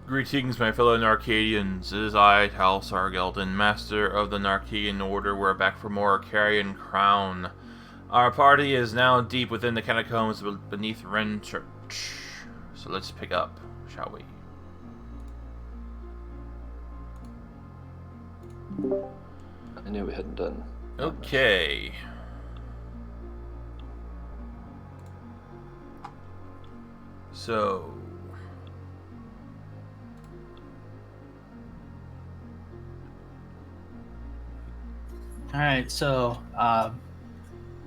Greetings, my fellow Narcadians. It is I, Tal Sargeldon, Master of the Narcadian Order. We're back for more Carrion Crown. Our party is now deep within the catacombs beneath Ren Church. So let's pick up, shall we? I knew we hadn't done. Okay. So... Alright, so,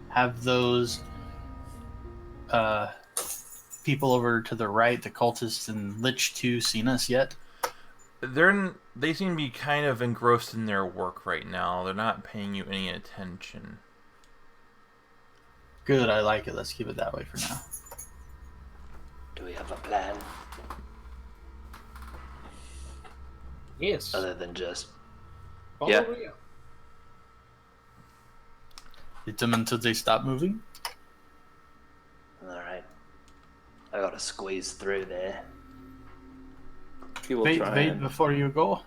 have those, people over to the right, the cultists and Lich 2, seen us yet? They seem to be kind of engrossed in their work right now. They're not paying you any attention. Good, I like it. Let's keep it that way for now. Do we have a plan? Yes. Other than just... Follow Yeah. me. Hit them until they stop moving? Alright. I gotta squeeze through there. He will Wait try. before you go.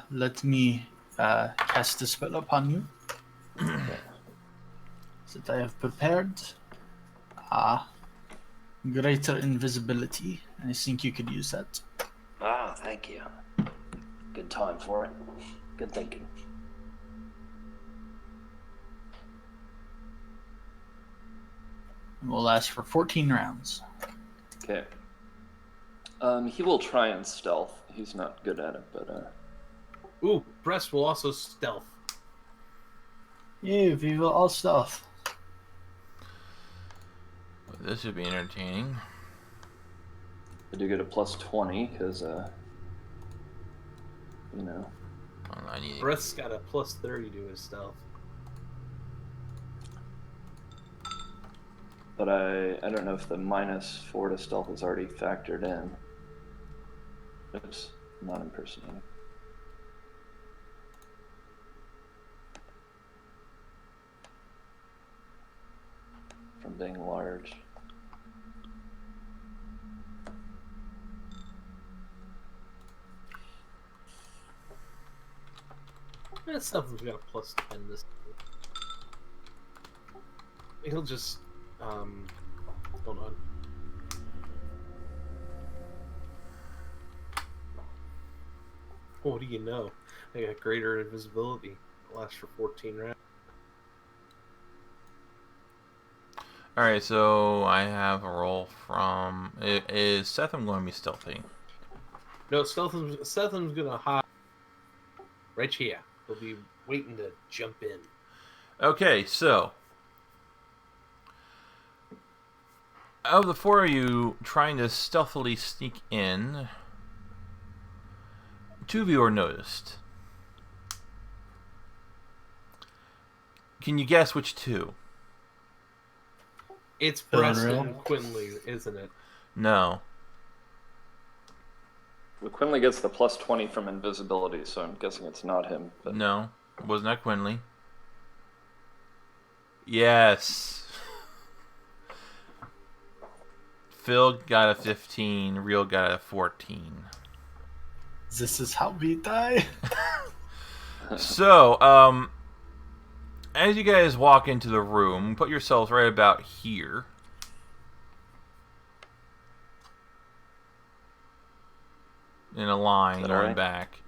Let me cast a spell upon you. That I have prepared. Greater invisibility. I think you could use that. Ah, thank you. Good time for it. Good thinking. And will last for 14 rounds. Okay. He will try and stealth. He's not good at it, but Ooh, Breast will also stealth. Yeah, we will all stealth. This should be entertaining. I do get a plus 20 because, you know. I need Breast's got a plus 30 to his stealth. But I don't know if the minus 4 to stealth is already factored in. Oops, not impersonating. From being large. That stuff's got a plus 10 this time. He'll just, hold on. What do you know? I got greater invisibility. It lasts for 14 rounds. Alright, so I have a roll from... Is Setham going to be stealthy? No, Setham's gonna hide right here. He'll be waiting to jump in. Okay, so... Of the four of you trying to stealthily sneak in, two of you are noticed. Can you guess which two? It's Phil Breast and and Quinley, isn't it? No. Well, Quinley gets the plus 20 from invisibility, so I'm guessing it's not him. But... No. It was not Quinley. Yes. Phil got a 15. Real got a 14. This is how we die. So, as you guys walk into the room, put yourselves right about here. In a line that going alright? back.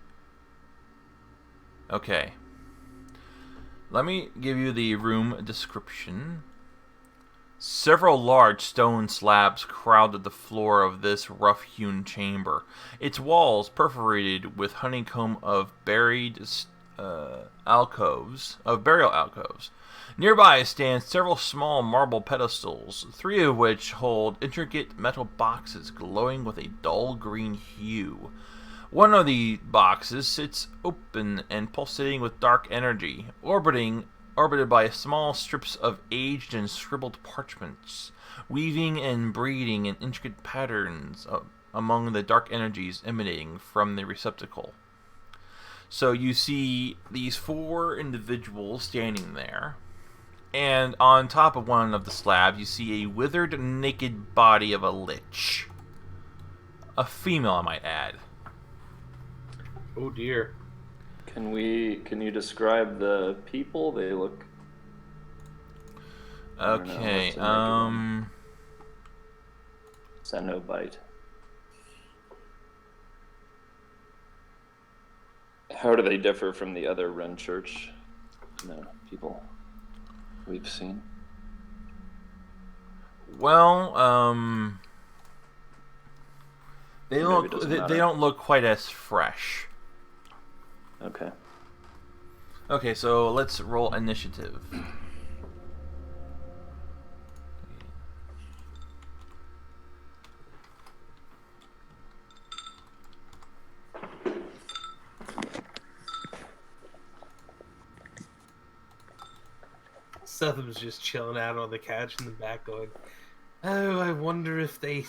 Okay. Let me give you the room description. Several large stone slabs crowded the floor of this rough-hewn chamber, its walls perforated with honeycomb of burial alcoves. Nearby stand several small marble pedestals, 3 of which hold intricate metal boxes glowing with a dull green hue. One of the boxes sits open and pulsating with dark energy, orbited by small strips of aged and scribbled parchments, weaving and braiding in intricate patterns among the dark energies emanating from the receptacle. So you see these 4 individuals standing there, and on top of one of the slabs you see a withered, naked body of a lich. A female, I might add. Oh dear. Can you describe the people? They look... Okay, Cenobite. How do they differ from the other Ren Church people we've seen? well, they Maybe it doesn't they matter. don't look quite as fresh. Okay. Okay, so let's roll initiative. Sethem's just chilling out on the couch in the back, going, "Oh, I wonder if they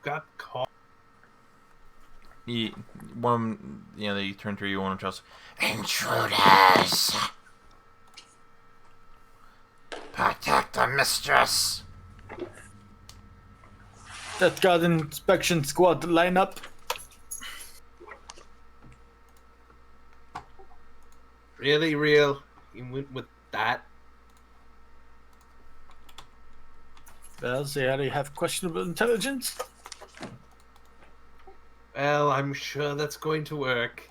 got caught." They turn to you, one of them shouts, "Intruders! Protect the mistress!" That got inspection squad line up. Really, real? You went with that? Well, they already have questionable intelligence. Well, I'm sure that's going to work.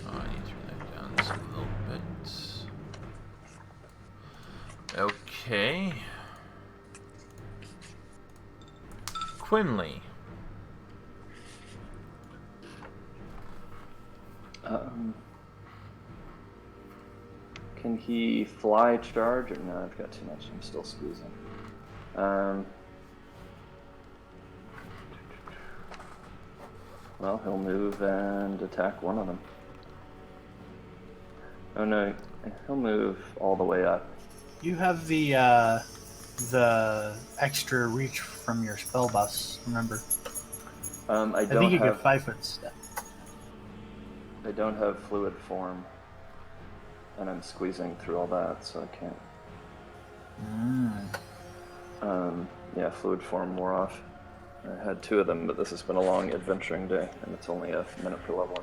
I need to turn that down just a little bit. Okay. Quinley. Can he fly charge or no? I've got too much. I'm still squeezing. Well, he'll move and attack one of them. Oh no, he'll move all the way up. You have the extra reach from your spell bus, remember? I I don't think you have. get 5-foot step. I don't have fluid form, and I'm squeezing through all that, so I can't. Yeah, fluid form wore off. I had 2 of them, but this has been a long adventuring day, and it's only a minute per level, I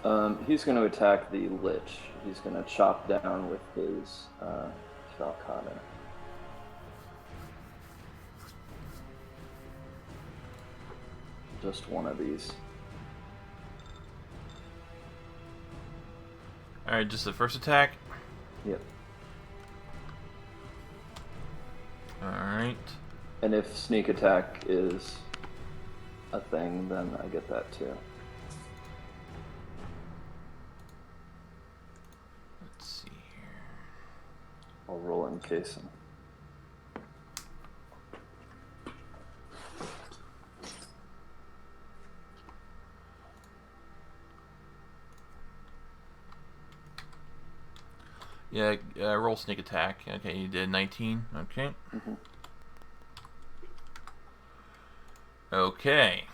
think. He's going to attack the Lich. He's going to chop down with his Falcata. Just one of these. Alright, just the first attack. Yep. Alright. And if sneak attack is a thing, then I get that too. Let's see here. I'll roll in case. Yeah, roll sneak attack. Okay, you did 19. Okay. Mm-hmm. Okay.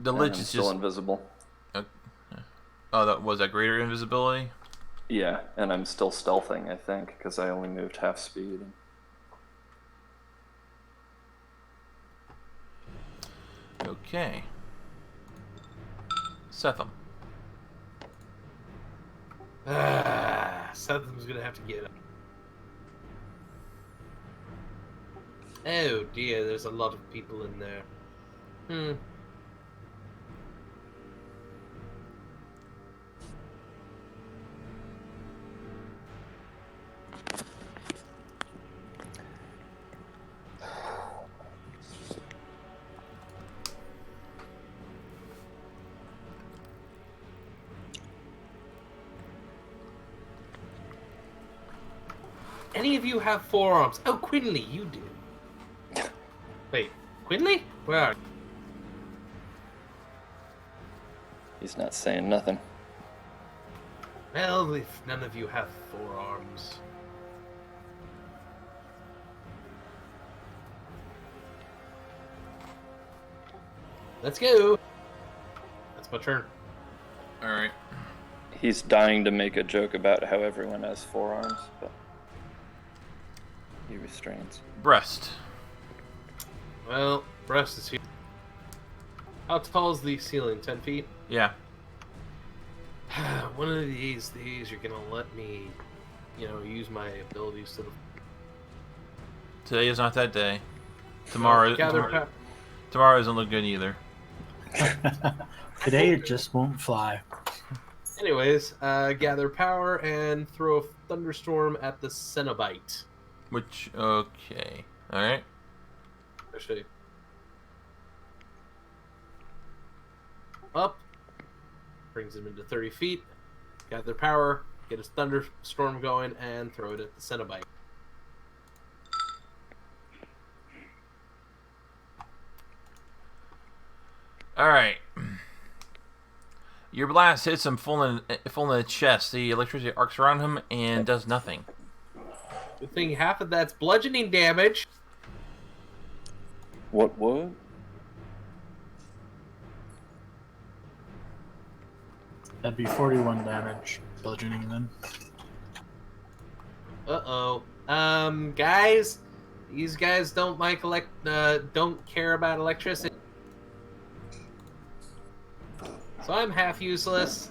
The Lich I'm is still just... invisible. Oh, was that greater invisibility? Yeah, and I'm still stealthing, I think, because I only moved half speed. Okay. Setham. Something's gonna have to get up. Oh dear, there's a lot of people in there. Any of you have forearms? Oh, Quinley, you do. Wait, Quinley? Where are you? He's not saying nothing. Well, if none of you have forearms. Let's go. That's my turn. Alright. He's dying to make a joke about how everyone has forearms, but he restrains. Breast. Well, breast is here. How tall is the ceiling? 10 feet? Yeah. One of these you're gonna let me, use my abilities to the... Today is not that day. Tomorrow doesn't look good either. Today it just won't fly. Anyways, gather power and throw a thunderstorm at the Cenobite. Which, okay. Alright. Actually. Up. Brings him into 30 feet. Gather power. Get his thunderstorm going and throw it at the Cenobite. Alright. Your blast hits him full in the chest. The electricity arcs around him and does nothing. Good thing half of that's bludgeoning damage. What? That'd be 41 damage, bludgeoning then. Uh-oh. Guys, these guys don't don't care about electricity. So I'm half useless.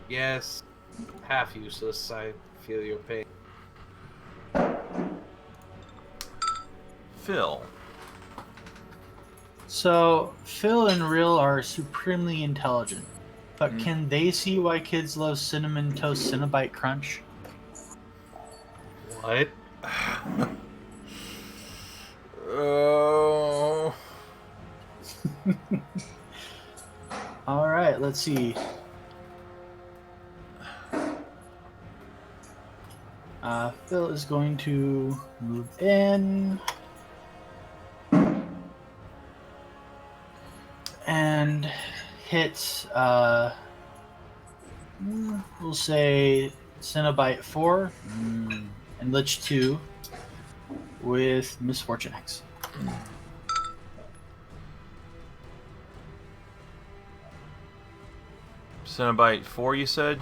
Yes. Half useless. I feel your pain. Phil. So, Phil and Real are supremely intelligent, but can they see why kids love Cinnamon Toast Cenobite Crunch? What? Oh. Alright, let's see. Phil is going to move in. And hit, we'll say Cenobite 4 and Lich 2 with Misfortune X. Cenobite 4, you said?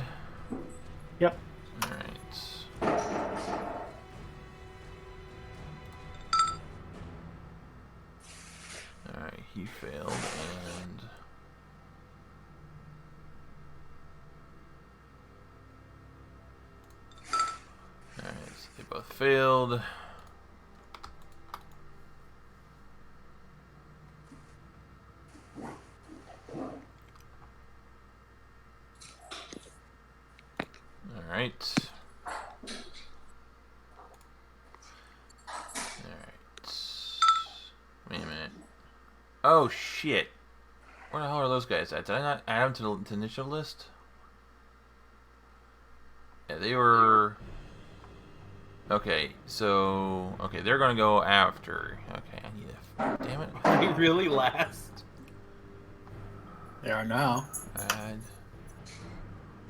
Yep. Alright. Alright, he failed, and... Alright, so they both failed. Alright. Wait a minute. Oh shit. Where the hell are those guys at? Did I not add them to the initial list? Yeah, they were... Okay, so... Okay, they're gonna go after. Okay, I need a... Damn it. Did he really last? They are now. Add...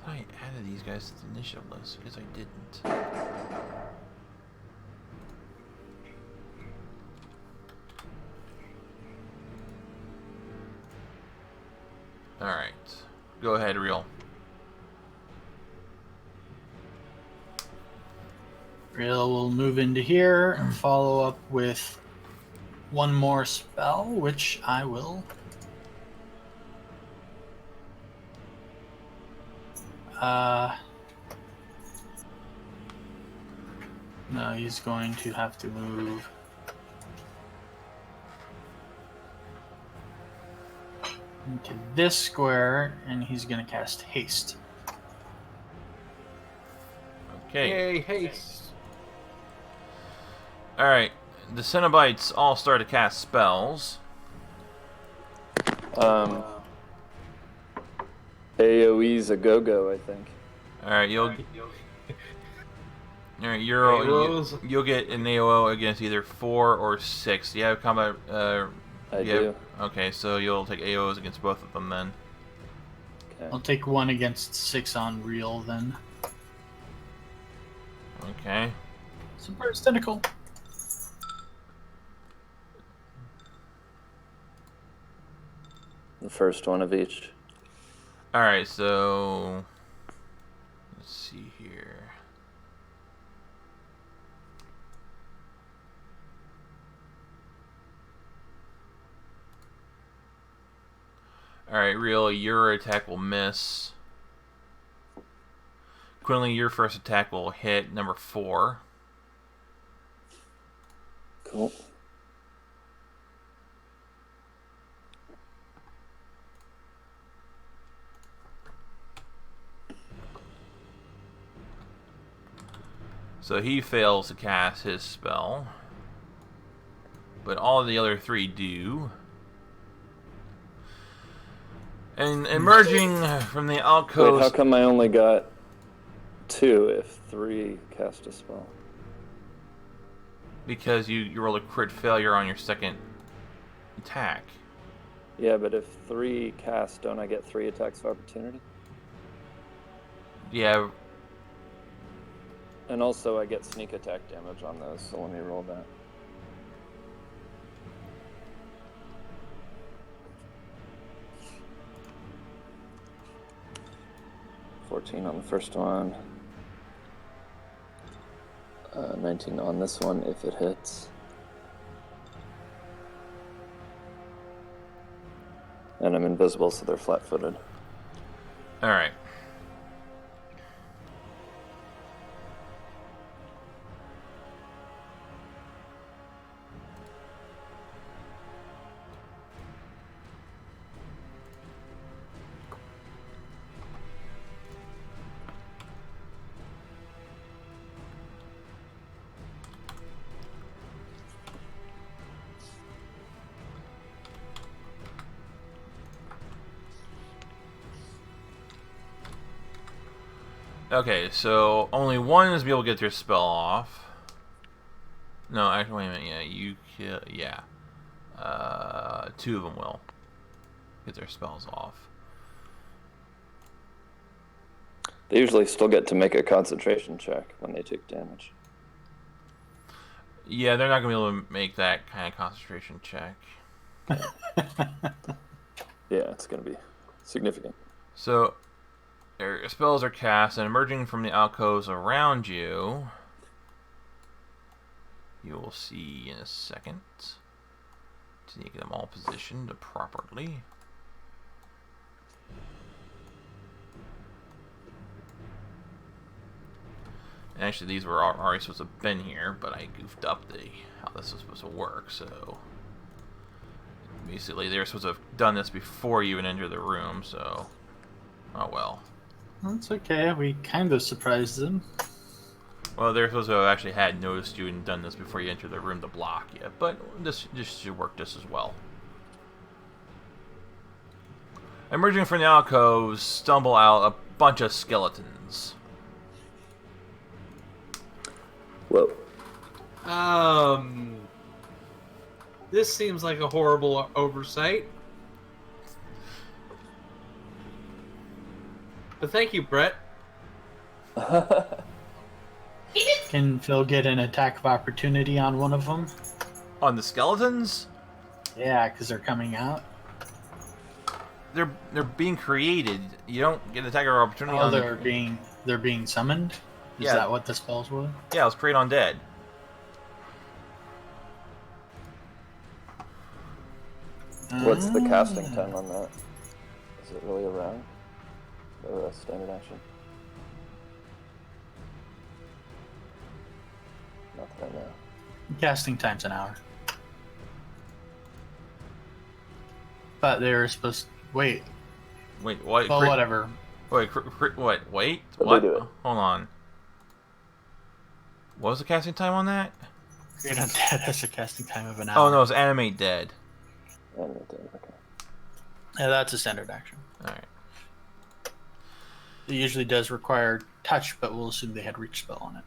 I thought I added these guys to the initial list, because I didn't. Alright. Go ahead, Real. Real will move into here and follow up with one more spell, which I will No, he's going to have to move. Into this square, and he's going to cast haste. Okay. Yay, haste. Alright. The Cenobites all start to cast spells. AoE's a go-go, I think. Alright, you'll AOs? you'll get an AOO against either 4 or 6. Do you have combat? I do. Okay, so you'll take AOs against both of them then. Okay. I'll take 1 against 6 on real then. Okay. Surprise tentacle. The first one of each. Alright, so let's see here. Alright, Real, your attack will miss. Quinlan, your first attack will hit number 4. Cool. So he fails to cast his spell. But all of the other 3 do. And emerging from the alcove. Wait, how come I only got 2 if 3 cast a spell? Because you rolled a crit failure on your second attack. Yeah, but if 3 cast, don't I get 3 attacks of opportunity? Yeah, And also I get sneak attack damage on those, so let me roll that. $14 on the first one. 19 on this one if it hits. And I'm invisible, so they're flat-footed. alright. Okay, so only one is be able to get their spell off. No, actually, wait a minute. Yeah, you kill. Yeah, 2 of them will get their spells off. They usually still get to make a concentration check when they take damage. Yeah, they're not gonna be able to make that kind of concentration check. Yeah, it's going to be significant. So their spells are cast, and emerging from the alcoves around you, you will see in a second. To get them all positioned properly. And actually, these were already supposed to have been here, but I goofed up how this was supposed to work. So basically, they were supposed to have done this before you even entered the room. So, oh well. That's okay. We kind of surprised them. Well, they're supposed to have actually had noticed you and done this before you entered the room to block you, but this should work just as well. Emerging from the alcoves, stumble out a bunch of skeletons. Whoa. This seems like a horrible oversight. But thank you, Brett. Can Phil get an attack of opportunity on one of them? On the skeletons? Yeah, because they're coming out. They're being created. You don't get an attack of opportunity Oh, on they're being summoned? Is Yeah. that what the spells were? Yeah, let's create on dead. What's the casting time on that? Is it really a round? Or a standard action? Not that I know. Casting time's an hour. But they were supposed to... Wait. Wait, what? Well, whatever. Wait, what? Wait, But what? they do it. Hold on. What was the casting time on that? Create Undead has a casting time of an hour. Oh no, it's animate dead. Okay. Yeah, that's a standard action. Alright. It usually does require touch, but we'll assume they had reach spell on it.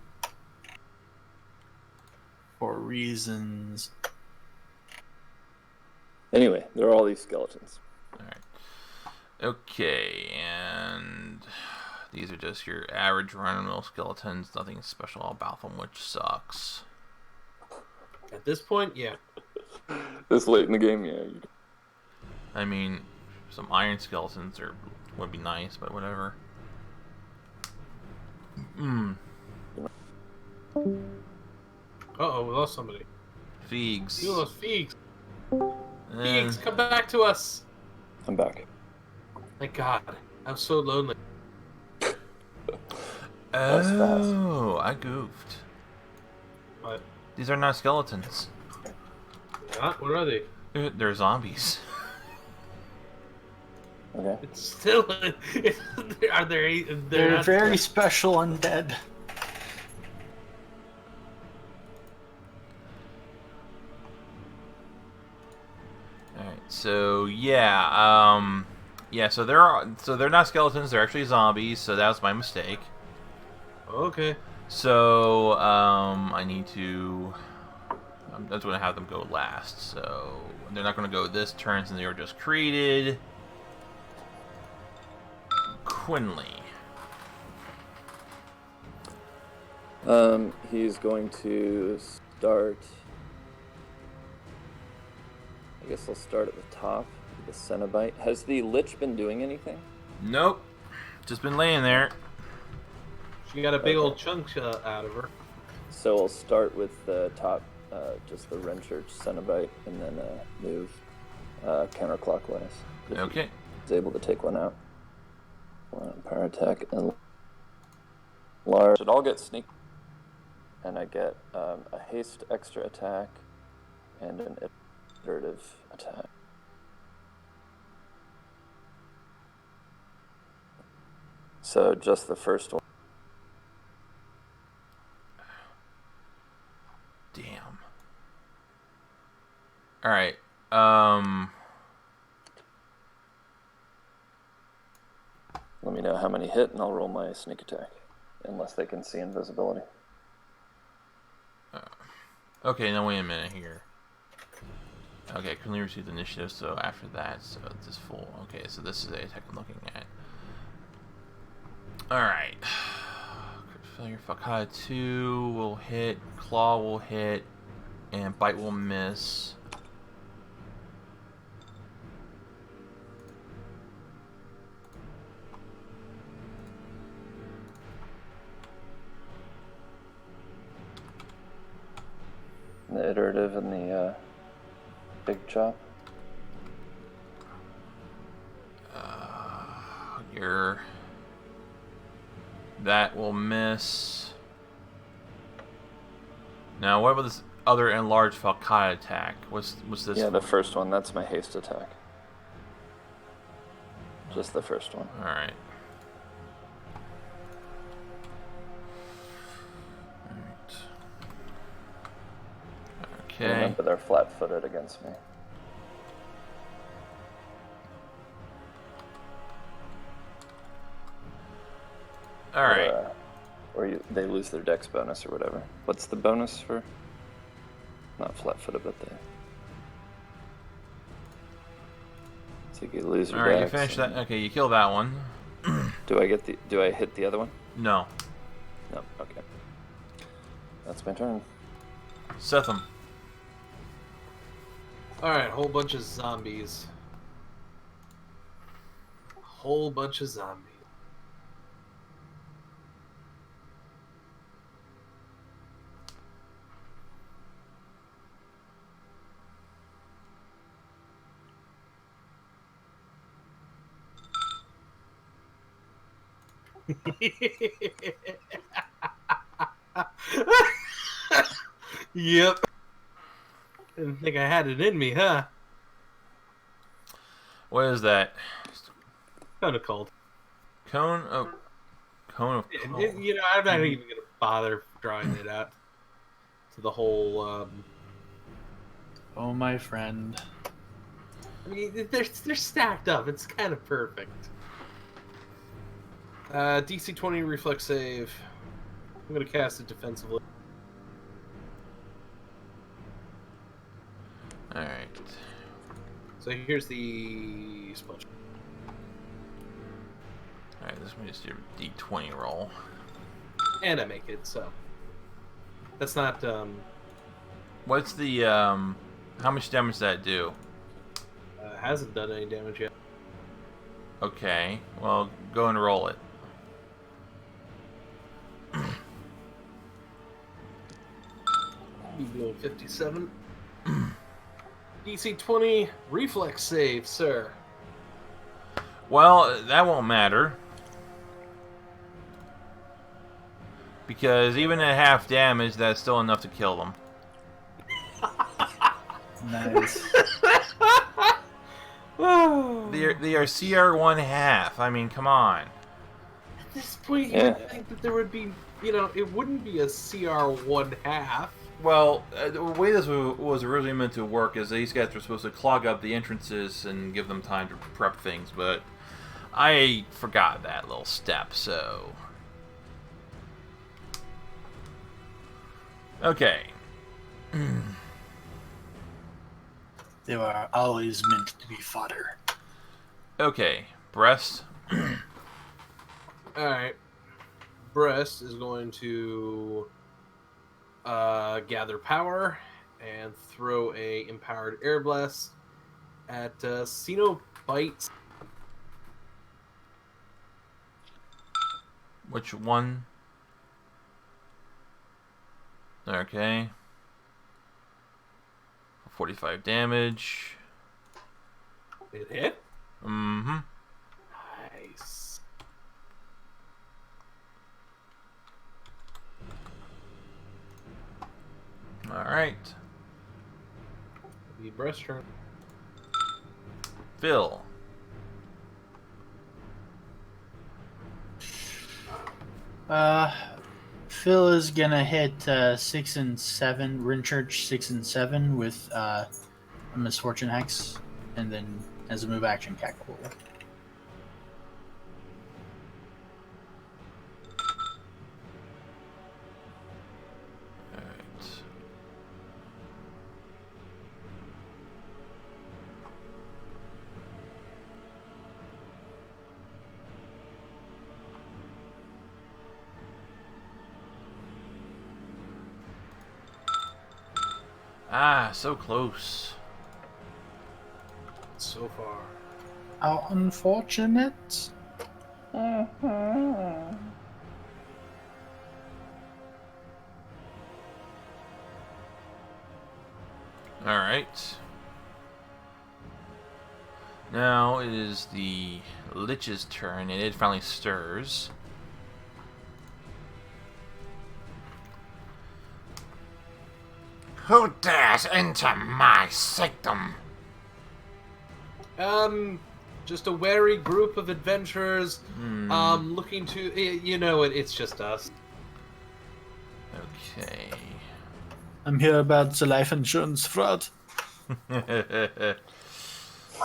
For reasons... Anyway, there are all these skeletons. Alright. Okay, and these are just your average run-of-the-mill skeletons. Nothing special about them, which sucks. At this point, yeah. This late in the game, yeah. I mean, some iron skeletons would be nice, but whatever. Uh-oh, we lost somebody. Figs. We lost Figs. Eh, Figs, come back to us. I'm back. Thank God. I'm so lonely. That's fast. Oh, I goofed. What? These are not skeletons. What are they? They're zombies. Okay. It's still... are there... They're not- very special undead. Alright, so yeah, so they're not skeletons, they're actually zombies, so that was my mistake. Okay. So I need to I'm just gonna have them go last, so they're not gonna go this turn since they were just created. Quinley. He's going to start. I guess I'll start at the top. The Cenobite. Has the Lich been doing anything? Nope. Just been laying there. She got a big Okay. old chunk out of her. So I'll start with the top, just the Renchurch Cenobite, and then move counterclockwise. Okay. He's able to take one out. Power attack and large. Should all get sneak. And I get a haste extra attack and an iterative attack. So just the first one. Damn. Alright. Let me know how many hit, and I'll roll my sneak attack. Unless they can see invisibility. Okay, now wait a minute here. Okay, Quinley received initiative, so after that, so this full. Okay, so this is the attack I'm looking at. Alright. Crit failure, Fakada 2 will hit, Claw will hit, and Bite will miss. The iterative and the big chop. That will miss. Now, what about this other enlarged Falcai attack? What's this? Yeah, for? the first one. That's my haste attack. Just the first one. All right. Okay. Remember, they're flat-footed against me. All right. They lose their dex bonus or whatever. What's the bonus for? Not flat-footed, but they. So you lose your All right. You dex. finish that. Okay, you kill that one. Do I hit the other one? No. No. Okay. That's my turn. Setham. Alright, whole bunch of zombies. Whole bunch of zombies. Yep. Didn't think I had it in me, huh? What is that? Kind of cold. Cone of coal. You know, I'm not even gonna bother drawing it out to the whole. Oh, my friend. I mean, they're stacked up. It's kind of perfect. DC 20 reflex save. I'm gonna cast it defensively. All right. So here's the spell check. All right. Let me just do a D20 roll. And I make it, so that's not. What's the How much damage does that do? Hasn't done any damage yet. Okay. Well, go and roll it. Be below 57. DC 20 reflex save, sir. Well, that won't matter. Because even at half damage, that's still enough to kill them. Nice. They are CR1 half. I mean, come on. At this point, you would think that there would be, you know, it wouldn't be a CR1 half. Well, the way this was originally meant to work is these guys were supposed to clog up the entrances and give them time to prep things, but I forgot that little step, so... Okay. They were always meant to be fodder. Okay, Breast. Alright. Breast is going to gather power and throw a empowered air blast at Cenobite. Which one? Okay. 45 damage. It hit? Mm-hmm. Nice. Alright. The breast turn. Phil. Phil is gonna hit 6 and 7, Rinchurch 6 and 7 with a Misfortune Hex, and then as a move action cackle. Alright. Ah, so close. So far. How unfortunate. Alright. Now it is the Lich's turn, and it finally stirs. Who dares enter my sanctum? Just a wary group of adventurers, looking to, you know, it's just us. Okay. I'm here about the life insurance fraud. Oh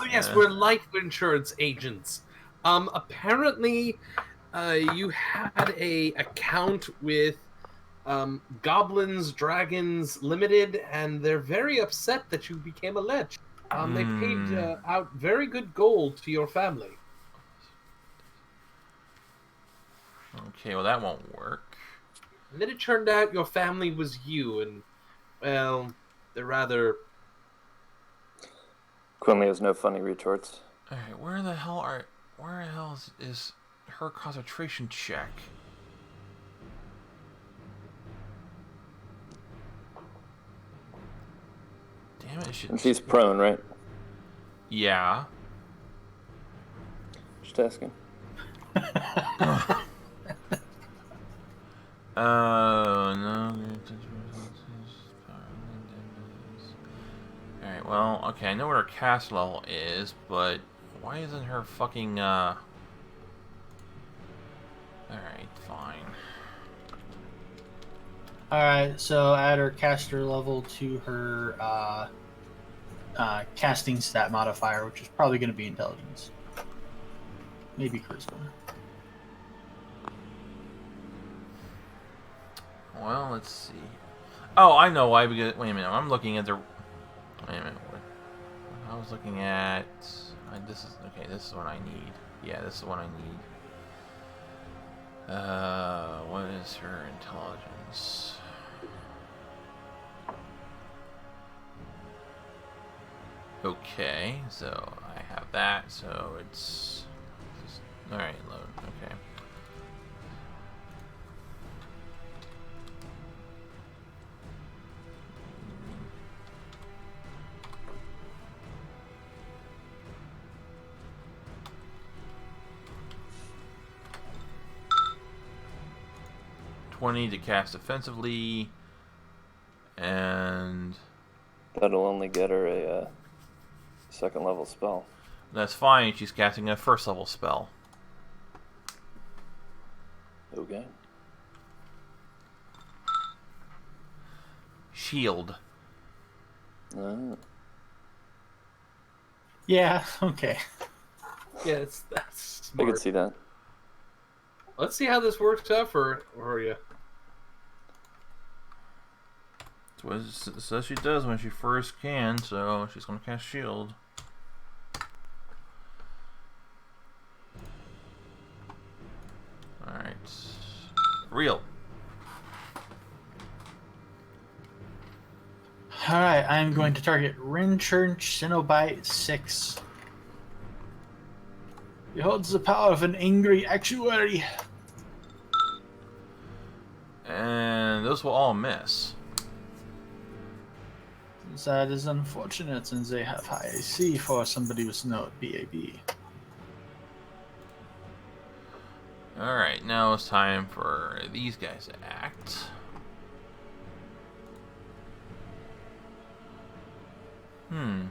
yes, we're life insurance agents. Apparently, you had a account with Goblins Dragons Limited, and they're very upset that you became a lech. They paid out very good gold to your family. Okay, well that won't work. And then it turned out your family was you, and, well, they're rather... Quinley has no funny retorts. Alright, where the hell is her concentration check? Damn it, And she's prone, right? Yeah. Just asking. No. well, okay, I know what her cast level is, but why isn't her fucking, Alright, fine. Alright, so add her caster level to her casting stat modifier, which is probably going to be intelligence. Maybe charisma. Well, let's see. Oh, I know why. Because wait a minute, I'm looking at the. Wait a minute. What? I was looking at. This is okay. This is what I need. Yeah, this is what I need. What is her intelligence? Okay, so I have that. So it's just, all right. Load. Okay. To cast offensively, and That'll only get her a second level spell. that's fine. She's casting a first level spell. Okay. Shield. Yeah, okay. Yeah, that's I smart. can see that. Let's see how this works out for you. So she does when she first can, so she's going to cast shield. Alright. Real. Alright, I'm going to target Rinchurch Cenobite 6. Beholds the power of an angry actuary. And those will all miss. That is unfortunate since they have high AC for somebody with no BAB. Alright, now it's time for these guys to act. Well,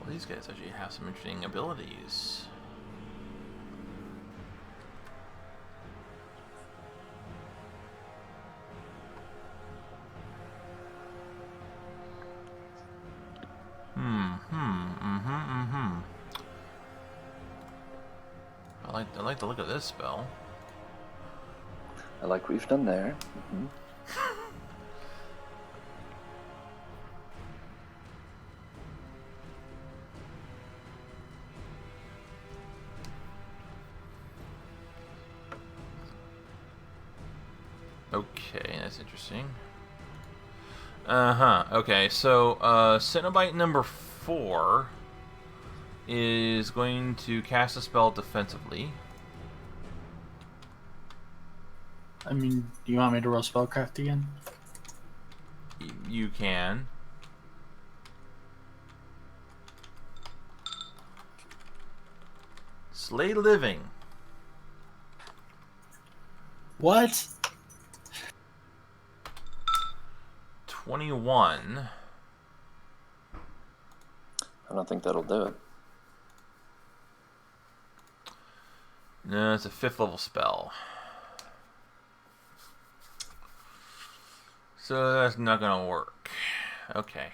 these guys actually have some interesting abilities. I like the look of this spell. I like what you've done there. Okay, that's interesting. Okay, so Cenobite number 4 is going to cast a spell defensively. I mean, do you want me to roll spellcraft again? You can. Slay living. What? 21. I don't think that'll do it. No, it's a 5th level spell. So that's not gonna work. Okay.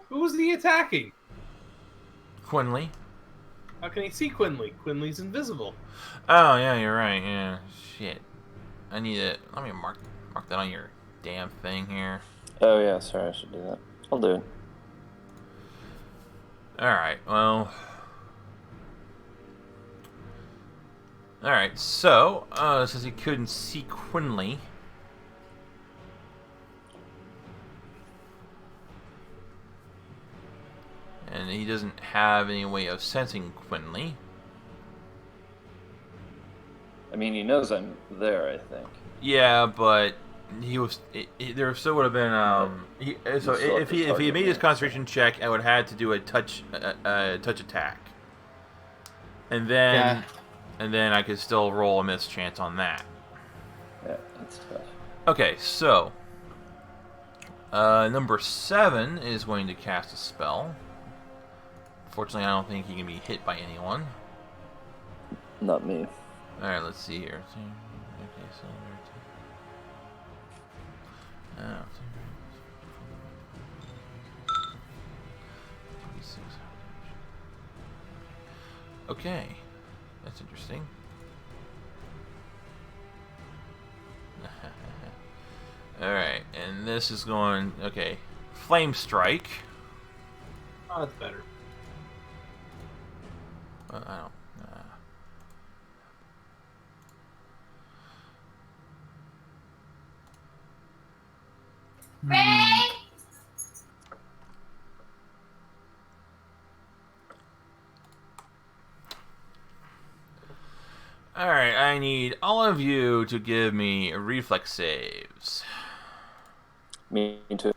Who was he attacking? Quinley. How can he see Quinley? Quinley's invisible. Oh yeah, you're right. Yeah, shit. I need it. Let me mark that on your damn thing here. Oh yeah, sorry, I should do that. I'll do it. All right. Well. All right. So, since he couldn't see Quinley. And he doesn't have any way of sensing Quinley. I mean, he knows I'm there, I think. Yeah, but he was. There still would have been. So if he made his concentration check, I would have had to do a touch attack, and then I could still roll a mischance on that. Yeah, that's tough. Okay, so Number 7 is going to cast a spell. Fortunately, I don't think he can be hit by anyone. Not me. Alright, let's see here. Okay, so... Okay, that's interesting. Alright, and this is going... Okay, Flame Strike. Oh, that's better. Well, I don't... Alright, I need all of you to give me reflex saves. Me too.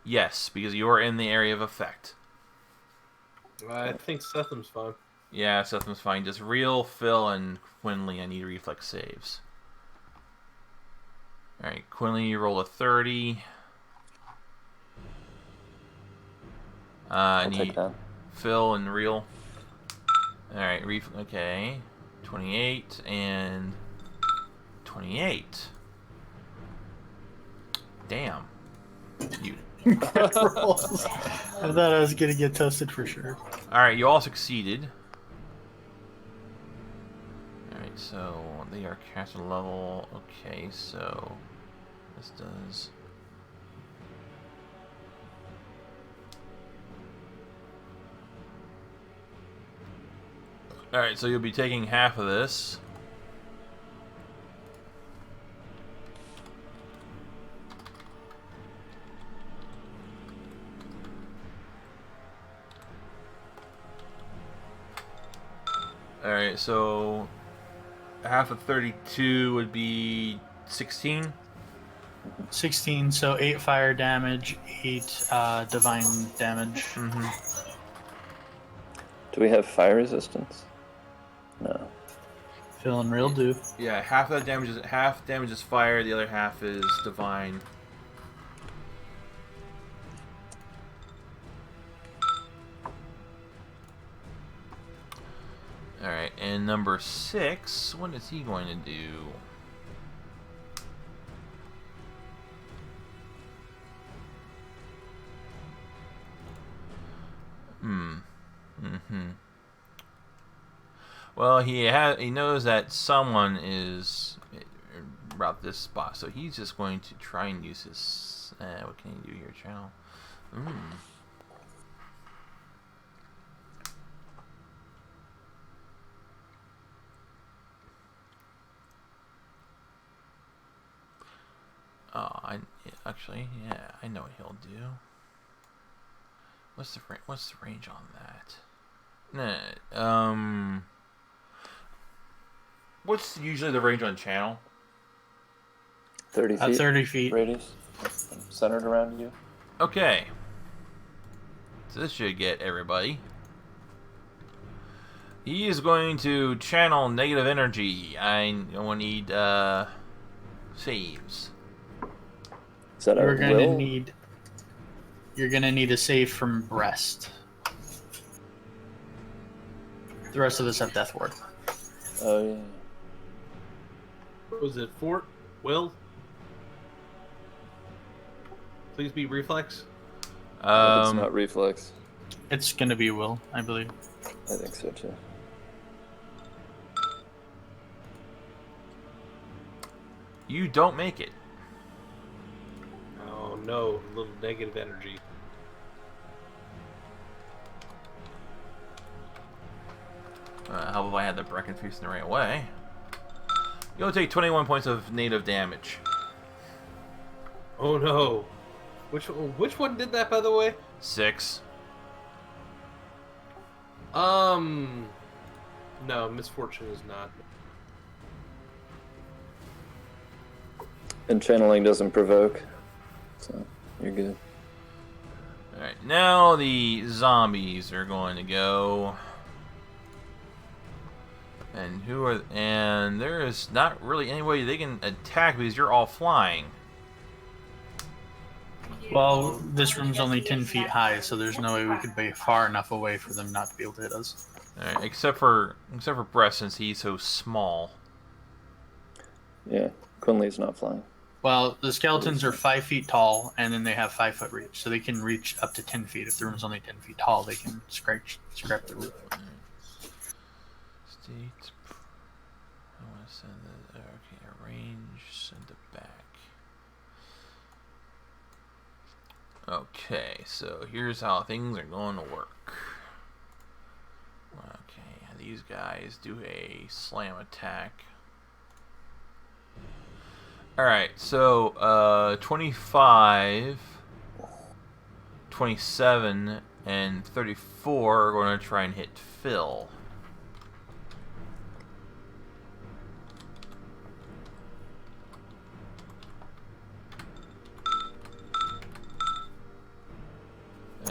Yes, because you are in the area of effect. I think Setham's fine. Yeah, Setham's fine. Just Real, Phil, and Quinley, I need reflex saves. Alright, Quinley, you roll a 30. I I'll need take that. Phil and Real. Alright, okay. 28 and 28. Damn. You. Rolls. I thought I was gonna get toasted for sure. Alright, you all succeeded. Alright, so they are caster level. Okay, so this does. Alright, so you'll be taking half of this. Alright, so half of 32 would be 16. 16, so 8 fire damage, 8 divine damage. Mm-hmm. Do we have fire resistance? No. Phil and Real do. Yeah, half of the damage is fire, the other half is divine. Alright, and number 6, what is he going to do? Well, he knows that someone is about this spot, so he's just going to try and use his. What can he do here, channel? Oh, actually, yeah, I know what he'll do. What's the range on that? Nah, what's usually the range on channel? 30 feet. 30 feet. Radius. Centered around you. Okay. So this should get everybody. He is going to channel negative energy. I will need saves. Is that our will? You're gonna need a save from Breast. The rest of us have Death Ward. Oh yeah. What was it? Fort? Will? Please be reflex. It's not reflex. It's gonna be Will, I believe. I think so too. You don't make it. Oh no, a little negative energy. How about I had the Brecken facing the right way? You'll take 21 points of native damage. Oh no. Which one did that, by the way? 6. No, misfortune is not. And channeling doesn't provoke, so you're good. Alright, now the zombies are going to go. And there is not really any way they can attack because you're all flying. Well, this room's only 10 feet high, so there's no way we could be far enough away for them not to be able to hit us. Alright, except for Brett, since he's so small. Yeah, Quinley's not flying. Well, the skeletons are 5 feet tall, and then they have 5 foot reach, so they can reach up to 10 feet. If the room's only 10 feet tall, they can scrap the roof. State. I want to send it. Okay, arrange, send it back. Okay, so here's how things are going to work. Okay, these guys do a slam attack. Alright, so 25, 27, and 34 are going to try and hit Phil.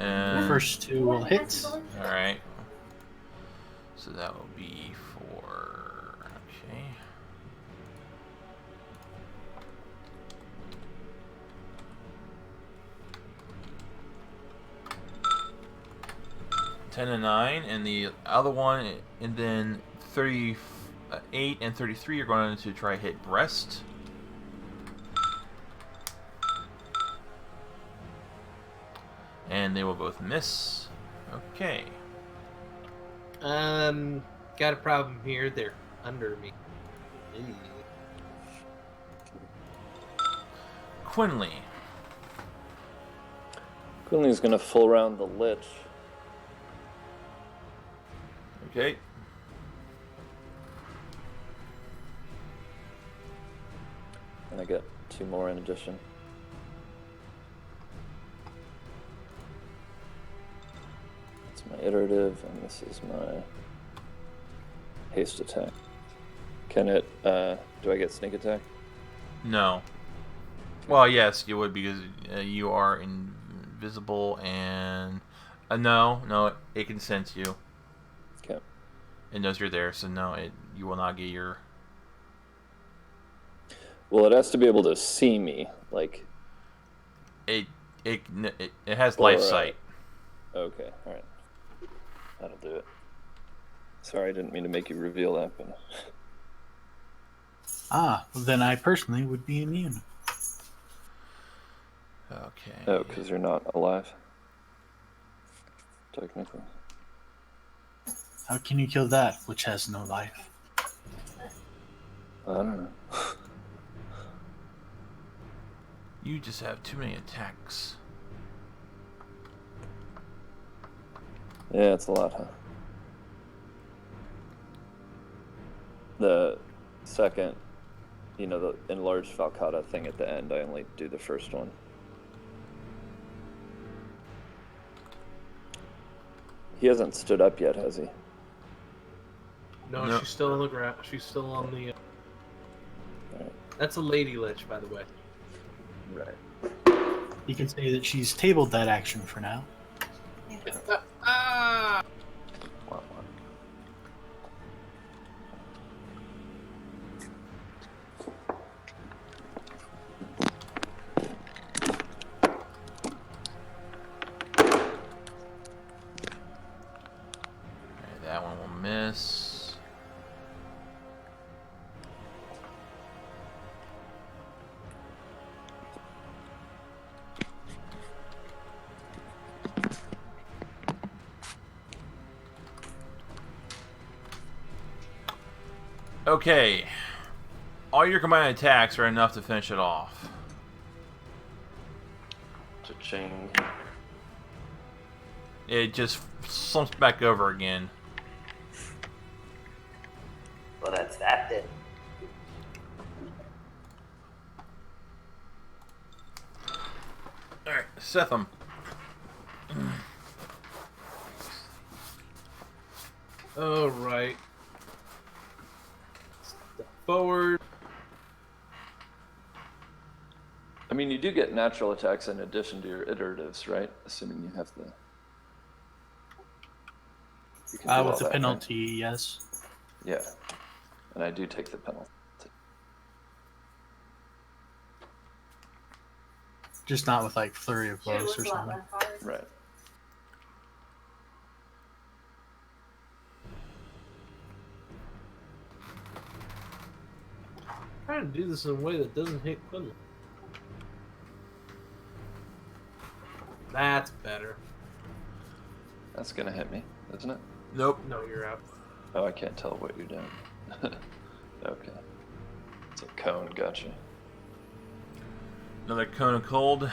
And First two will hit. alright. So that will be for... Okay. Ten and 9, and the other one, and then 38 and 33 are going to try to hit breast. And they will both miss. Okay. Got a problem here. They're under me. Ew. Quinley. Quinley's gonna full round the Lich. Okay. And I get 2 more in addition. It's my iterative, and this is my haste attack. Can it, do I get sneak attack? No. Well, yes, you would, because you are invisible, and no, it can sense you. Okay. It knows you're there, so no, you will not get your. Well, it has to be able to see me, like. It has life sight. Okay, all right. That'll do it. Sorry, I didn't mean to make you reveal that, but. Well, then I personally would be immune. Okay. Oh, because you're not alive. Technically. How can you kill that which has no life? I don't know. You just have too many attacks. Yeah, it's a lot, huh? The second, the enlarged Falcata thing at the end, I only do the first one. He hasn't stood up yet, has he? No, No. she's still on the ground. She's still on the. Alright. That's a lady lich, by the way. Right. You can say that she's tabled that action for now. Ah! Wow. Okay, that one will miss. Okay. All your combined attacks are enough to finish it off. Cha-ching. It just slumps back over again. Well, that's that then. Alright, Setham. All right. Step forward. I mean, you do get natural attacks in addition to your iteratives, right? Assuming you have the. You can do all With the that, right? penalty, yes. Yeah. And I do take the penalty. Just not with like flurry of blows or something. Right. Trying to do this in a way that doesn't hit Quinlan. That's better. That's gonna hit me, isn't it? Nope. No, you're out. Oh, I can't tell what you're doing. Okay. It's a cone, gotcha. Another cone of cold.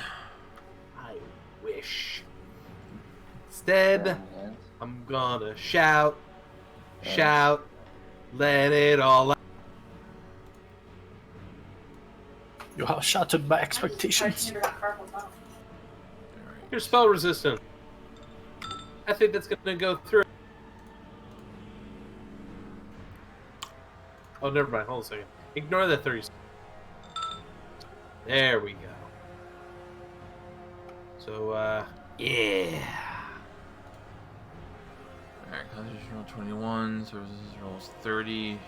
I wish. Instead, And I'm gonna shout, let it all out. You are shattered by expectations. You're spell resistant. I think that's gonna go through. Oh, never mind. Hold on a second. Ignore that 30. There we go. So, yeah. Alright, Constitution roll 21, services rolls 30.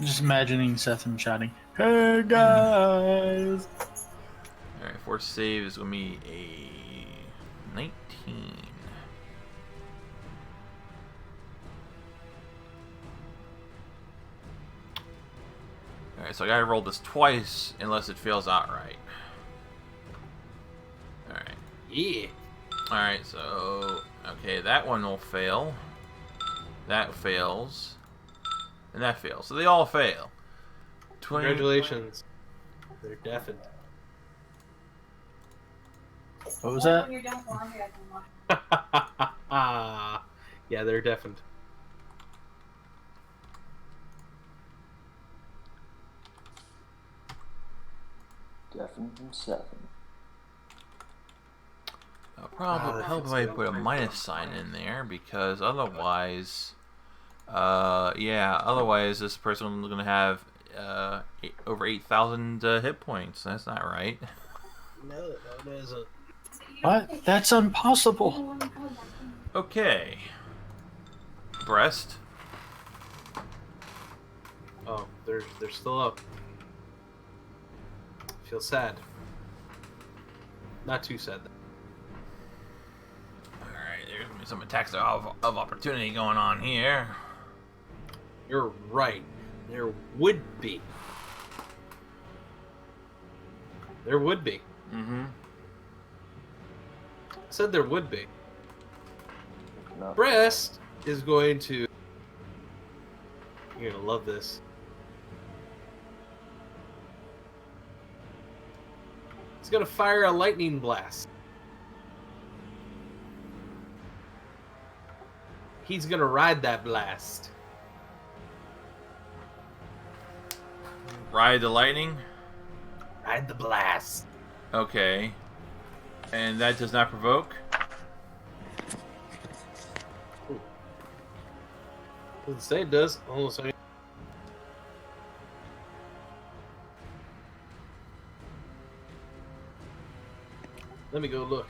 Just imagining Seth and shouting, "Hey guys!" Alright, force save is going to be a 19. Alright, so I gotta roll this twice unless it fails outright. Alright. Yeah. Alright, so... Okay, that one will fail. That fails. And that fails. So they all fail. 20... Congratulations. They're deafened. What was that? Yeah, they're deafened. deafened from 7. I'll probably help if I put a minus sign in there, because otherwise... yeah, otherwise this person is going to have over 8,000 hit points. That's not right. No, it isn't. What? That's impossible. Okay. Breast. Oh, they're still up. Feel sad. Not too sad. Alright, there's going to be some attacks of opportunity going on here. You're right. There would be. There would be. Mm-hmm. I said there would be. No. Breast is going to... You're going to love this. He's going to fire a lightning blast. He's going to ride that blast. Ride the lightning? Ride the blast. Okay. And that does not provoke? Doesn't say it does. Hold on a second. Let me go look.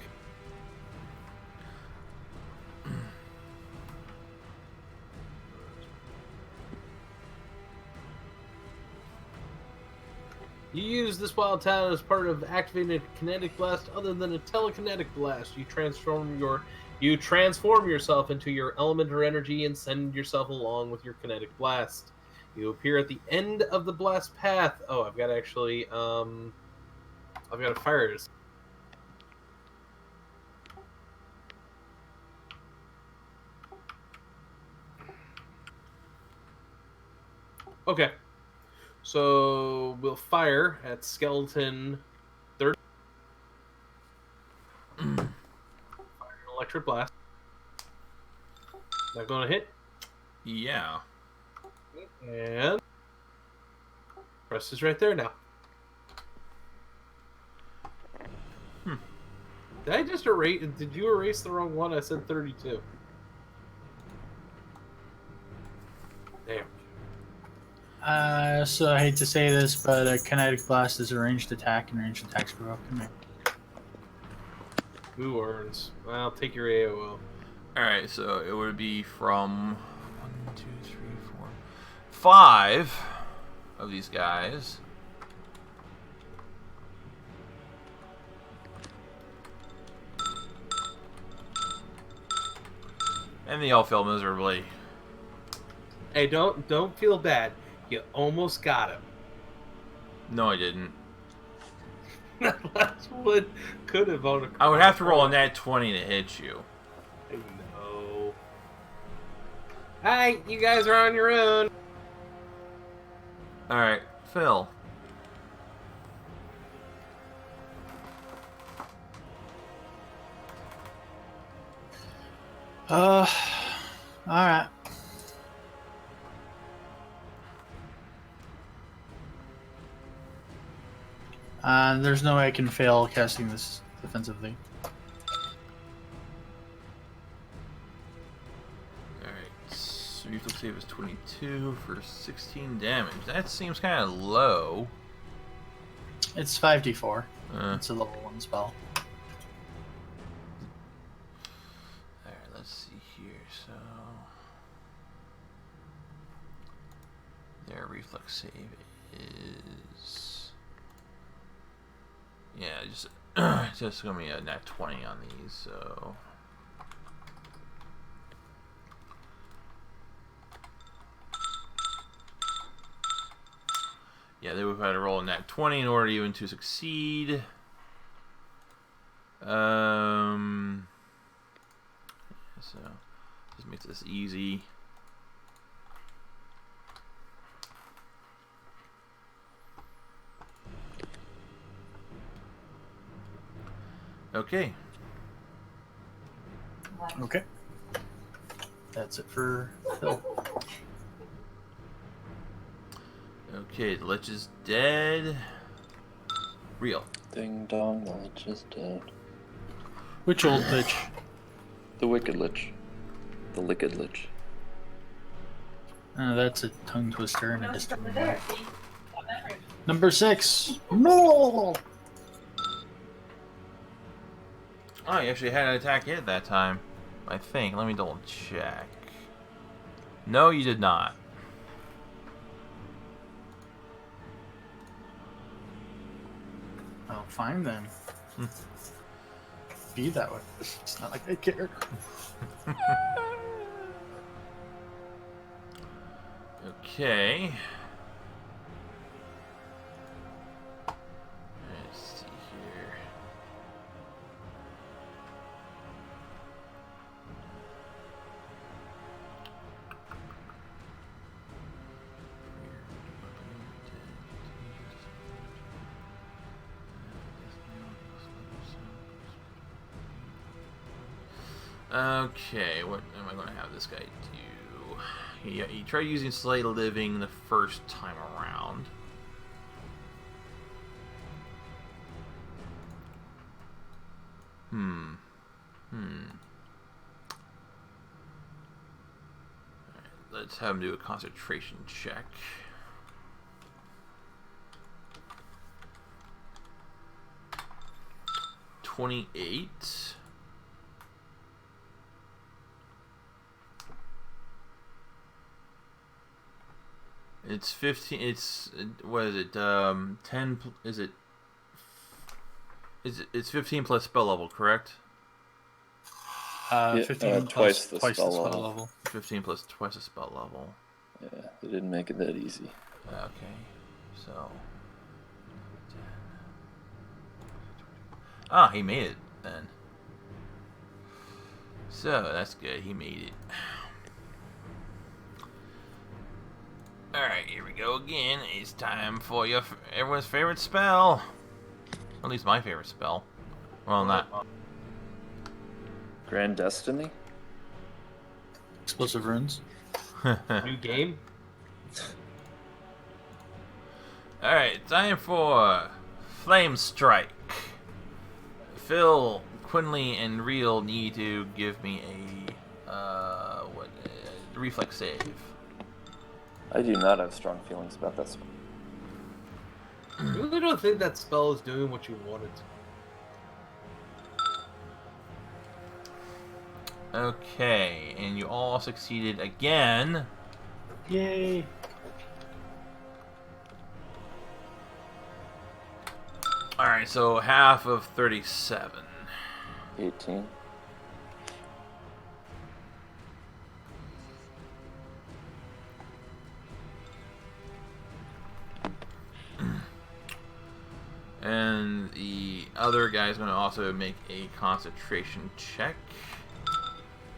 You use this wild talent as part of activating a kinetic blast other than a telekinetic blast. You transform yourself into your element or energy and send yourself along with your kinetic blast. You appear at the end of the blast path. Oh, I've got to actually I've got to fire this. Okay. So we'll fire at skeleton 30. Fire an electric blast. Not gonna hit. Yeah. And Press is right there now. Did I just erase? Did you erase the wrong one? I said 32. Damn. So I hate to say this, but a kinetic blast is a ranged attack, and ranged attacks provoke me. Who earns? Well, take your AOL. Alright, so it would be from 1, 2, 3, 4, 5 of these guys. And they all fail miserably. Hey, don't feel bad. You almost got him. No, I didn't. That's what could have on a I would have to roll a nat 20 to hit you. I know. Hi, you guys are on your own. Alright, Phil. Alright. There's no way I can fail casting this defensively. Alright, so reflex save is 22 for 16 damage. That seems kind of low. It's 5d4. It's a level 1 spell. Alright, let's see here. So their reflex save is, yeah, just gonna be a nat 20 on these. So yeah, they would have had to roll a nat 20 in order even to succeed. So just makes this easy. Okay. Okay. That's it for Phil. Okay, the Lich is dead. Real. Ding dong, the Lich is dead. Which old Lich? The Wicked Lich. The Licked Lich. That's a tongue twister and a distant one. Number 6. No! Oh, you actually had an attack hit that time. I think. Let me double check. No, you did not. Oh, fine then. Be that way. It's not like I care. Okay. Let's see here. Okay, what am I going to have this guy do? He tried using Slay Living the first time around. Alright, let's have him do a concentration check. $28. It's 15. It's what is it? 10. Is it? It's 15 plus spell level, correct? 15 twice the twice spell the spell level. level. 15 plus twice the spell level. Yeah, they didn't make it that easy. Okay, so. 10. Ah, he made it then. So that's good. He made it. Alright, here we go again. It's time for everyone's favorite spell. At least my favorite spell. Well, not. Grand Destiny? Explosive runes. New game? Alright, time for Flame Strike. Phil, Quinley, and Real need to give me a reflex save. I do not have strong feelings about this one. I really don't think that spell is doing what you want it to. Okay, and you all succeeded again. Yay! Alright, so half of 37. 18. other guy's going to also make a concentration check.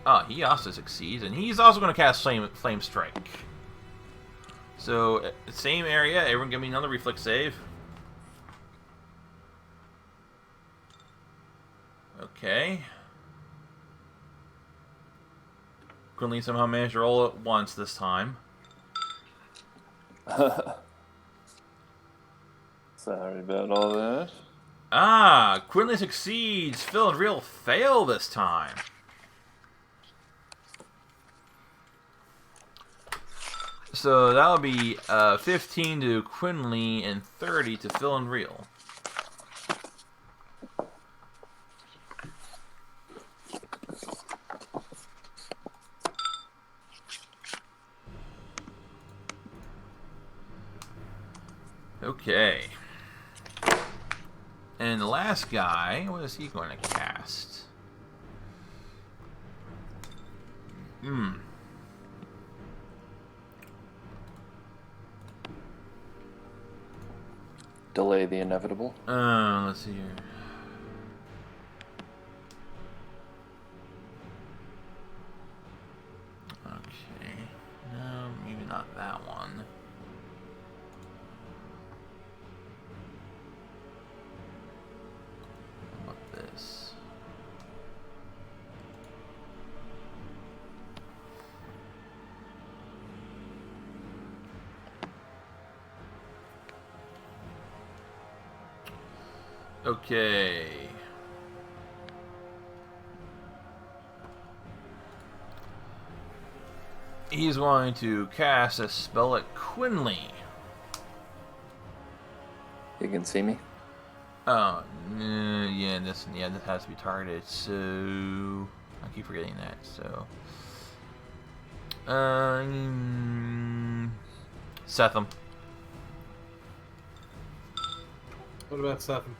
Oh, he also succeeds, and he's also going to cast Flame Strike. So, same area. Everyone give me another reflex save. Okay. Quinley somehow managed to roll it once this time. Sorry about all that. Ah, Quinley succeeds. Phil and Real fail this time. So that'll be 15 to Quinley and 30 to Phil and Real. Okay. And the last guy, what is he going to cast? Delay the inevitable. Let's see here. Okay. No, maybe not that one. How about this? Okay. He's going to cast a spell at Quinley. You can see me. Oh, yeah, this has to be targeted. So I keep forgetting that. So, Setham. What about Setham?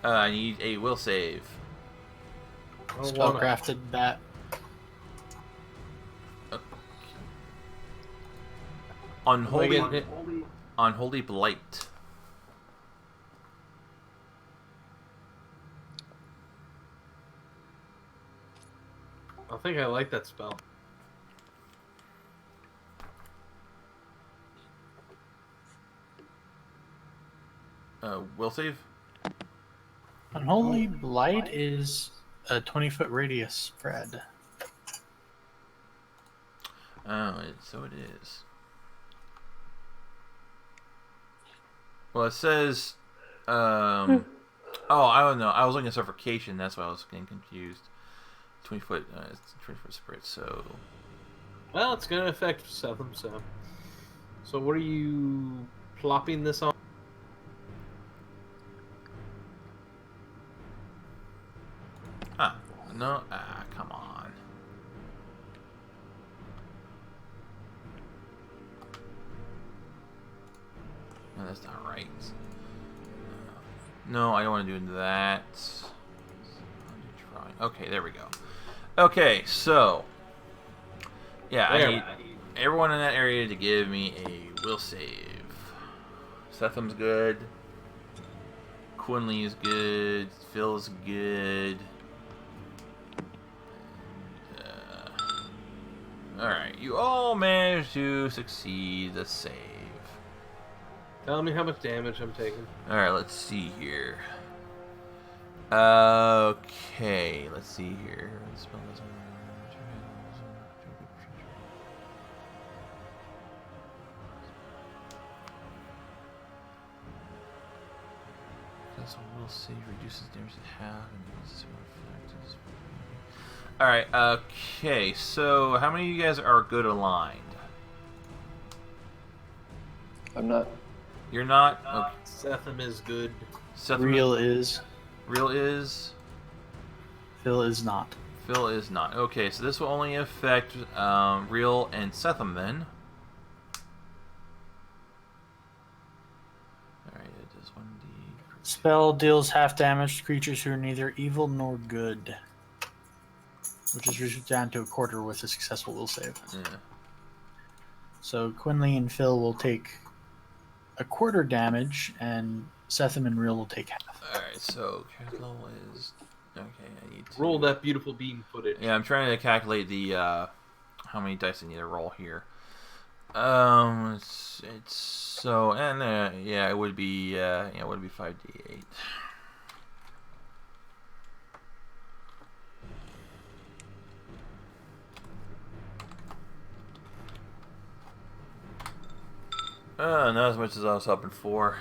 I need a will save. I don't wanna- Spellcrafted that. Unholy, Am I getting hit? Unholy Blight. I think I like that spell. Will save? Unholy Blight is a 20-foot radius spread. Oh, so it is. Well, it says, oh, I don't know. I was looking at suffocation. That's why I was getting confused. 20-foot, 20-foot spread. So, Well, it's gonna affect Setham. So what are you plopping this on? no, come on. No, that's not right. No, I don't want to do that. Okay, there we go. Okay, so yeah, I need everyone in that area to give me a will save. Setham's good. Quinley is good. Phil's good. Alright, you all managed to succeed the save. Tell me how much damage I'm taking. Alright, let's see here. Okay, let's see here. We'll see, reduces damage to half and Alright, okay, so how many of you guys are good aligned? I'm not. You're not? Okay. Setham is good. Seth Real is. Real is? Phil is not. Phil is not. Okay, so this will only affect Real and Setham then. Alright, it does 1d. Spell deals half damage to creatures who are neither evil nor good, which is reduced down to a quarter with a successful will save. Yeah. So Quinley and Phil will take a quarter damage, and Setham and Real will take half. Alright, so capital is... Okay, I need to... Roll that beautiful bean footage. Yeah, I'm trying to calculate the, how many dice I need to roll here. It's so... And, yeah, it would be, yeah, it would be 5d8. Not as much as I was hoping for.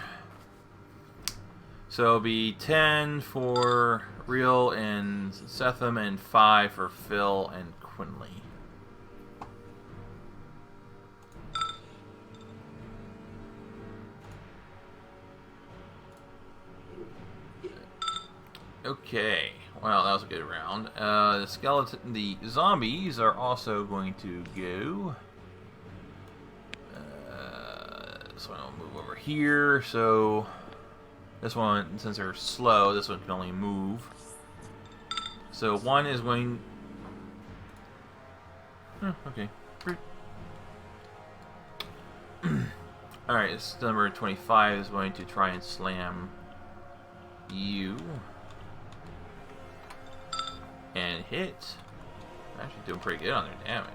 So it'll be 10 for Real and Setham, and 5 for Phil and Quinley. Okay, well, that was a good round. The zombies are also going to go. This one will move over here, so this one, since they're slow, this one can only move. So one is going... okay. Alright, this number 25 is going to try and slam you. And hit. Actually doing pretty good on their damage.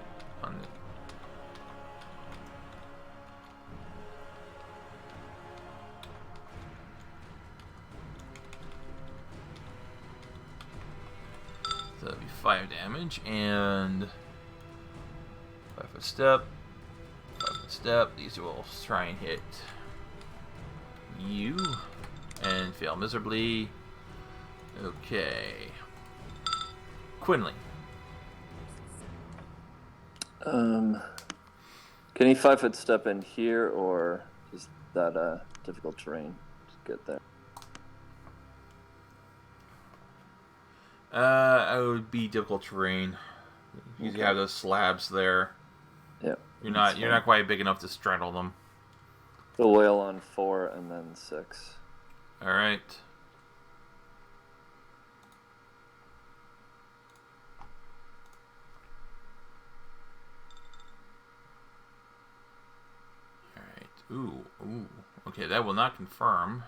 So that'll be 5 damage, and 5-foot step, 5-foot step. These will try and hit you, and fail miserably. Okay. Quinley. Can he 5-foot step in here, or is that difficult terrain to get there? It would be difficult terrain. You Okay. have those slabs there. Yep. You're not quite big enough to straddle them. The whale on 4 and then 6. All right. All right. Ooh. Okay, that will not confirm.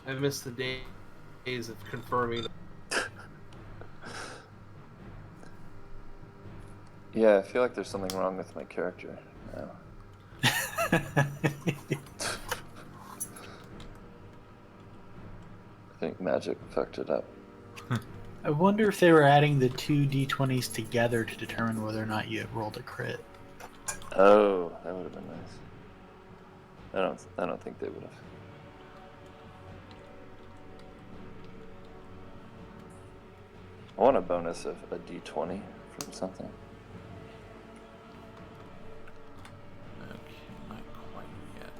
I've missed the days of confirming. Yeah, I feel like there's something wrong with my character now. I think magic fucked it up. I wonder if they were adding the 2 d20s together to determine whether or not you rolled a crit. Oh, that would have been nice. I don't think they would have. I want a bonus of a d20 from something. Okay, not quite yet.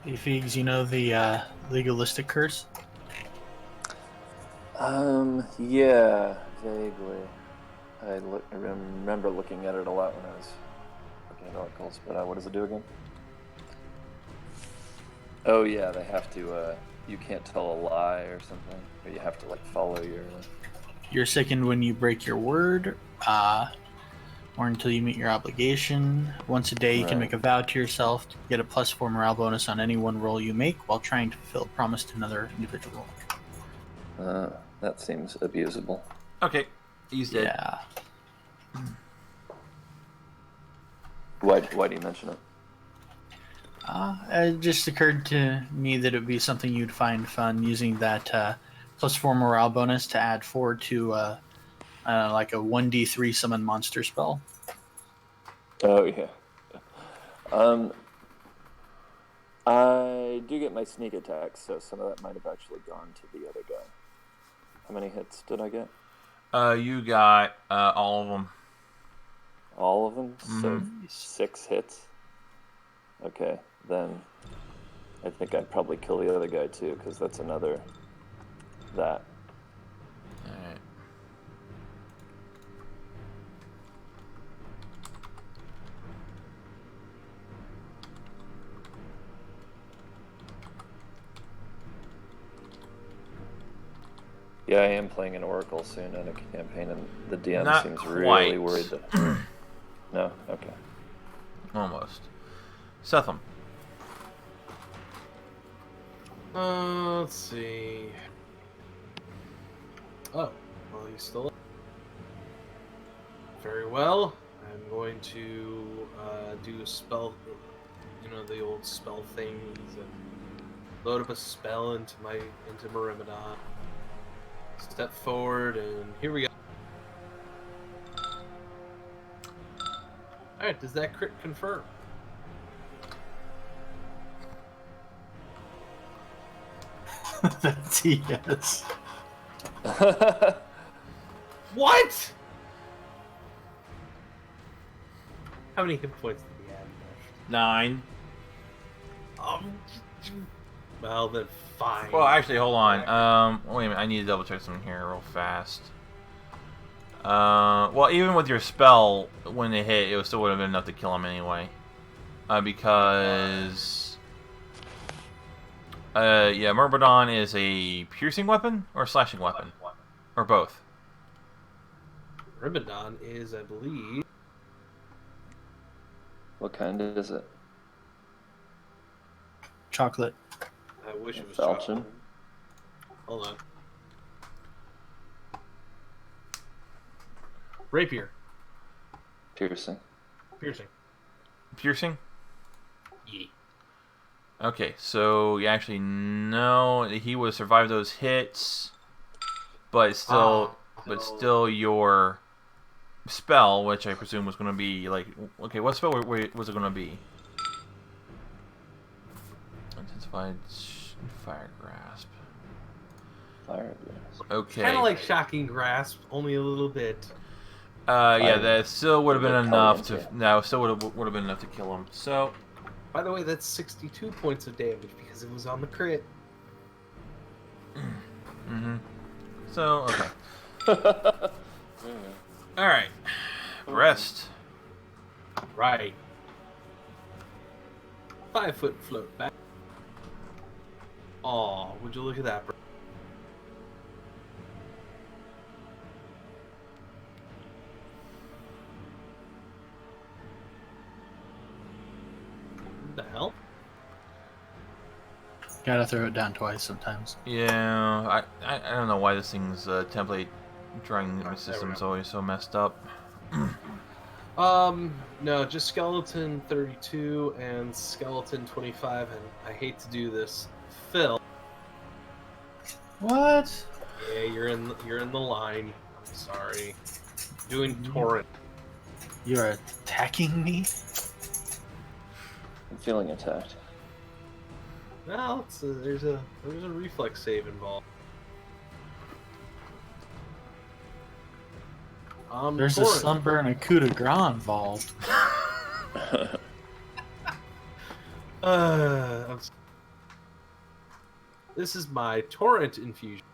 Hey, Figs, you know the legalistic curse? Yeah, vaguely. I remember looking at it a lot when I was looking at oracles, but what does it do again? Oh yeah, they have to, you can't tell a lie or something, or you have to, like, follow your... You're sickened when you break your word, or until you meet your obligation. Once a day, you can Right. make a vow to yourself to get a +4 morale bonus on any one roll you make while trying to fulfill a promise to another individual. That seems abusable. Okay, he's dead. Yeah. Why do you mention it? It just occurred to me that it would be something you'd find fun using that +4 morale bonus to add 4 to like a 1d3 summon monster spell. Oh yeah. I do get my sneak attacks, so some of that might have actually gone to the other guy. How many hits did I get? You got all of them. All of them? So Mhm. 6 hits? Okay, then I think I'd probably kill the other guy too, because that's another that. Alright. Yeah, I am playing an Oracle soon in a campaign, and the DM Not seems quite. really worried that... No? Okay. Almost. Setham. Let's see. Oh, well, he's still up. Very well. I'm going to do a spell, the old spell things, and load up a spell into Myrmidon. Step forward, and here we go. Alright, does that crit confirm? That's a yes. What? How many hit points did he have left? 9. Well, then fine. Well, actually, hold on. Wait a minute. I need to double check something here real fast. Well, even with your spell, when it hit, it still would have been enough to kill him anyway. Because... yeah, Myrmidon is a piercing weapon or slashing weapon? Or both? Myrmidon is, I believe... What kind is it? Chocolate. I wish it was Falchion? chocolate. Hold on. Rapier. Piercing. Piercing. Piercing? Yeah. Okay, so you actually know he would survive those hits, but still your spell, which I presume was going to be like, okay, what spell was it going to be? Intensified fire grasp. Fire grasp. Okay. Kind of like shocking grasp, only a little bit. Yeah, that still would have been Like enough Carrion, to. No, still would have been enough to kill him. So. By the way, that's 62 points of damage because it was on the crit. Mm-hmm. So okay. All right. Rest. Right. 5 foot float back. Aw, would you look at that, bro? What the hell? Gotta throw it down twice sometimes. Yeah, I don't know why this thing's template drawing There we system's go. always so messed up. No, just skeleton 32 and skeleton 25, and I hate to do this. Phil, What? yeah, you're in the line. I'm sorry. Doing torrent. You're attacking me? I'm feeling attacked. Well, there's a reflex save involved. There's a torrent. slumber and a coup de grace involved. This is my torrent infusion.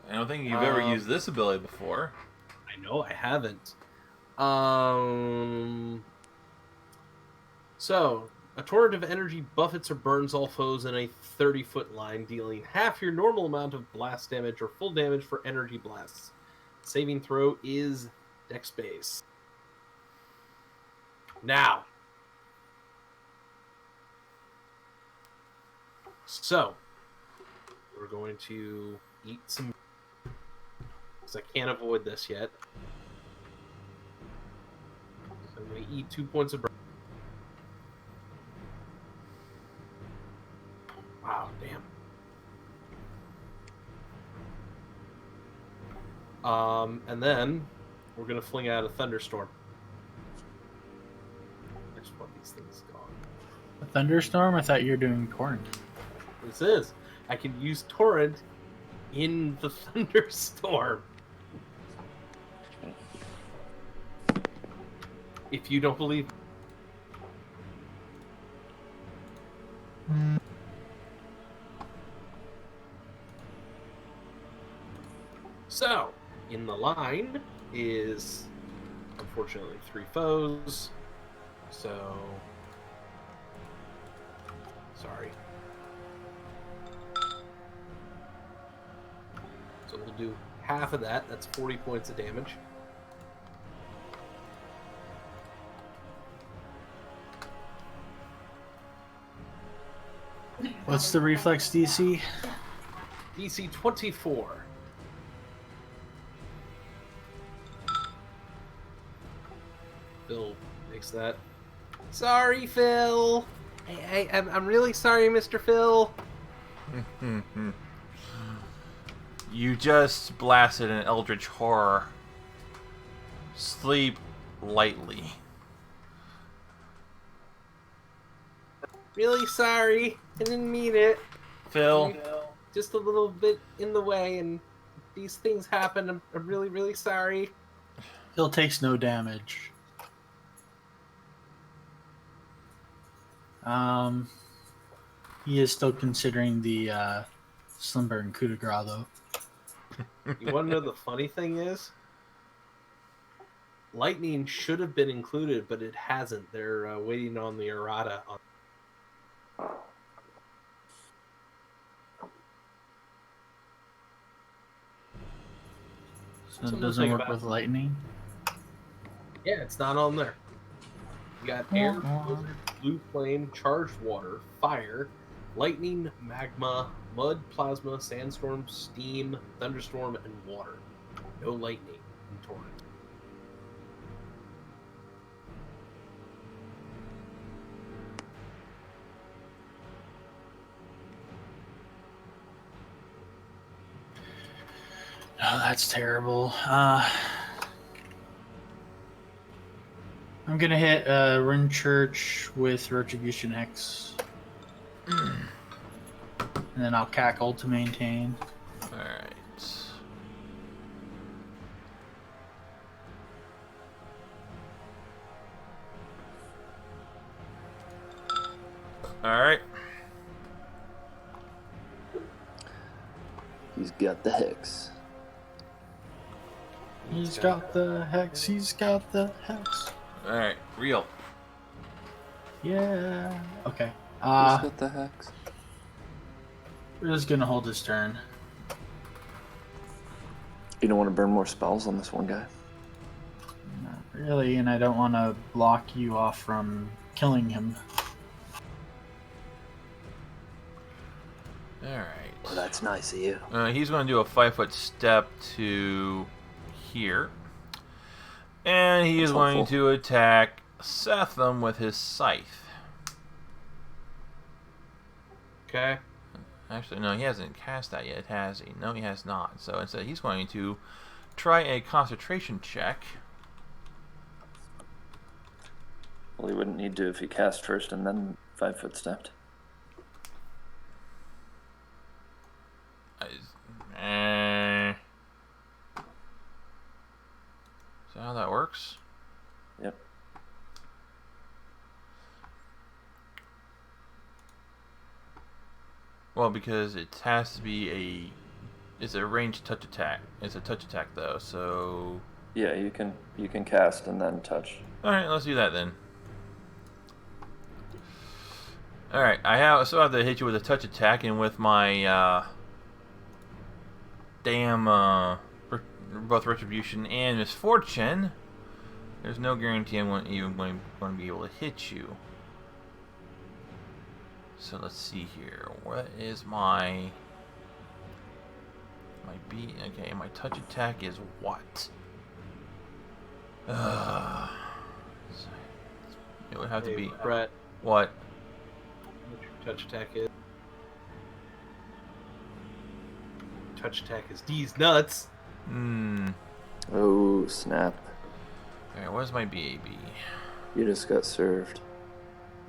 I don't think you've ever used this ability before. I know I haven't. So, a torrent of energy buffets or burns all foes in a 30-foot line, dealing half your normal amount of blast damage or full damage for energy blasts. Saving throw is Dex base. Now. So, we're going to eat some... because I can't avoid this yet. So I'm going to eat 2 points of burn. Wow, damn. And then we're gonna fling out a thunderstorm. I just want these things gone. A thunderstorm? I thought you were doing torrent. This is. I can use torrent in the thunderstorm. If you don't believe. So, in the line is, unfortunately, 3 foes. So, sorry. We'll do half of that. That's 40 points of damage. What's the reflex DC? DC 24. Phil makes that. Sorry, Phil. Hey, I'm really sorry, Mr. Phil. You just blasted an eldritch horror. Sleep lightly. Really sorry. I didn't mean it. Phil, Just a little bit in the way, and these things happen. I'm really, really sorry. Phil takes no damage. He is still considering the slumber and coup de grace, though. You want to know the funny thing is? Lightning should have been included, but it hasn't. They're waiting on the errata. So it Something to doesn't think work about. with lightning. Yeah, it's not on there. You got air, blizzard, blue flame, charged water, fire, lightning, magma, mud, plasma, sandstorm, steam, thunderstorm, and water. No lightning in torrent. Oh, that's terrible. I'm gonna hit Rune Church with Retribution X. And then I'll cackle to maintain. alright. Alright. He's got the hex. He's got the hex, he's got the hex. Alright, real. Yeah. Okay. Who's got the hex? We're just gonna hold his turn. You don't want to burn more spells on this one guy? Not really, and I don't want to block you off from killing him. Alright. Well, that's nice of you. He's going to do a 5-foot step to here. And he is That's going helpful. to attack Setham with his scythe. Okay. Actually, no, he hasn't cast that yet, has he? No, he has not. So instead, he's going to try a concentration check. Well, he wouldn't need to if he cast first and then 5-foot stepped. Is that how that works? Yep. Well, because it has to be it's a ranged touch attack. It's a touch attack though, so Yeah, you can cast and then touch. alright, let's do that then. Alright, I still have to hit you with a touch attack, and with my both Retribution and Misfortune, there's no guarantee I'm even going to be able to hit you. So let's see here. What is my B? Okay, my touch attack is what? It would have to be Brett, what? what your touch attack is? Touch attack is D's nuts. Oh, snap. Alright, what is my BAB? You just got served.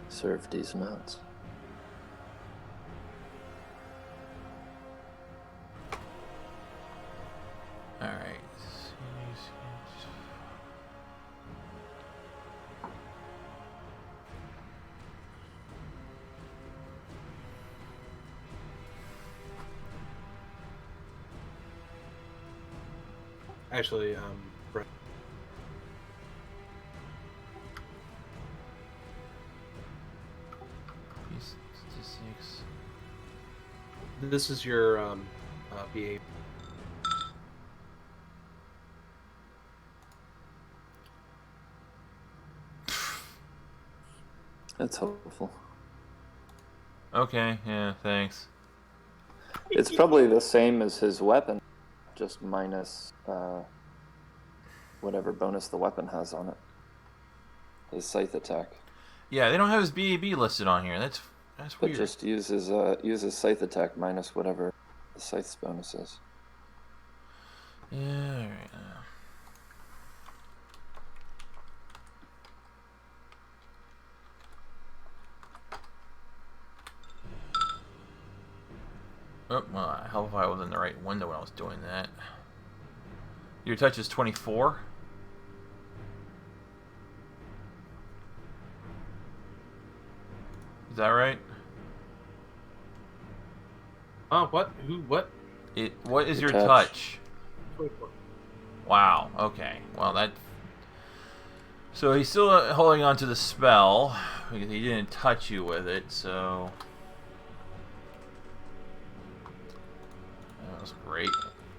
Served these nuts. Alright. Actually, Brett. He's 66. This is your BA. That's hopeful. Okay, yeah, thanks. It's probably the same as his weapon, just minus whatever bonus the weapon has on it. His scythe attack. Yeah, they don't have his BAB listed on here. That's But weird. just uses scythe attack minus whatever the scythe's bonus is. Yeah, alright. Oh, well, I hope I was in the right window when I was doing that. Your touch is 24? Is that right? What? Who? What? What is your Your touch? touch. 24. Wow, okay. Well, that... So he's still holding on to the spell, because he didn't touch you with it, so... That was great.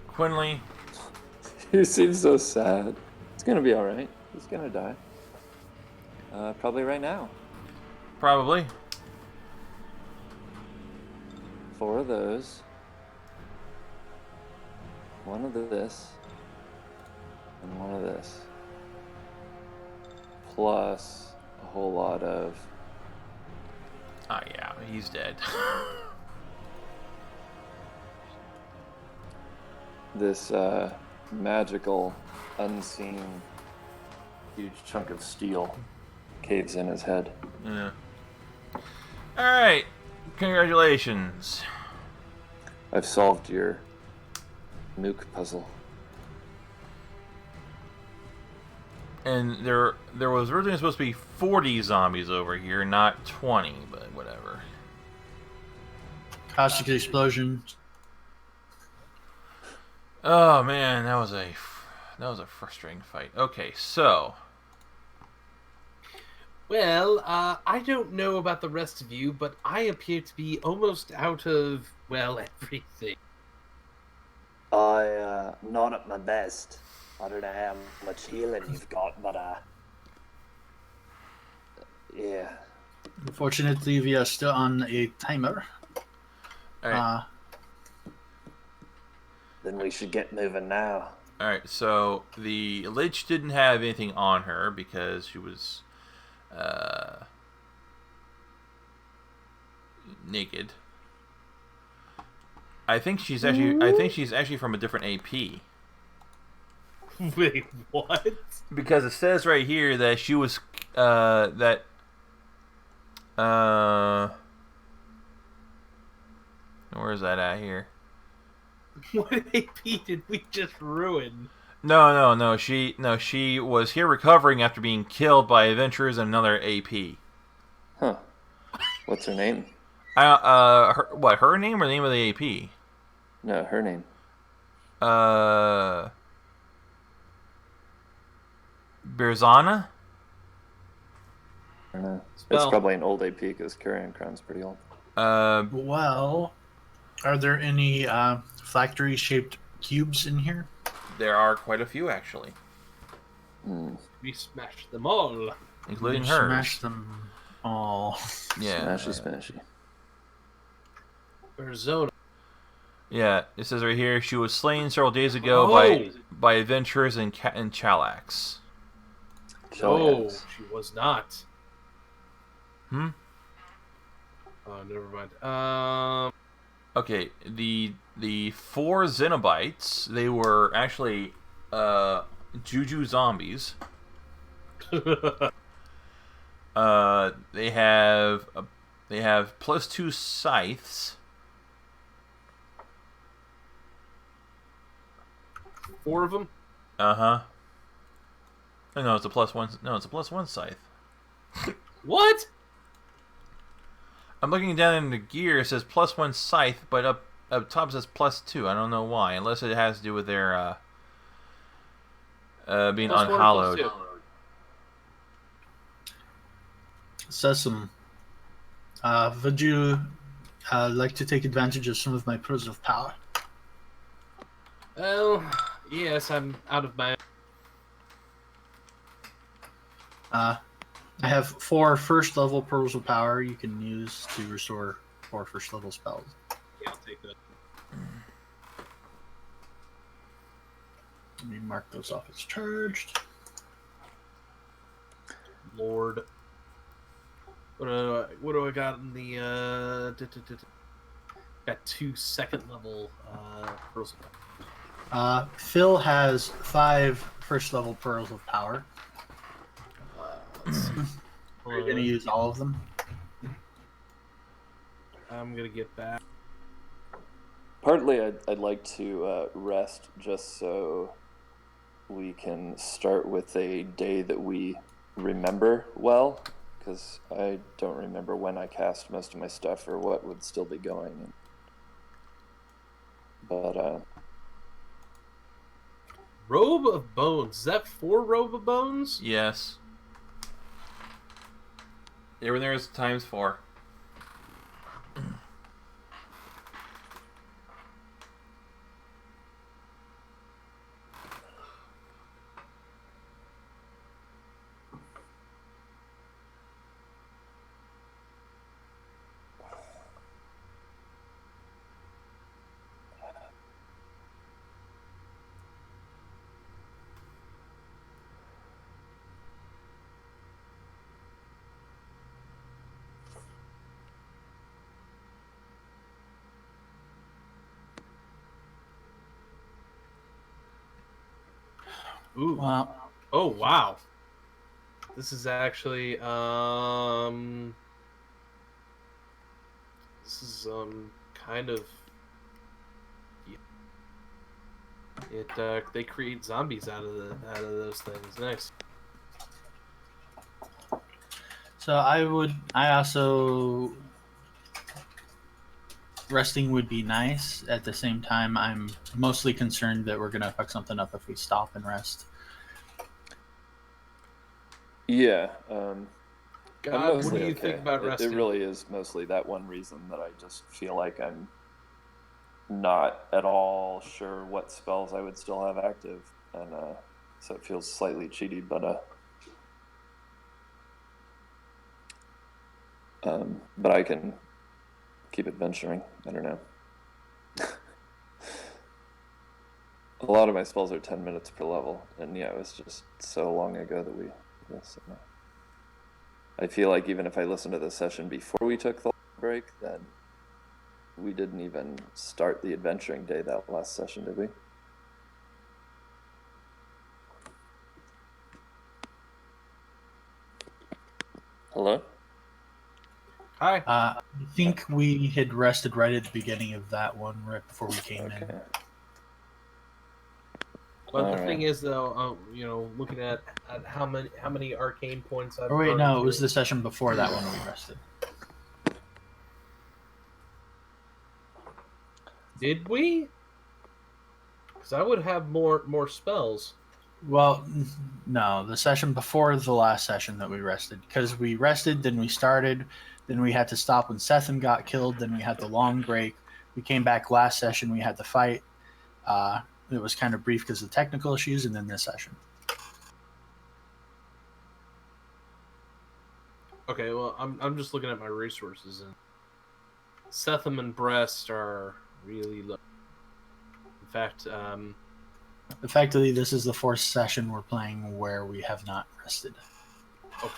Quinley, He seems so sad. It's gonna be alright. He's gonna die. Probably right now. probably. 4 of those. 1 of this. And 1 of this. Plus a whole lot of... Ah, yeah, he's dead. this magical, unseen, huge chunk of steel caves in his head. Yeah. Alright, congratulations. I've solved your Mook puzzle. And there was originally supposed to be 40 zombies over here, not 20, but whatever. Caustic explosion. Oh man, that was a frustrating fight. Okay, so Well, I don't know about the rest of you, but I appear to be almost out of, well, everything. Not at my best. I don't know how much healing you've got, but yeah. Unfortunately, we are still on a timer. alright. Then we should get moving now. Alright, so the Lich didn't have anything on her because she was naked. I think she's actually from a different AP. Wait, what? Because it says right here that she was where is that at here? What AP did we just ruin? No. She was here recovering after being killed by adventurers and another AP. Huh. What's her name? Her name or the name of the AP? No, her name. Berzana? I don't know. Spell. It's probably an old AP because Carrion Crown's pretty old. Well, are there any phylactery-shaped cubes in here? There are quite a few actually, We smashed them all. including We hers. Smash them all. Yeah. Smashy. Arizona. Yeah, it says right here she was slain several days ago by adventurers in Chalax. No, she was not. Hmm? Oh, never mind. Okay, the 4 Cenobites, they were actually Juju zombies. They have +2 scythes. 4 of them? Oh, no, it's a +1. No, it's a +1 scythe. What? I'm looking down in the gear. It says +1 scythe, but up top it says +2. I don't know why, unless it has to do with their being +1 or unhallowed. +2? Sesam, would you like to take advantage of some of my pearls of power? Well, yes, I'm out of my... I have 4 first level pearls of power you can use to restore 4 first level spells. Yeah, I'll take that. Let me mark those off as charged. Lord. What do I got in the got 2 second level pearls of power. Phil has 5 first level pearls of power. Let's see. Are you going to use all of them? I'm gonna get back. Partly, I'd like to rest just so we can start with a day that we remember well, because I don't remember when I cast most of my stuff or what would still be going. But Robe of Bones. Is that 4 Robe of Bones? Yes. Everything there is times 4. Ooh. Well, Oh wow. This is actually this is kind of they create zombies out of those things. Nice. so I also resting would be nice. At the same time, I'm mostly concerned that we're going to fuck something up if we stop and rest. yeah, God, I'm what mostly do you okay. think about It resting? really is mostly that one reason that I just feel like I'm not at all sure what spells I would still have active, and so it feels slightly cheaty, but I can keep adventuring. I don't know. A lot of my spells are 10 minutes per level, and yeah, it was just so long ago that we. Yes, I feel like even if I listened to the session before we took the break, then we didn't even start the adventuring day that last session, did we? Hello? Hi. I think we had rested right at the beginning of that one, right before we came in. But the All thing right. is, though, looking at how many arcane points I've. Or wait, burned no, it was through. the session before that one we rested. Did we? Because I would have more spells. Well, no, the session before the last session that we rested. Because we rested, then we started, then we had to stop when Setham got killed, then we had the long break. We came back last session, we had the fight. It was kind of brief because of technical issues, and then this session. Okay, well, I'm just looking at my resources, and Setham and Breast are really low. In fact, Effectively, this is the 4th session we're playing where we have not rested.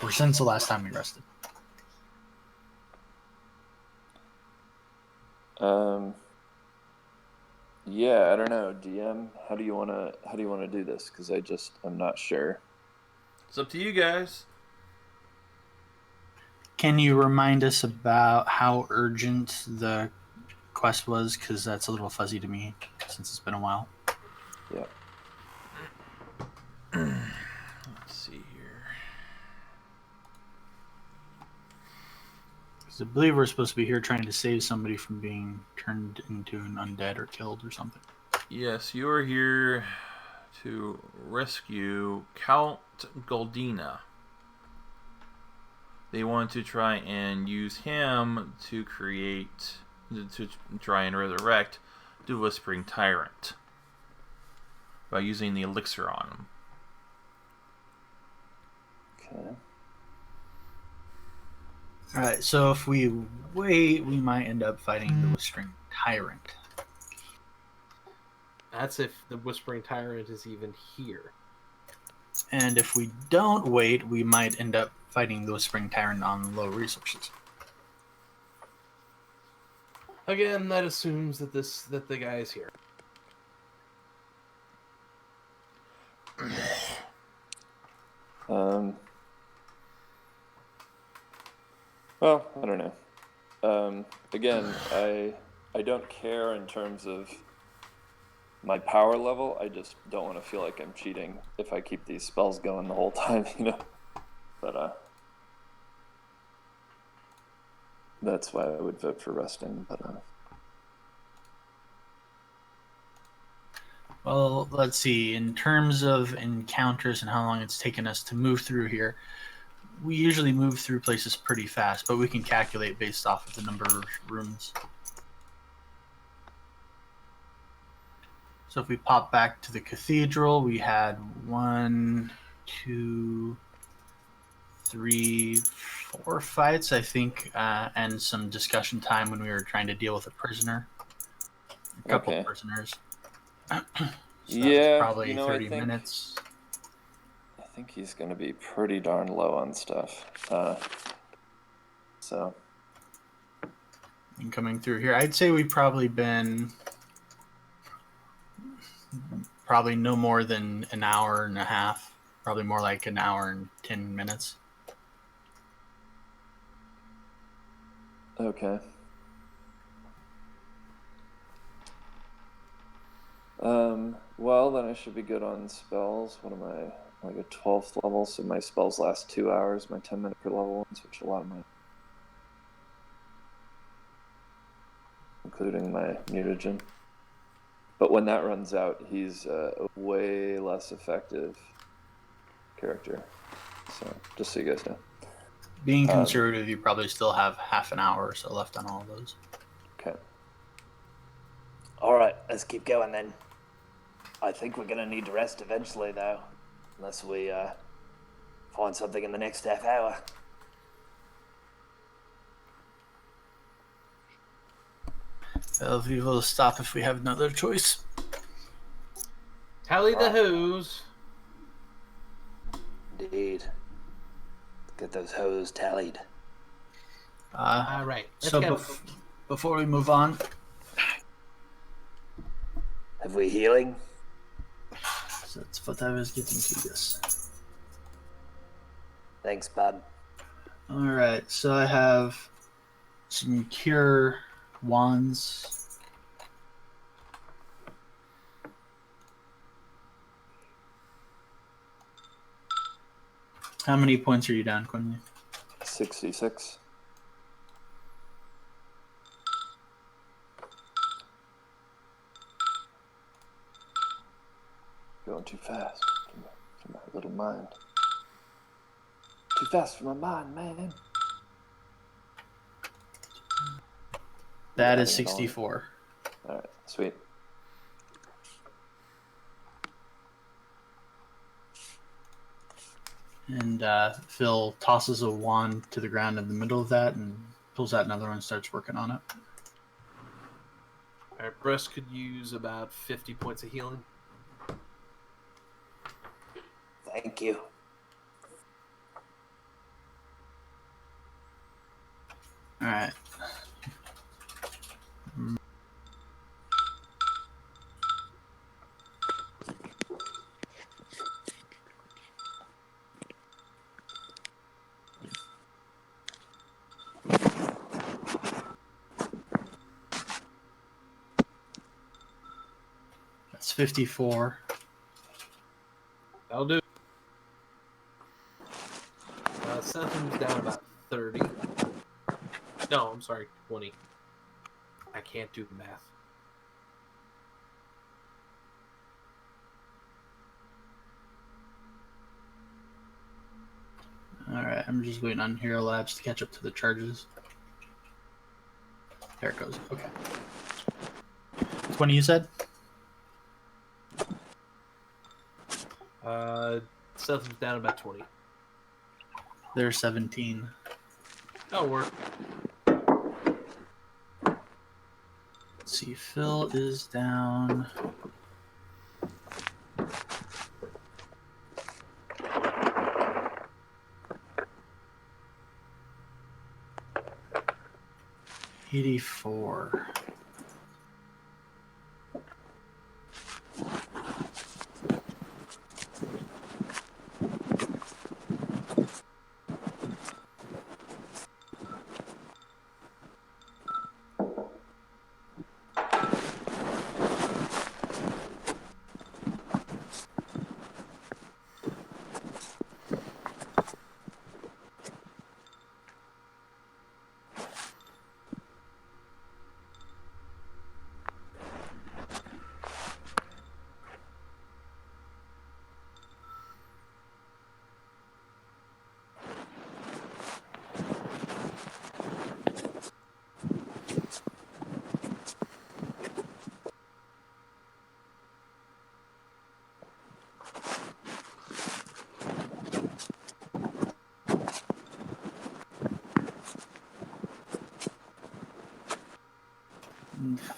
Or since the last time we rested. Yeah, I don't know, DM. How do you wanna do this? Because I'm not sure. It's up to you guys. Can you remind us about how urgent the quest was? Because that's a little fuzzy to me since it's been a while. Yeah. Let's see here. Because I believe we're supposed to be here trying to save somebody from being turned into an undead or killed or something. Yes, you are here to rescue Count Goldina. They want to try and use him to try and resurrect the Whispering Tyrant by using the elixir on him. Okay. All right, so if we wait, we might end up fighting the Whispering Tyrant. That's if the Whispering Tyrant is even here. And if we don't wait, we might end up fighting the Whispering Tyrant on low resources. Again, that assumes that the guy is here. Well, I don't know. Again, I don't care in terms of my power level. I just don't want to feel like I'm cheating if I keep these spells going the whole time, you know. But that's why I would vote for resting. But Well, let's see. In terms of encounters and how long it's taken us to move through here, we usually move through places pretty fast, but we can calculate based off of the number of rooms. So if we pop back to the cathedral, we had 1, 2, 3, 4 fights, I think, and some discussion time when we were trying to deal with a prisoner. A couple Okay. of prisoners. So yeah, probably you know, 30 minutes. I think he's going to be pretty darn low on stuff. So. And coming through here, I'd say we've probably been no more than an hour and a half. Probably more like an hour and 10 minutes. Okay. Well, then I should be good on spells. What am I? Like a 12th level, so my spells last 2 hours, my 10-minute per level ones, which a lot of my... including my mutagen. But when that runs out, he's a way less effective character. So, just so you guys know. Being conservative, you probably still have half an hour or so left on all of those. Okay. All right, let's keep going then. I think we're gonna need to rest eventually, though, unless we find something in the next half hour. Well, we will stop if we have another choice. Tally the hose. Indeed. Get those hoes tallied. All right. Let's So go. before we move on, Have we healing? so that's what I was getting to this. Thanks, bud. All right, so I have some cure wands. How many points are you down, Quinley? 66. Going too fast for my little mind. Too fast for my mind, man. That is Adding it all. 64. Alright, sweet. And Phil tosses a wand to the ground in the middle of that and pulls out another one and starts working on it. All right, Breast could use about 50 points of healing. Thank you. All right. That's 54. That'll do. Sethem's down about 30. No, I'm sorry, 20. I can't do the math. Alright, I'm just waiting on Hero Labs to catch up to the charges. There it goes. Okay. 20 you said? Sethem's down about 20. There's 17. That'll work. Let's see, Phil is down. $84.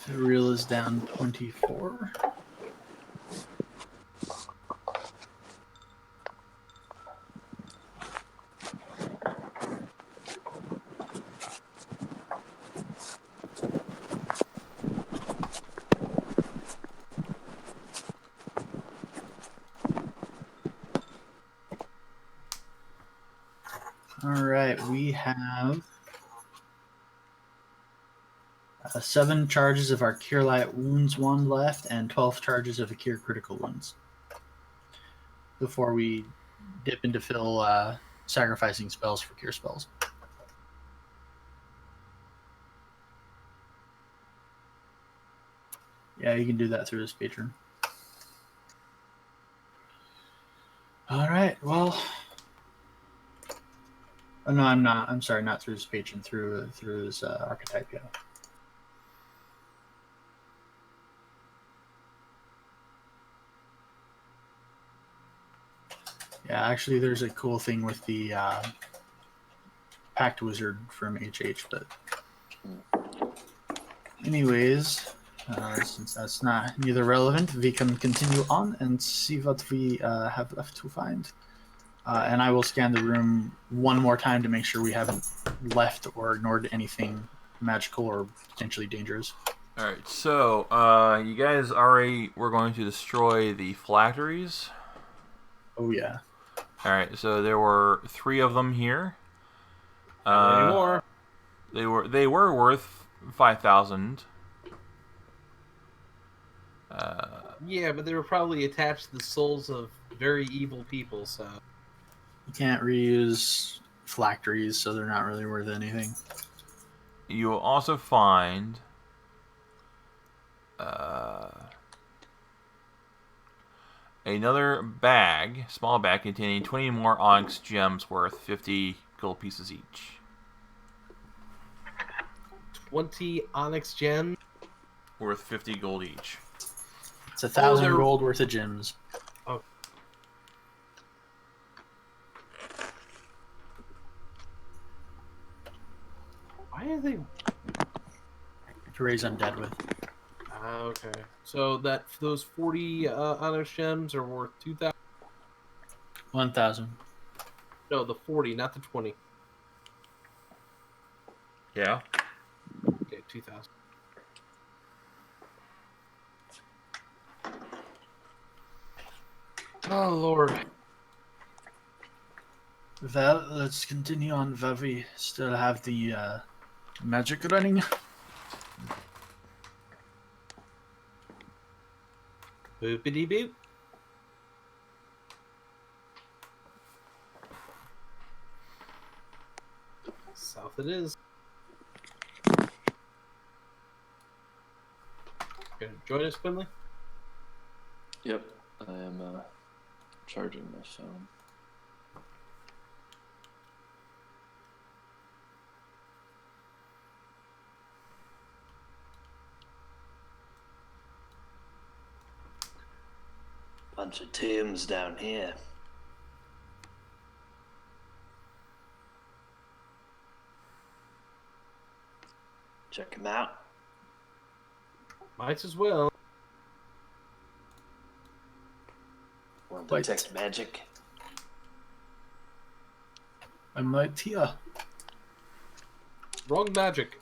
The reel is down 24. All right, we have 7 charges of our Cure Light Wounds wand left and 12 charges of a Cure Critical Wounds. Before we dip into Phil sacrificing spells for Cure spells. Yeah, you can do that through this patron. All right, well... Oh, no, I'm not. I'm sorry, not through his patron, through his archetype, yeah. Yeah, actually, there's a cool thing with the Pact Wizard from HH, but... Anyways, since that's not neither relevant, we can continue on and see what we have left to find. And I will scan the room one more time to make sure we haven't left or ignored anything magical or potentially dangerous. Alright, so, you guys already were going to destroy the phylacteries. Oh, yeah. Alright, so there were 3 of them here. Not anymore. They were worth 5,000. Yeah, but they were probably attached to the souls of very evil people, so... You can't reuse phylacteries, so they're not really worth anything. You will also find another bag, small bag, containing 20 more onyx gems worth 50 gold pieces each. 20 onyx gems? Worth 50 gold each. It's 1,000 gold worth of gems. Oh. Why are they... To raise undead with. Okay. So those 40 onyx gems are worth 2,000? 1,000. No, the 40, not the 20. Yeah? Okay, 2,000. Oh, Lord. Well, let's continue on while we still have the magic running. Boopity boop. South it is. Gonna join us, Quinley? Yep, I am charging my stone. Bunch of tombs down here. check him out. Might as well. Want to detect magic? I'm right here. Wrong magic.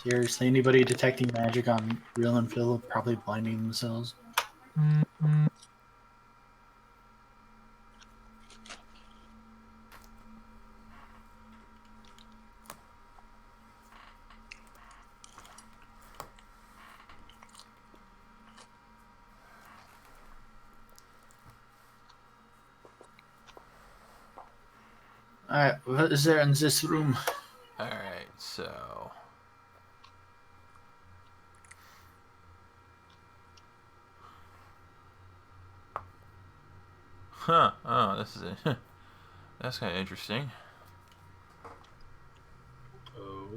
Seriously, anybody detecting magic on Real and Phil are probably blinding themselves. Alright, what is there in this room? Alright, so... Huh, oh, this is it. That's kind of interesting. Oh.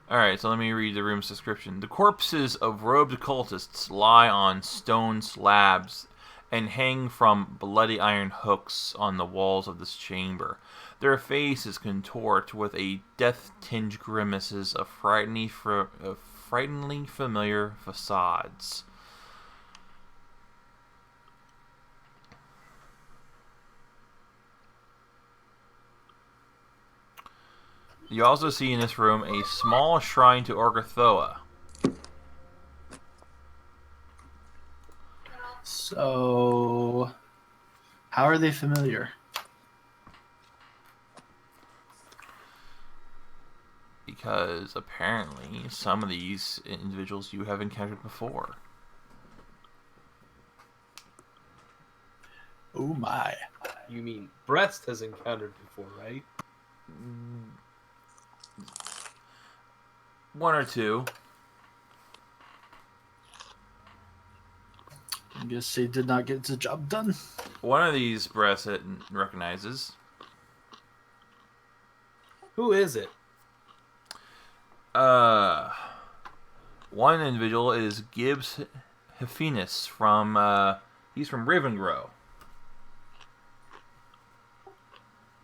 Alright, so let me read the room's description. The corpses of robed cultists lie on stone slabs and hang from bloody iron hooks on the walls of this chamber. Their faces contort with a death-tinged grimaces of frighteningly familiar facades. You also see in this room a small shrine to Orgothoa. So, how are they familiar? Because apparently some of these individuals you have encountered before. Oh my. You mean Breast has encountered before, right? One or two. I guess they did not get the job done. One of these breasts it recognizes. Who is it? One individual is Gibbs Hefenus from, he's from Ravengrow.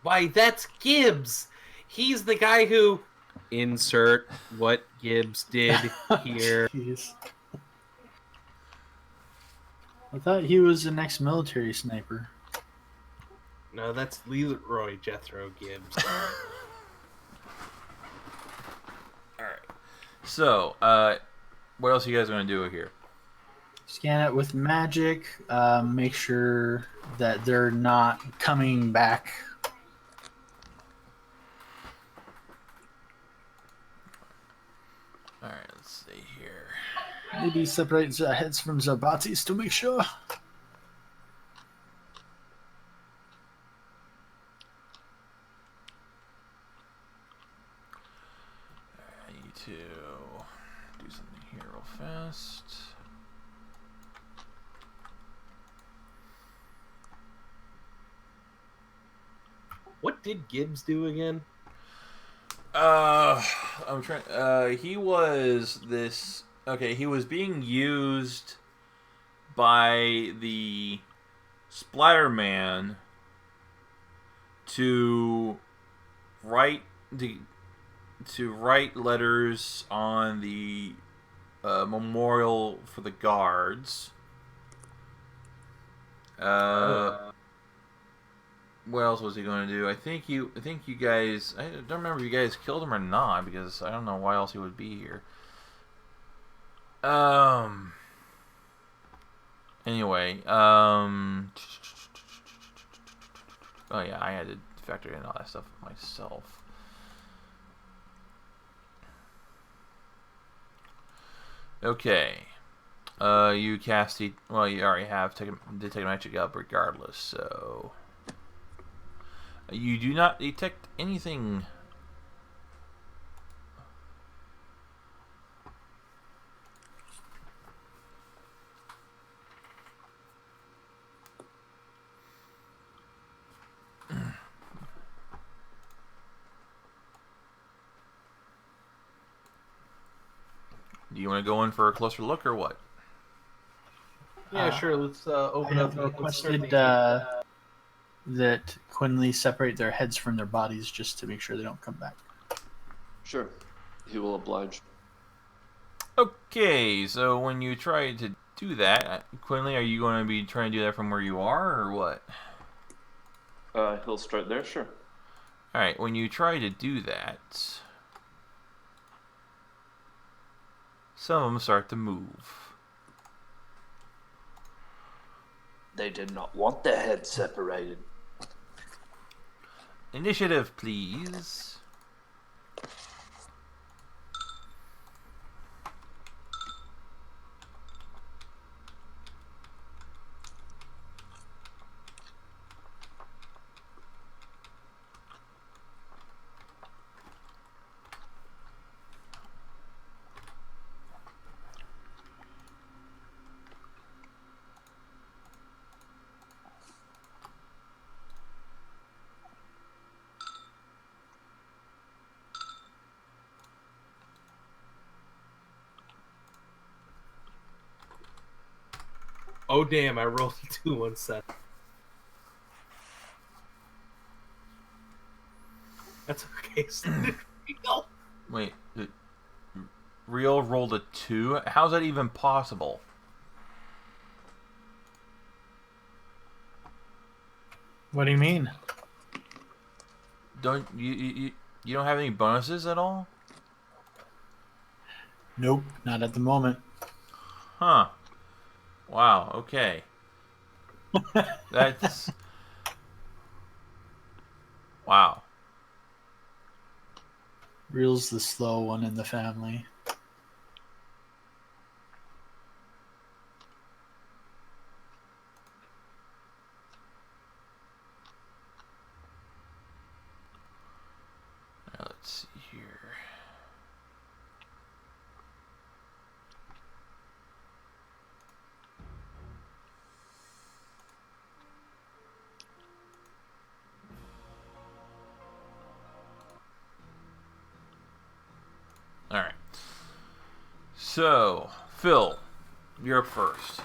Why, that's Gibbs! He's the guy who... Insert what Gibbs did here. Jeez. I thought he was an ex-military sniper. No, that's Leroy Jethro Gibbs. Alright. So, what else are you guys going to do here? Scan it with magic. Make sure that they're not coming back. Alright, let's see here. Maybe separate the heads from the bodies to make sure. I need to do something here real fast. What did Gibbs do again? I'm trying. He was this. Okay, he was being used by the Splatterman to write letters on the memorial for the guards. What else was he going to do? I think you guys. I don't remember if you guys killed him or not, because I don't know why else he would be here. Anyway. Oh yeah, I had to factor in all that stuff myself. Okay. You cast it. Well, you already have detect magic up regardless, so. You do not detect anything. Do you want to go in for a closer look or what? Yeah, sure. Let's open I up. have Let's start requested the- that Quinley separate their heads from their bodies just to make sure they don't come back. Sure. He will oblige. Okay, so when you try to do that, Quinley, are you going to be trying to do that from where you are, or what? He'll start there, sure. Alright, when you try to do that, some of them start to move. They did not want their heads separated. Initiative, please. Oh damn! I rolled a 2 on set. That's okay. No. Wait, Real rolled a 2? How's that even possible? What do you mean? Don't you don't have any bonuses at all? Nope, not at the moment. Huh. Wow, okay. That's... Wow. Real's the slow one in the family. Now, let's see here. Alright. So, Phil, you're up first.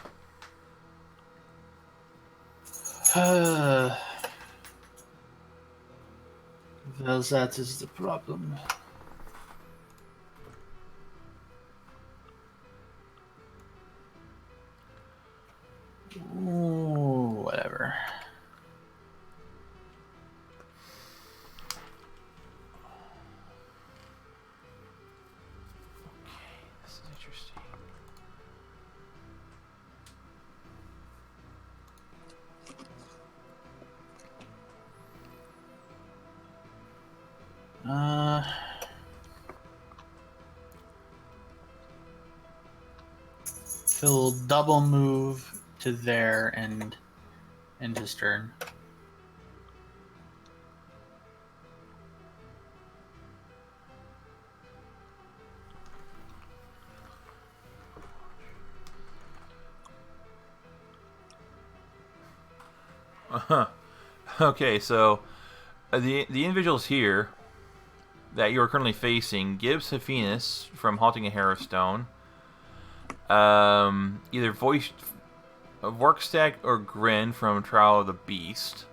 Well, that is the problem. Ooh, whatever. This is interesting. He'll double move to there and end his turn. Okay, so the individuals here that you are currently facing, Gibbs Hephaestus from Haunting a Harrowstone, either voiced Vorkstag or Grin from Trial of the Beast,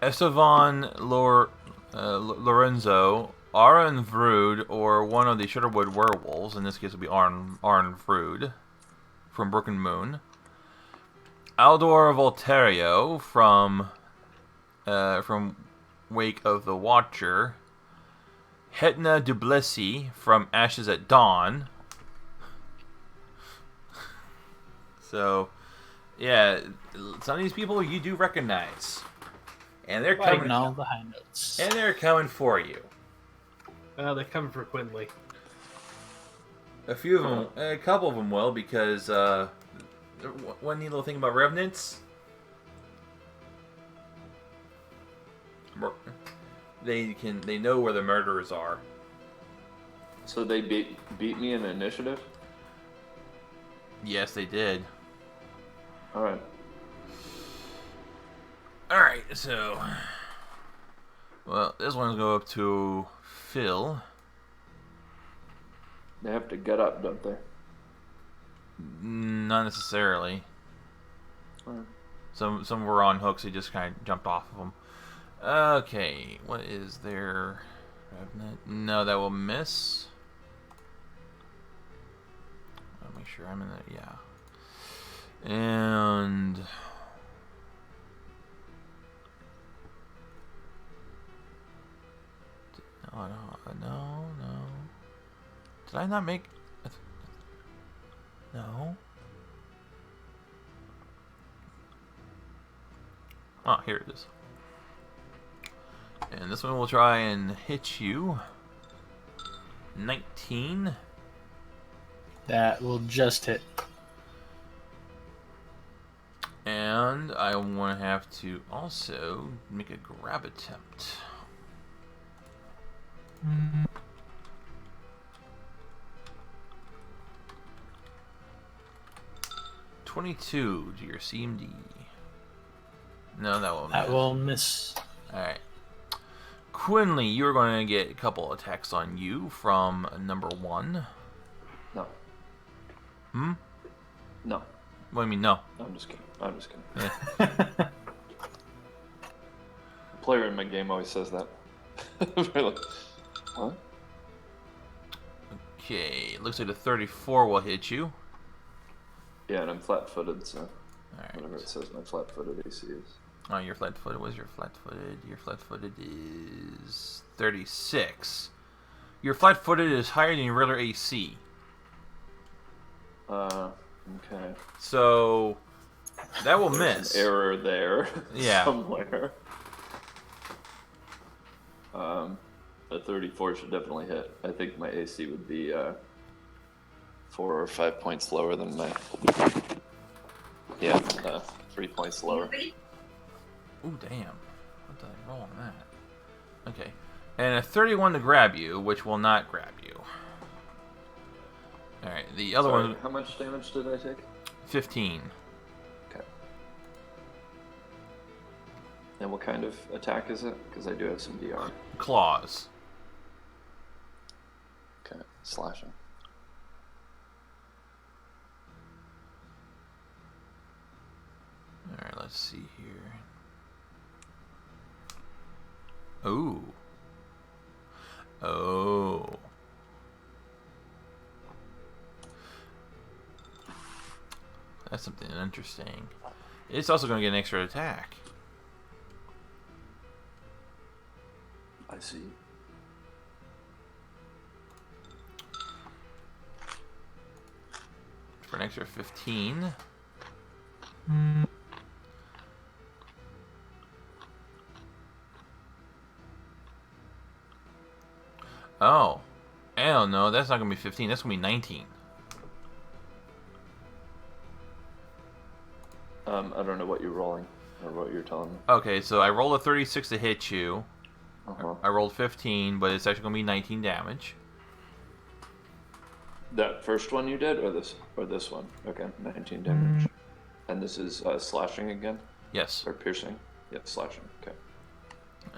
Estevan Lorenzo, Aron Vrood, or one of the Shutterwood werewolves, in this case it would be Aron Vrood from Broken Moon, Aldor Voltario from Wake of the Watcher, Hetna Duplessis from Ashes at Dawn. So, yeah, some of these people you do recognize, and they're coming. All the high notes. And they're coming for you. They're coming for Quinley. A few of them, a couple of them will, because one neat little thing about revenants. They know where the murderers are. So they beat me in initiative? Yes, they did. Alright. Alright, so... Well, this one's go up to Phil. They have to get up, don't they? Not necessarily. fine. Some were on hooks. He just kind of jumped off of them. Okay, what is there? Revenant? No, that will miss. I'll make sure I'm in that. Yeah. And no. Did I not make? No. Oh, here it is. And this one will try and hit you. 19. That will just hit. And I want to have to also make a grab attempt. Mm-hmm. 22 to your CMD. No, that won't miss. That will miss. Alright. Quinley, you're going to get a couple attacks on you from number 1. No. Hmm? No. What do you mean, no? I'm just kidding. I'm just kidding. Yeah. The player in my game always says that. Really? What? Okay, looks like the 34 will hit you. Yeah, and I'm flat-footed, so Alright. whatever it says my flat-footed AC is. Oh, you're flat-footed. What is your flat-footed? Your flat-footed is 36. Your flat-footed is higher than your regular AC. Okay. So that will There's miss. an error there. Yeah. Somewhere. A 34 should definitely hit. I think my AC would be 4 or 5 points lower than my. Yeah, 3 points lower. Ooh, damn. What did I roll on that? Okay. And a 31 to grab you, which will not grab you. Alright, the other Sorry, one, how much damage did I take? 15. Okay. And what kind of attack is it? Because I do have some DR. Claws. Okay, slashing. Alright, let's see here. Ooh. Oh. That's something interesting. It's also going to get an extra attack. I see. For an extra 15. Oh. Hell no, that's not going to be 15. That's going to be 19. I don't know what you're rolling, or what you're telling me. Okay, so I rolled a 36 to hit you. Uh-huh. I rolled 15, but it's actually going to be 19 damage. That first one you did, or this one? Okay, 19 damage. And this is slashing again, Yes. or piercing? Yeah, slashing. Okay.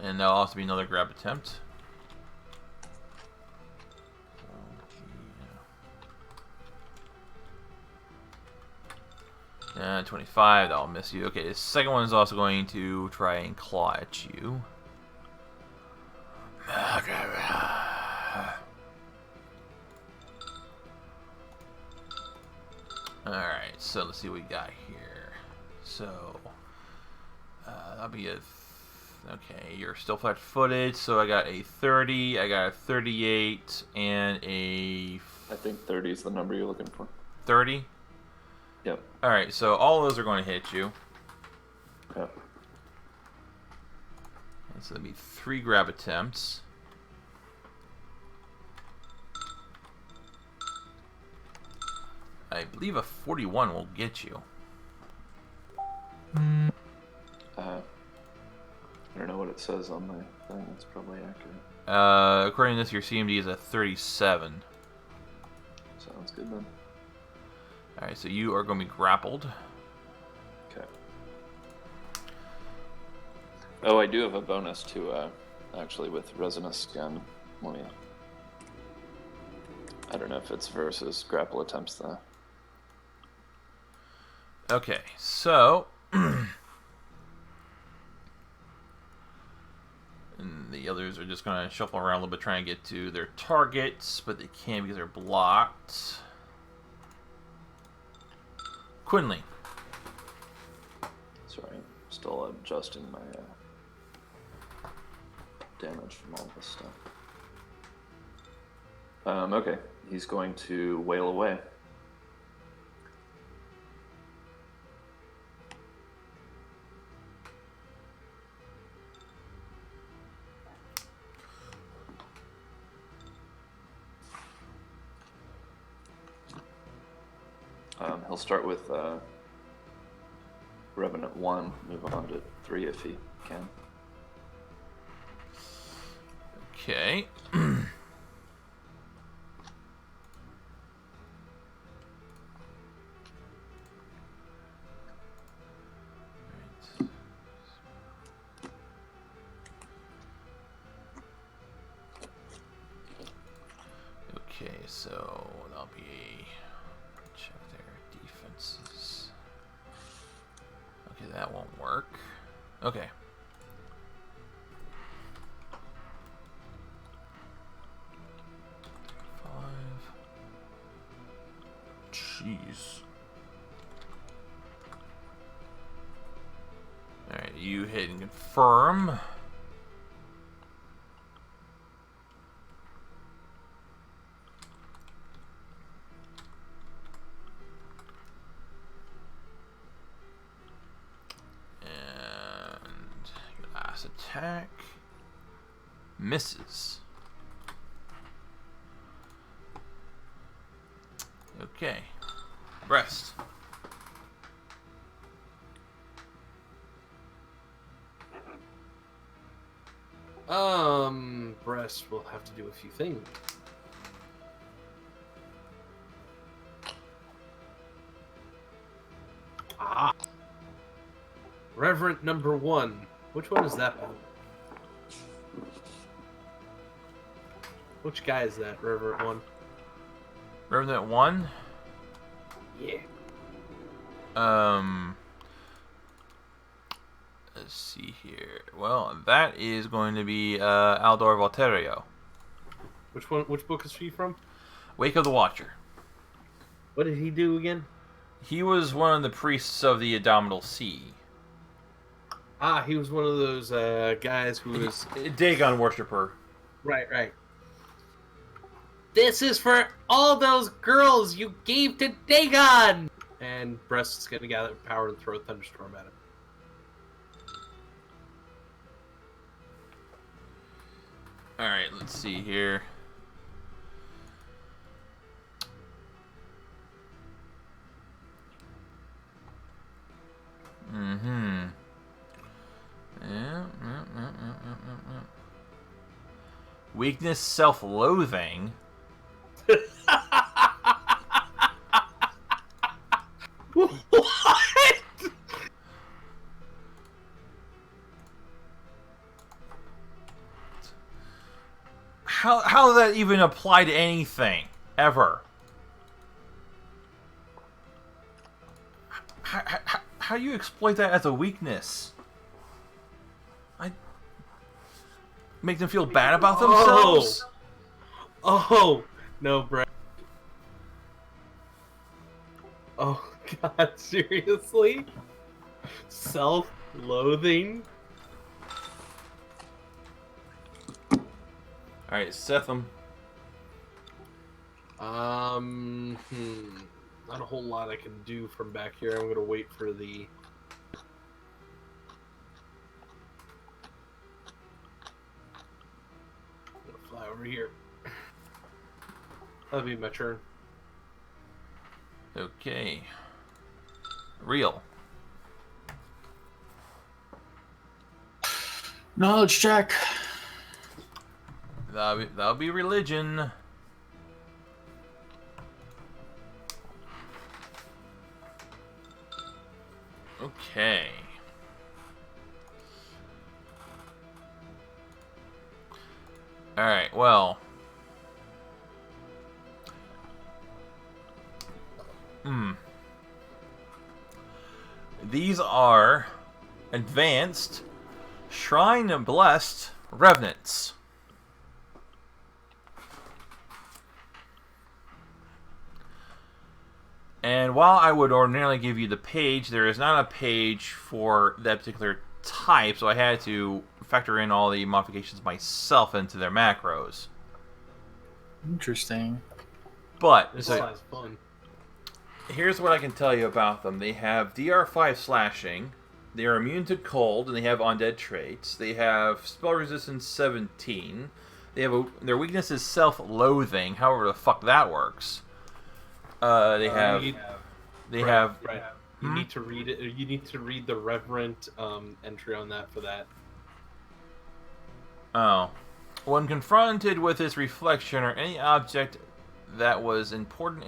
And that'll also be another grab attempt. 25, that'll miss you. Okay, the second one is also going to try and claw at you. Alright, so let's see what we got here. So, that'll be a... Okay, you're still flat-footed, so I got a 30, I got a 38, and a... I think 30 is the number you're looking for. 30? Yep. Alright, so all those are going to hit you. Yep. And so that'll be 3 grab attempts. I believe a 41 will get you. I don't know what it says on my thing. It's probably accurate. According to this, your CMD is a 37. Sounds good then. Alright, so you are going to be grappled. Okay. Oh, I do have a bonus to, actually, with Resinous Skin. Let me... I don't know if it's versus grapple attempts, though. Okay, so And the others are just going to shuffle around a little bit, trying to get to their targets, but they can't because they're blocked. Quinley. Sorry, I'm still adjusting my damage from all this stuff. Okay, he's going to wail away. He'll start with Revenant 1, move on to 3 if he can. Okay. Okay, so that'll be check their defenses. Okay, that won't work. Okay. Jeez. Alright, you hit and confirm. And last attack misses. Okay. Rest. Breast will have to do a few things. Ah. Reverend number 1. Which one is that one? Which guy is that, Reverend 1? Revenant 1? Yeah. Let's see here. Well, that is going to be Aldor Volterio. Which one? Which book is he from? Wake of the Watcher. What did he do again? He was one of the priests of the Abominable Sea. Ah, he was one of those guys who was... Dagon worshipper. Right. This is for all those girls you gave to Dagon! And Breast is going to gather power and throw a thunderstorm at him. Alright, let's see here. Yeah. Weakness, self-loathing. What? How does that even apply to anything? Ever? How do you exploit that as a weakness? Make them feel bad about themselves? Oh, no, Brett. Oh, God, seriously? Self-loathing? Alright, Setham. Not a whole lot I can do from back here. I'm gonna wait for the... I'm gonna fly over here. That'll be my turn. Okay. Real. Knowledge check. That'll be religion. Okay. Alright, well. These are advanced Shrine Blessed Revenants. And while I would ordinarily give you the page, there is not a page for that particular type, so I had to factor in all the modifications myself into their macros. Interesting. But This so, sounds fun. here's what I can tell you about them. They have DR5 slashing, they are immune to cold, and they have undead traits. They have spell resistance 17. They have their weakness is self-loathing, however the fuck that works. They have... Right. You need to read it. You need to read the reverent entry on that for that. Oh. When confronted with its reflection or any object that was important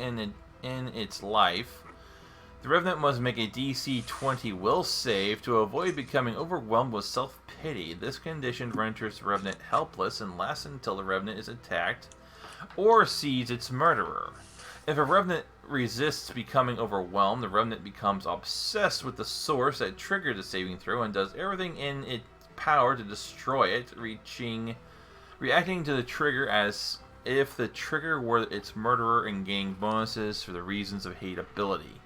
in its life, the Revenant must make a DC 20 will save to avoid becoming overwhelmed with self-pity. This condition renders the Revenant helpless and lasts until the Revenant is attacked or sees its murderer. If a Revenant resists becoming overwhelmed, the Revenant becomes obsessed with the source that triggered the saving throw and does everything in its power to destroy it, reacting to the trigger as if the trigger were its murderer and gaining bonuses for the reasons of hate ability.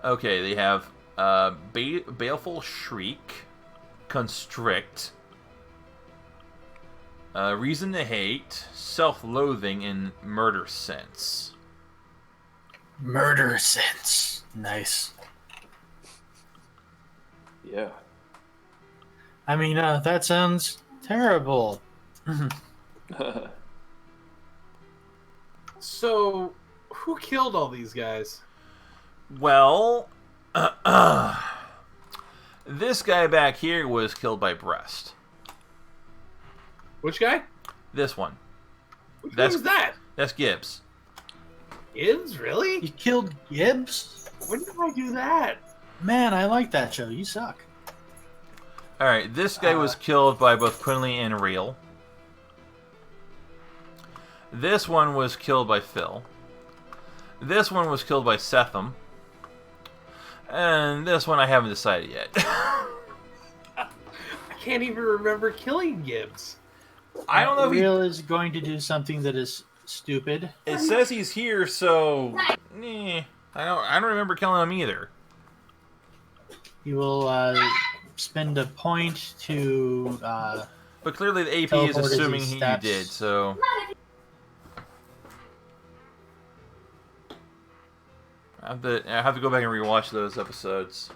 Okay, they have Baleful Shriek, Constrict, Reason to Hate, Self-Loathing, and Murder Sense. Murder sense. Nice. Yeah. I mean, that sounds terrible. So, who killed all these guys? Well, this guy back here was killed by Breast. Which guy? This one. Which one was that? That's Gibbs. Gibbs? Really? You killed Gibbs? When did I do that? Man, I like that show. You suck. Alright, this guy was killed by both Quinley and Reel. This one was killed by Phil. This one was killed by Setham. And this one I haven't decided yet. I can't even remember killing Gibbs. I don't know if Reel is going to do something that is stupid. it says he's here, so I don't remember killing him either. He will spend a point to But clearly the AP is teleport as assuming he he steps. did, so I have to go back and rewatch those episodes.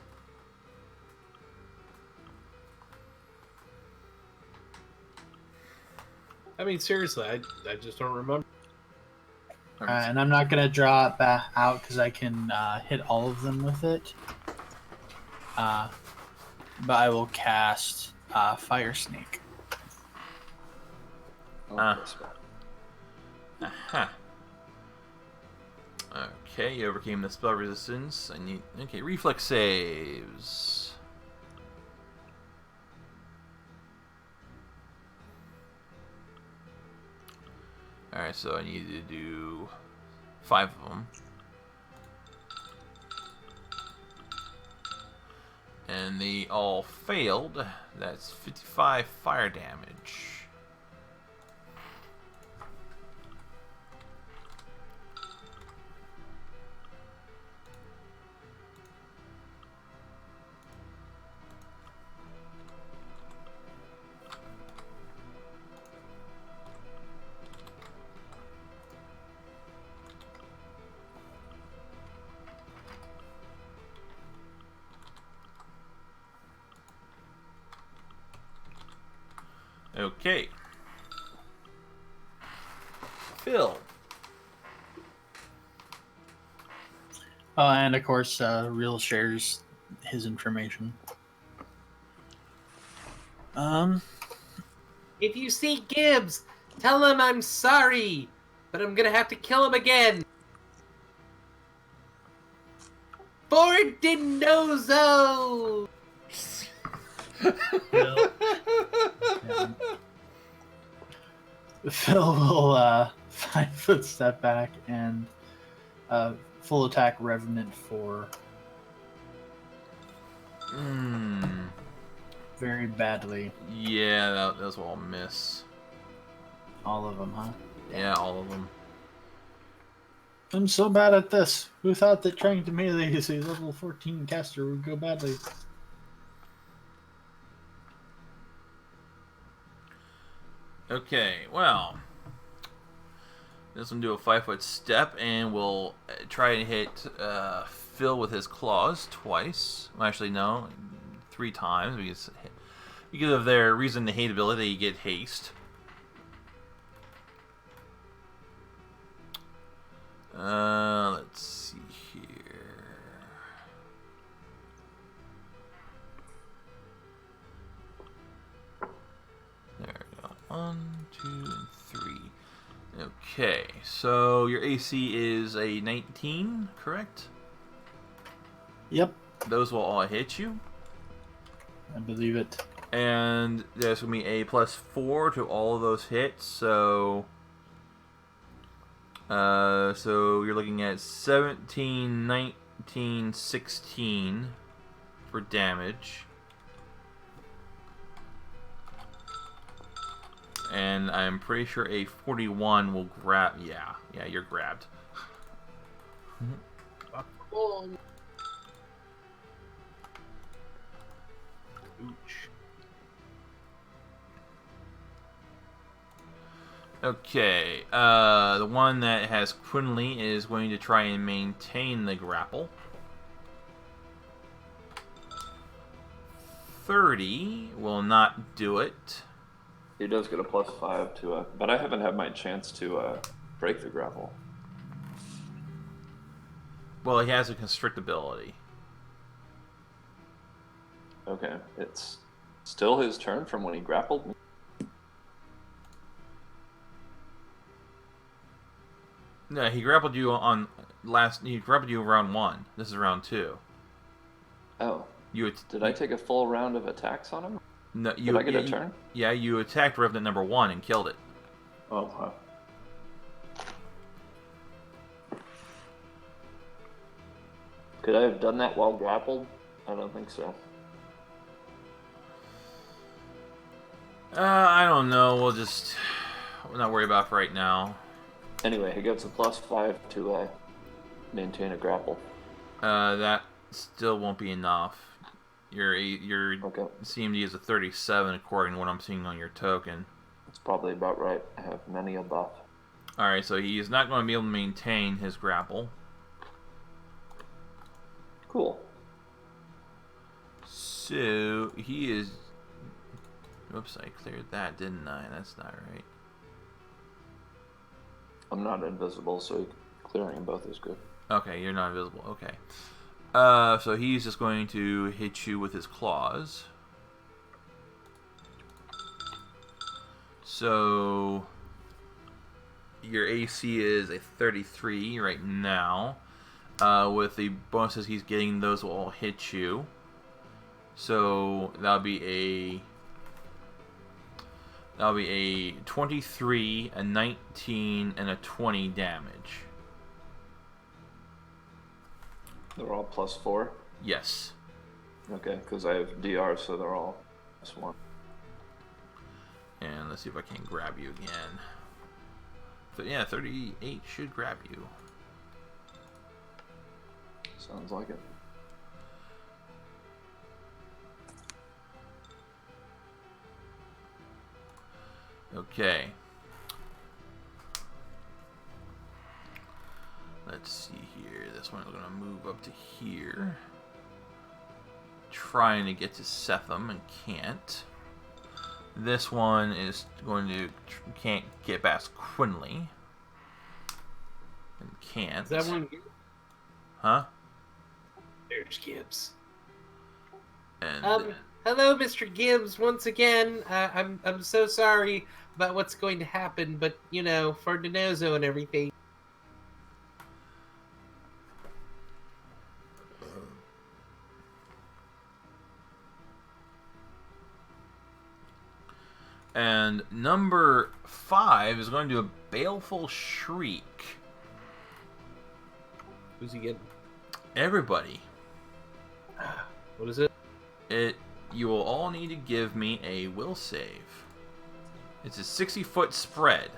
I mean, seriously, I just don't remember. and I'm not going to draw it back out because I can hit all of them with it. But I will cast Fire Snake. Okay, you overcame the spell resistance. Reflex saves. Alright, so I need to do 5 of them. And they all failed. That's 55 fire damage. Okay. Phil. Oh, and of course, Reel shares his information. If you see Gibbs, tell him I'm sorry, but I'm gonna have to kill him again. Fordinozo! Phil will 5 foot step back and full attack Revenant for very badly. Yeah, that's what I'll miss. All of them, huh? Yeah, all of them. I'm so bad at this. Who thought that trying to melee as a level 14 caster would go badly? Okay, well, this one do a 5-foot step, and we'll try and hit Phil with his claws twice. Well, actually, no, 3 times because of their reason to hate ability. You get haste. Let's see here. There we go. 1, 2, and 3. Okay, so your AC is a 19, correct? Yep, Those will all hit you. I believe it. And there's going to be a +4 to all of those hits, so you're looking at 17, 19, 16 for damage. And I'm pretty sure a 41 will grab. Yeah, you're grabbed. Ooch. Okay, the one that has Quinley is going to try and maintain the grapple. 30 will not do it. He does get a +5 to but I haven't had my chance to break the grapple. Well, he has a constrict ability. Okay, it's still his turn from when he grappled me. No, he grappled you on he grappled you round 1. This is round 2. Oh. Did I take a full round of attacks on him? No, Did I get a turn? Yeah, you attacked Revenant number 1 and killed it. Oh, huh. Could I have done that while grappled? I don't think so. I don't know. We'll not worry about it for right now. Anyway, he gets a +5 to maintain a grapple. That still won't be enough. Your Okay. CMD is a 37 according to what I'm seeing on your token. It's probably about right. I have many a buff. Alright, so he is not going to be able to maintain his grapple. Cool. So, he is... Whoops, I cleared that, didn't I? That's not right. I'm not invisible, so clearing both is good. Okay, you're not invisible. Okay. So he's just going to hit you with his claws. So your AC is a 33 right now. With the bonuses he's getting, those will all hit you. So that'll be a 23, a 19, and a 20 damage. They're all +4? Yes. Okay, because I have DR, so they're all +1. And let's see if I can grab you again. But yeah, 38 should grab you. Sounds like it. Okay. Let's see here. This one's going to move up to here. Trying to get to Setham and can't. This one is going to can't get past Quinley. And can't. Is that one? Huh? There's Gibbs. And Hello, Mr. Gibbs. Once again, I'm so sorry about what's going to happen, but you know, for Denozo and everything. And number 5 is going to do a baleful shriek. Who's he getting? Everybody. What is it? You will all need to give me a will save. It's a 60-foot spread.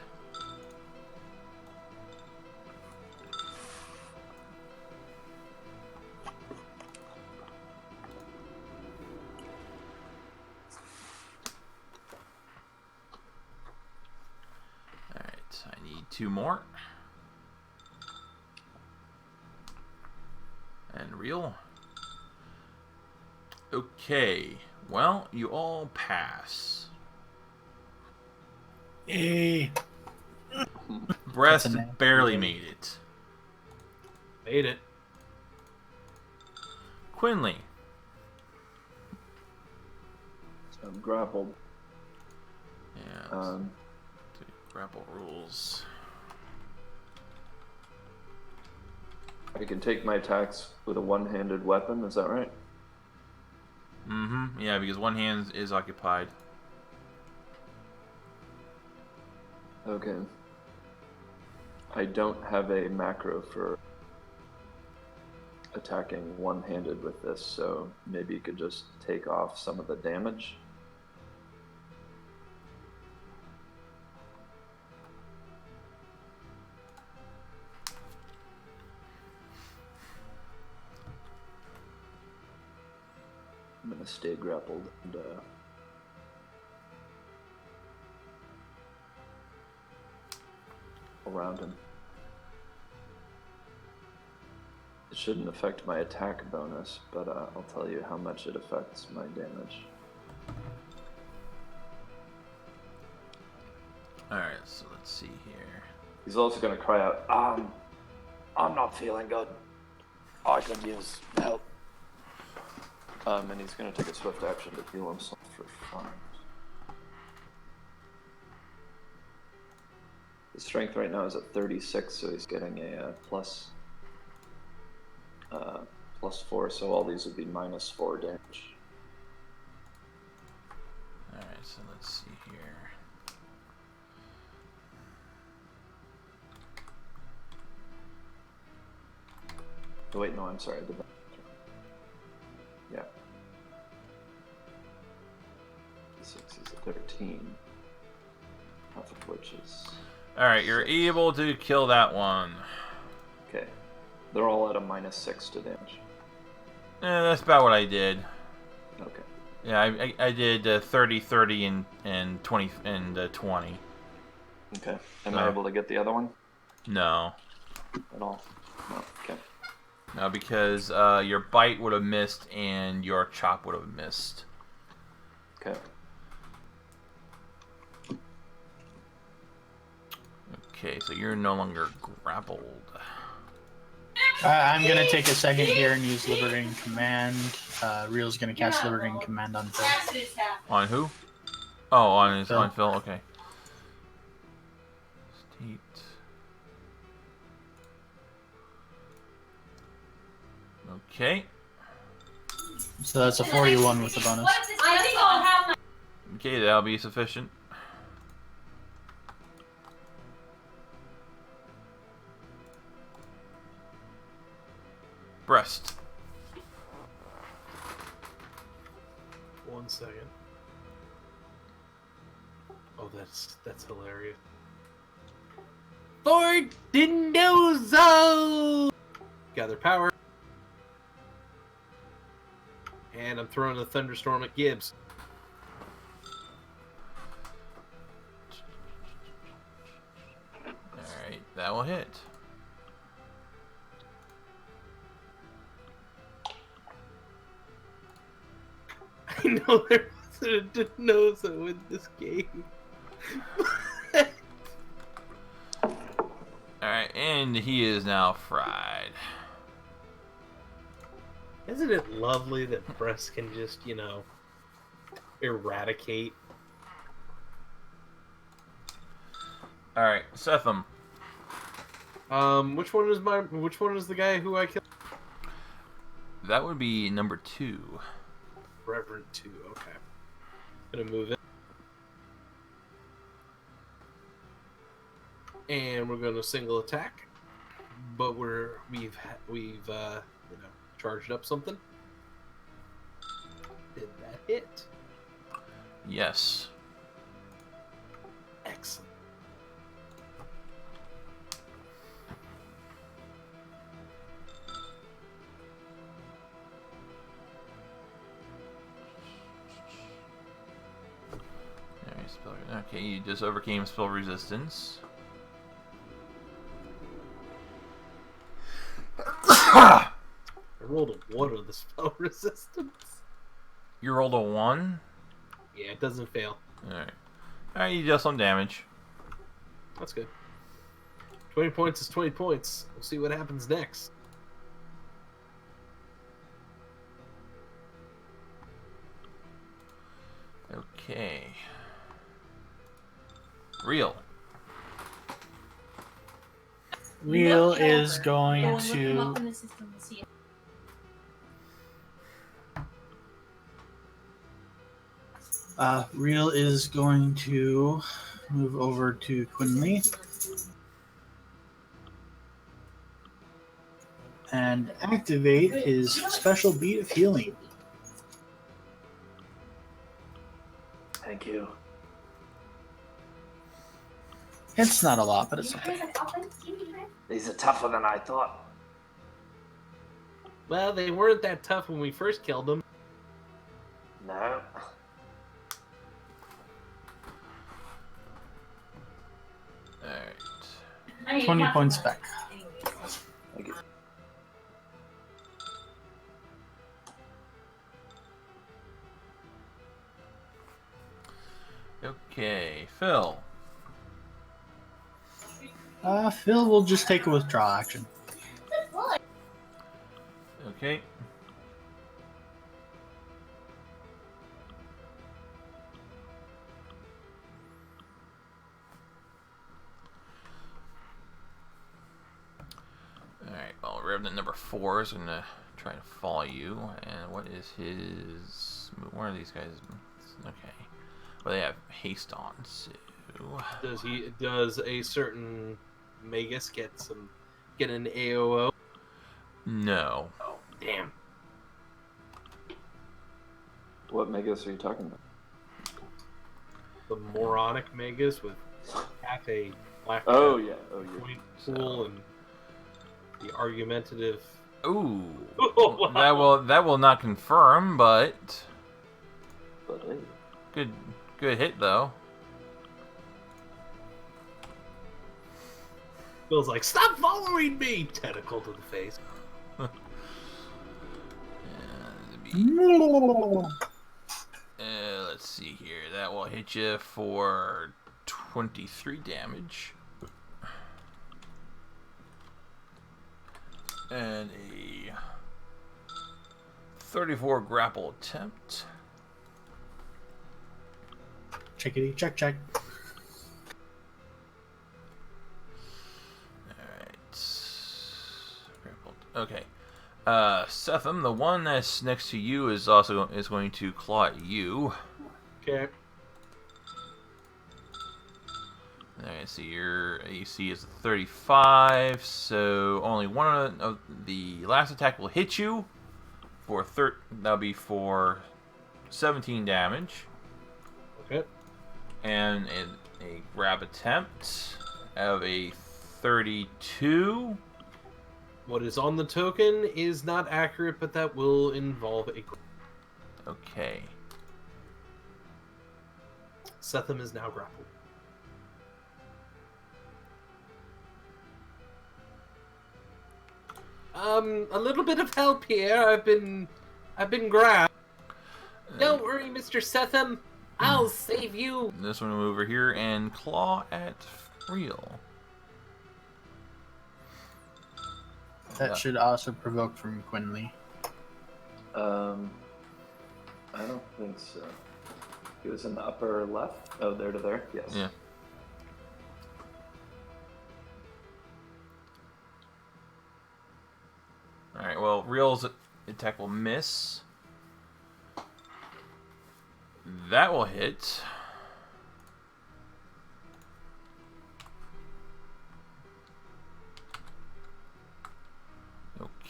Alright, I need 2 more. And reel. Okay, well, you all pass. Hey. Breast That's a nasty barely one. made it. Made it. Quinley. So I'm grappled. Yeah. Grapple rules. I can take my attacks with a one-handed weapon, is that right? Mm-hmm. Yeah, because one hand is occupied. Okay. I don't have a macro for attacking one-handed with this, so maybe you could just take off some of the damage. I'm gonna stay grappled and around him. It shouldn't affect my attack bonus, but I'll tell you how much it affects my damage. Alright, so let's see here. He's also gonna cry out, I'm not feeling good. I could use help. and he's gonna take a swift action to heal himself for fun. His strength right now is at 36, so he's getting a +4, so all these would be -4 damage. Alright, so let's see here. Oh, wait, no, I'm sorry, I did that. Yeah. 6 is a 13, half of which is... Alright, you're able to kill that one. Okay. They're all at a -6 to damage. That's about what I did. Okay. Yeah, I did 30, 30, and 20, and 20. Okay. Am I able to get the other one No. at all? No. Okay. No, because your bite would have missed and your chop would have missed. Okay. Okay, so you're no longer grappled. I'm going to take a second here and use Liberating Command. Real's going to cast Liberating Command on Phil. On who? Oh, on Phil. on Phil. Okay. State. Okay. So that's a 41 with the bonus. Okay, that'll be sufficient. Breast. 1 second. Oh, that's hilarious. Fortinozo! Gather power. And I'm throwing a thunderstorm at Gibbs. Alright, that will hit. I know there wasn't a Denozo in this game. Alright, and he is now fried. Isn't it lovely that Breast can just, eradicate? Alright, Setham. Which one is the guy who I killed? That would be number 2. Reverend 2, okay. Gonna move it. And we're gonna single attack. but we've charged up something. Did that hit? Yes. Excellent. Okay, you just overcame spell resistance. I rolled a 1 on the spell resistance. You rolled a 1? Yeah, it doesn't fail. Alright. Alright, you dealt some damage. That's good. 20 points is 20 points. We'll see what happens next. Okay. Real. Real is going to Real is going to move over to Quinley and activate his special beat of healing. Thank you. It's not a lot, but it's okay. These are tougher than I thought. Well, they weren't that tough when we first killed them. No. Alright. 20 points back. Thank you. Okay, Phil. Phil will just take a withdrawal action. Okay. Alright, well, Revenant number 4 is going to try to follow you. And what is his... Where are these guys? Okay. Well, they have haste on, so... Does a certain Magus get an AOO? No. Oh, damn. What Magus are you talking about? The moronic Magus with half a black Oh yeah, oh yeah. point pool and the argumentative. Ooh. Oh, wow. That will not confirm, but But hey, good hit though. Feels like, stop following me! Tentacle to the face. Let's see here. That will hit you for 23 damage. And a 34 grapple attempt. Checkity, check, check. Okay. Setham, the one that's next to you is going to claw at you. Okay. Alright, so your AC is 35, so only one of the last attack will hit you for that'll be for 17 damage. Okay. And a grab attempt of a 32. What is on the token is not accurate, but that will involve a... Okay. Setham is now grappled. A little bit of help here. I've been grabbed. Don't worry, Mr. Setham. I'll save you. This one will move over here and claw at Real. That should also provoke from Quinley. I don't think so. He was in the upper left. Oh, there to there. Yes. Yeah. Alright, well, Real's attack will miss. That will hit.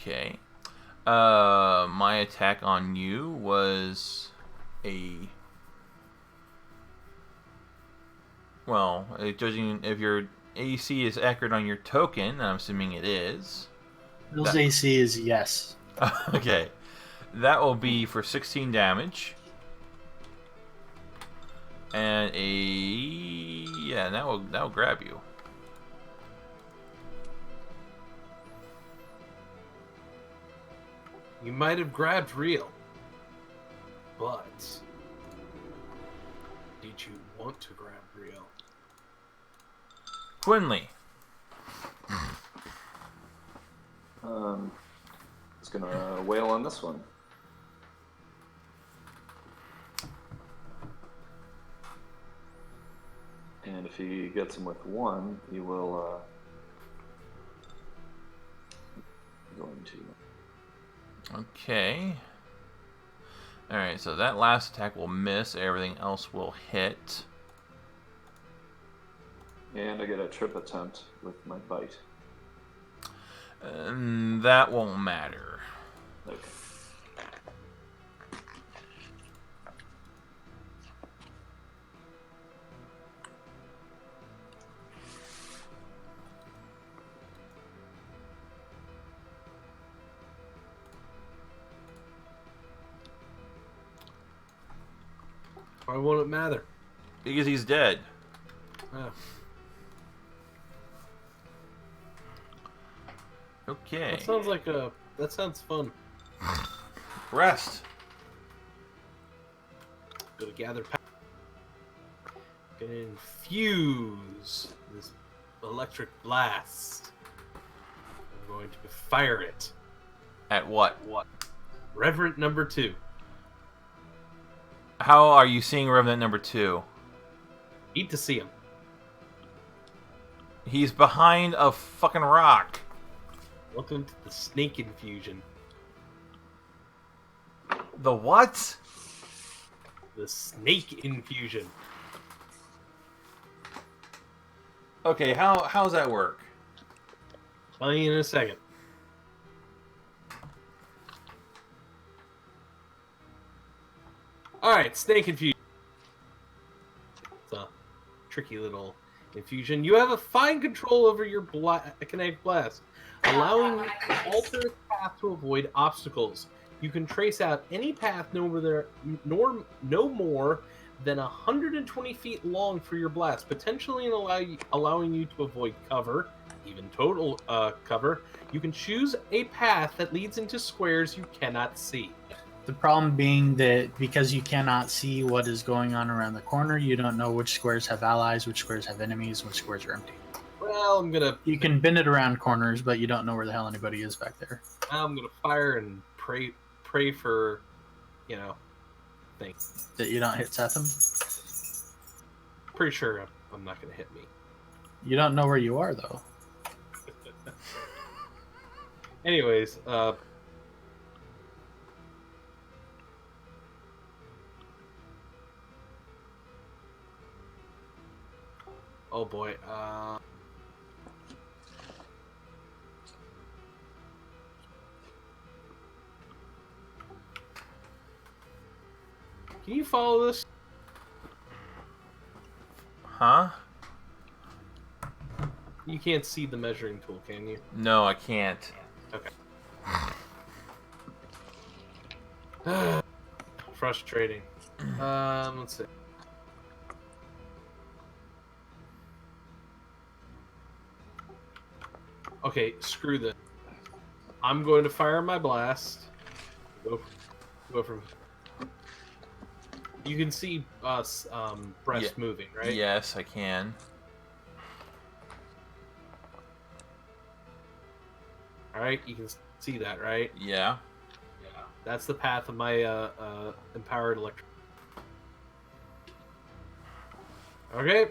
Okay. My attack on you was a... Well, judging if your AC is accurate on your token, and I'm assuming it is. Bill's AC is yes. Okay. That will be for 16 damage. And yeah, that will grab you. You might have grabbed real, but did you want to grab real? Quinley. Just gonna wail on this one. And if he gets him with one, he will going to. Okay. Alright, so that last attack will miss. Everything else will hit. And I get a trip attempt with my bite. And that won't matter. Okay. Why won't it matter? Because he's dead. Oh. Okay. That sounds like a. That sounds fun. Rest. Gonna gather power. Gonna infuse this electric blast. I'm going to fire it. At what? What? Reverend number 2. How are you seeing Revenant number 2? Need to see him. He's behind a fucking rock. Welcome to the snake infusion. The what? The snake infusion. Okay, how's that work? Tell you in a second. Alright, snake infusion. It's a tricky little infusion. You have a fine control over your kinetic blast, allowing you to alter its path to avoid obstacles. You can trace out any path no more than 120 feet long for your blast, potentially allowing you to avoid cover, even total cover. You can choose a path that leads into squares you cannot see. The problem being that because you cannot see what is going on around the corner, you don't know which squares have allies, which squares have enemies, which squares are empty. Well, You can bend it around corners, but you don't know where the hell anybody is back there. I'm gonna fire and pray for, things. That you don't hit Setham. Pretty sure I'm not gonna hit me. You don't know where you are, though. Anyways, oh boy, can you follow this? Huh? You can't see the measuring tool, can you? No, I can't. Okay. Frustrating. Let's see. Okay, screw this. I'm going to fire my blast. Go from. You can see us breast moving, right? Yes, I can. All right, you can see that, right? Yeah. That's the path of my empowered electric. Okay.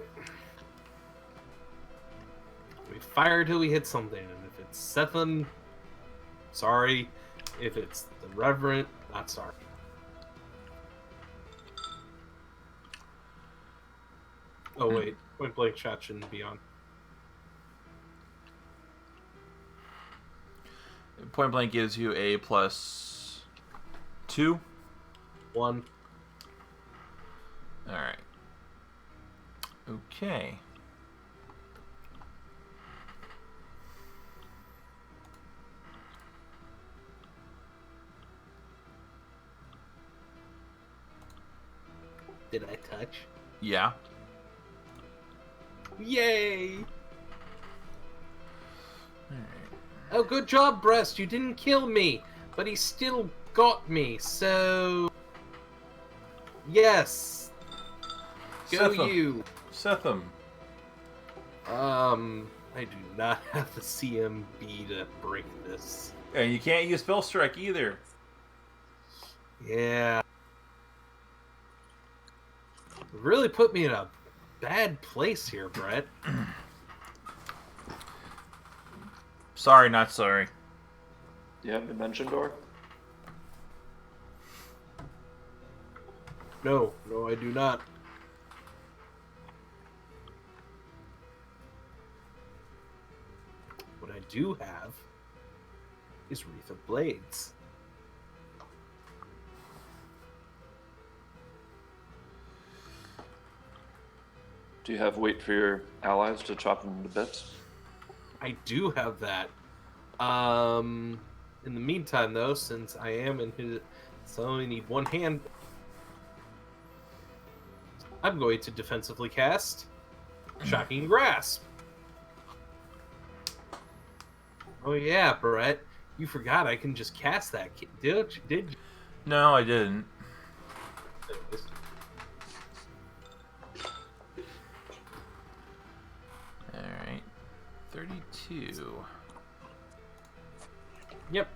We fire till we hit something, and if it's Setham, sorry. If it's the Reverend, not sorry. Oh wait, point blank shot shouldn't be on. Point blank gives you a +2. 1. Alright. Okay. Did I touch? Yeah. Yay! Alright. Oh, good job, Breast. You didn't kill me, but he still got me. So, yes. Go Setham. you. Setham. I do not have the CMB to break this. And you can't use Spell Strike either. Yeah. Really put me in a bad place here, Brett. Sorry, not sorry. Do you have Dimension Door? No, I do not. What I do have is Wreath of Blades. Do you have wait for your allies to chop them to bits? I do have that. In the meantime, though, since I am in his, so I only need one hand. I'm going to defensively cast Shocking Grasp. Oh yeah, Brett, you forgot I can just cast that. Did you? No, I didn't. Alright. 32. Yep.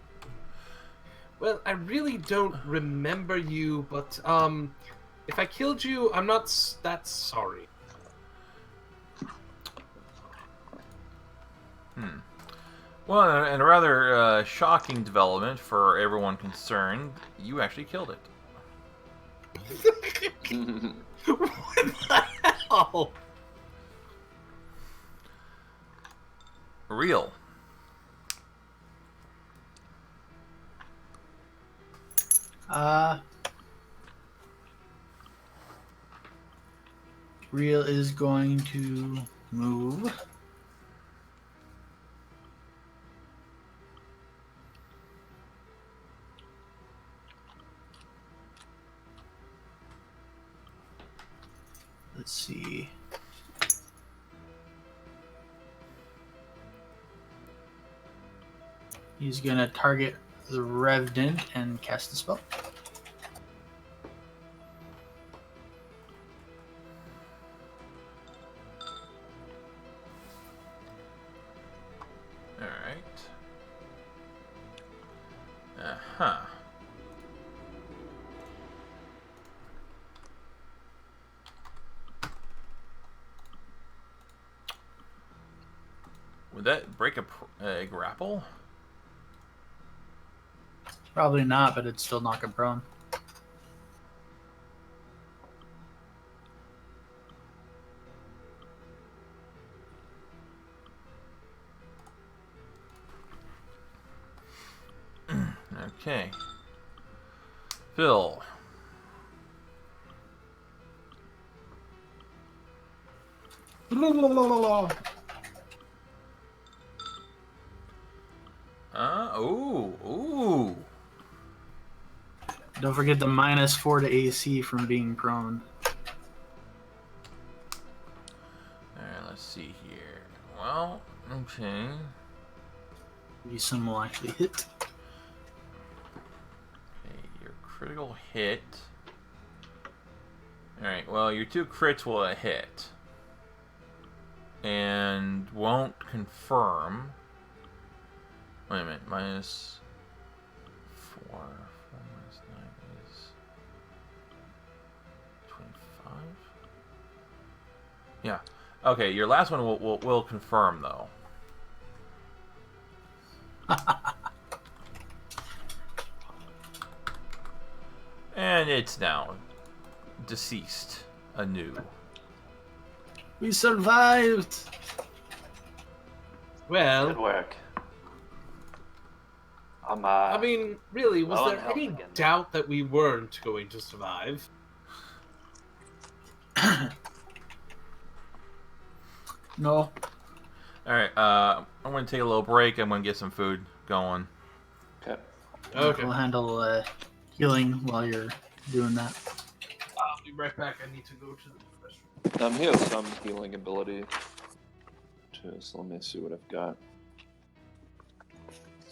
Well, I really don't remember you, but if I killed you, I'm not that sorry. Well, and a rather shocking development for everyone concerned, you actually killed it. What the hell? Real. Real is going to move. Let's see. He's gonna target the Revenant and cast the spell. Alright. Uh-huh. Would that break a grapple? Probably not, but it'd still knock him prone. Okay. Phil. Ooh. Don't forget the -4 to AC from being prone. Alright, let's see here. Well, okay. Maybe some will actually hit. Okay, your critical hit. Alright, well, your 2 crits will hit. And won't confirm. Wait a minute, -4. 4 minus 9 is 25? Yeah. Okay, your last one will confirm, though. And it's now deceased anew. We survived! Well, Good work. I mean, really, was low on there health any again. doubt that we weren't going to survive? No. Alright, I'm going to take a little break. I'm going to get some food going. Okay. Okay. We'll handle healing while you're doing that. I'll be right back. I need to go to the restroom. He has some healing ability too, so let me see what I've got.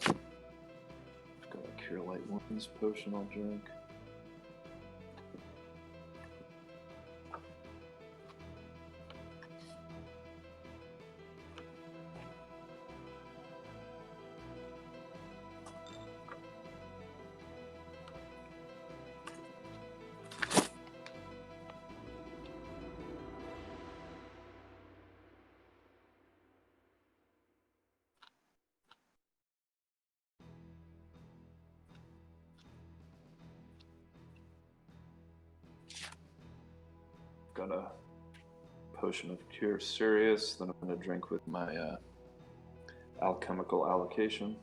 I've got a Cure Light Wounds potion I'll drink. Got a potion of Cure Serious that I'm going to drink with my alchemical allocation.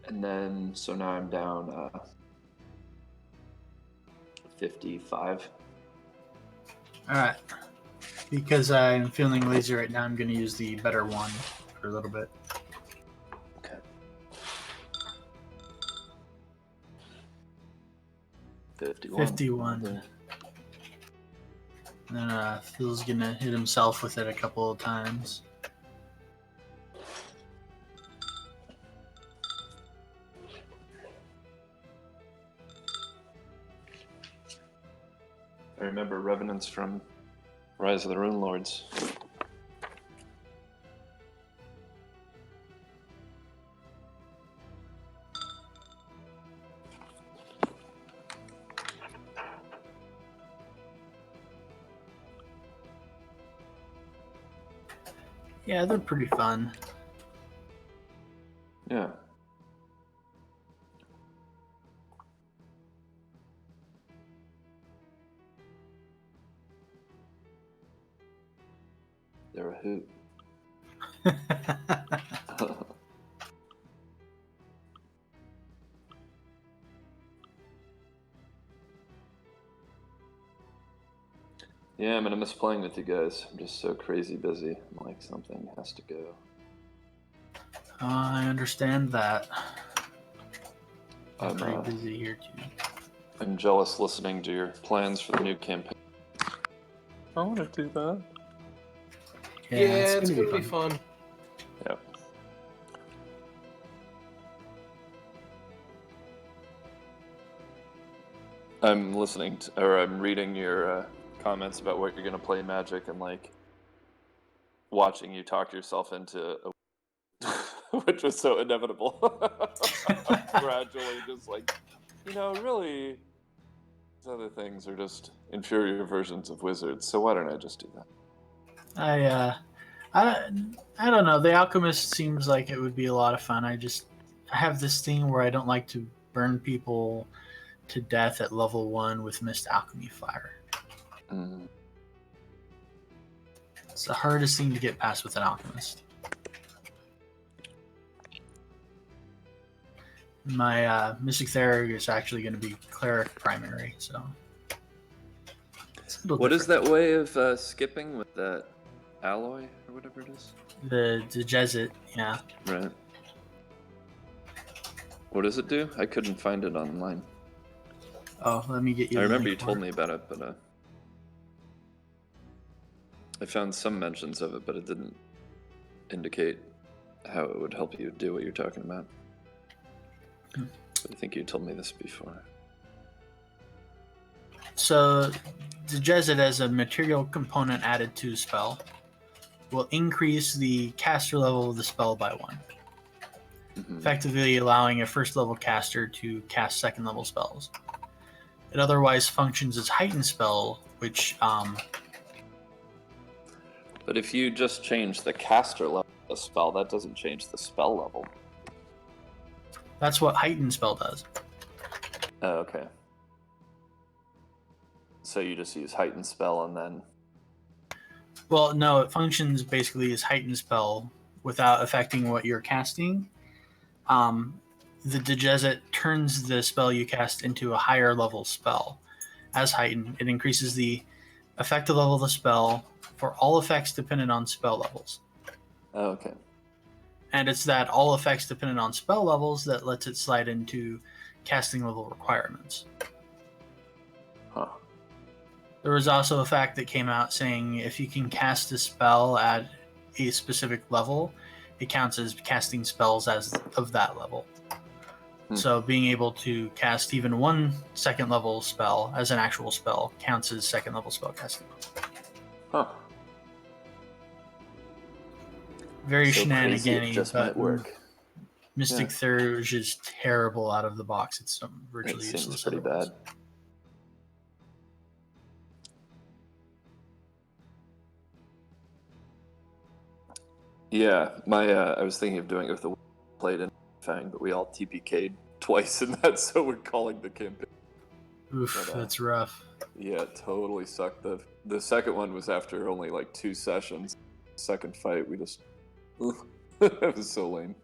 And then, so now I'm down 55. Alright. Because I'm feeling lazy right now, I'm going to use the better one for a little bit. Okay. 51. 51. And then Phil's going to hit himself with it a couple of times. I remember revenants from Rise of the Rune Lords. Yeah, they're pretty fun. Yeah. They're a hoot. Yeah, I'm gonna miss playing with you guys. I'm just so crazy busy. I'm like, something has to go. I understand that. I'm I'm, pretty busy here too. I'm jealous listening to your plans for the new campaign. I want to do that. Yeah, it's it's gonna gonna be fun. Yep. I'm listening to, or I'm reading your comments about what you're gonna play Magic and like watching you talk yourself into a which was so inevitable. Gradually, just like, really, these other things are just inferior versions of wizards. So why don't I just do that? I don't know. The Alchemist seems like it would be a lot of fun. I have this thing where I don't like to burn people to death at level 1 with Mist Alchemy Fire. Mm. It's the hardest thing to get past with an Alchemist. My Mystic Theurg is actually going to be Cleric primary, so... What is that way of skipping with that alloy or whatever it is? The Jesuit, yeah. Right. What does it do? I couldn't find it online. Oh, let me get you I the remember you link for told it. me about it, but I found some mentions of it, but it didn't indicate how it would help you do what you're talking about. But I think you told me this before. So, the Jesuit as a material component added to the spell will increase the caster level of the spell by 1, effectively allowing a first level caster to cast second level spells. It otherwise functions as heightened spell, which But if you just change the caster level of the spell, that doesn't change the spell level. That's what heightened spell does. Oh, okay. So you just use heightened spell and then... Well, no, it functions basically as heightened spell without affecting what you're casting. The Digeset turns the spell you cast into a higher level spell. As heightened, it increases the effective level of the spell for all effects dependent on spell levels. Oh, okay. And it's that all effects dependent on spell levels that lets it slide into casting level requirements. Huh. There was also a fact that came out saying if you can cast a spell at a specific level, it counts as casting spells as of that level. So being able to cast even 1 second level spell as an actual spell counts as second level spell casting. Huh. Very So crazy it shenanigan-y, just but might work. Mystic Yeah. Thurge is terrible out of the box. It's It virtually seems useless. pretty otherwise. bad. Yeah, I was thinking of doing it with the played in Fang, but we all TPK'd twice in that, so we're calling the campaign. Oof, But, that's rough. Yeah, it totally sucked. The second one was after only like 2 sessions. Second fight, we just it was so lame.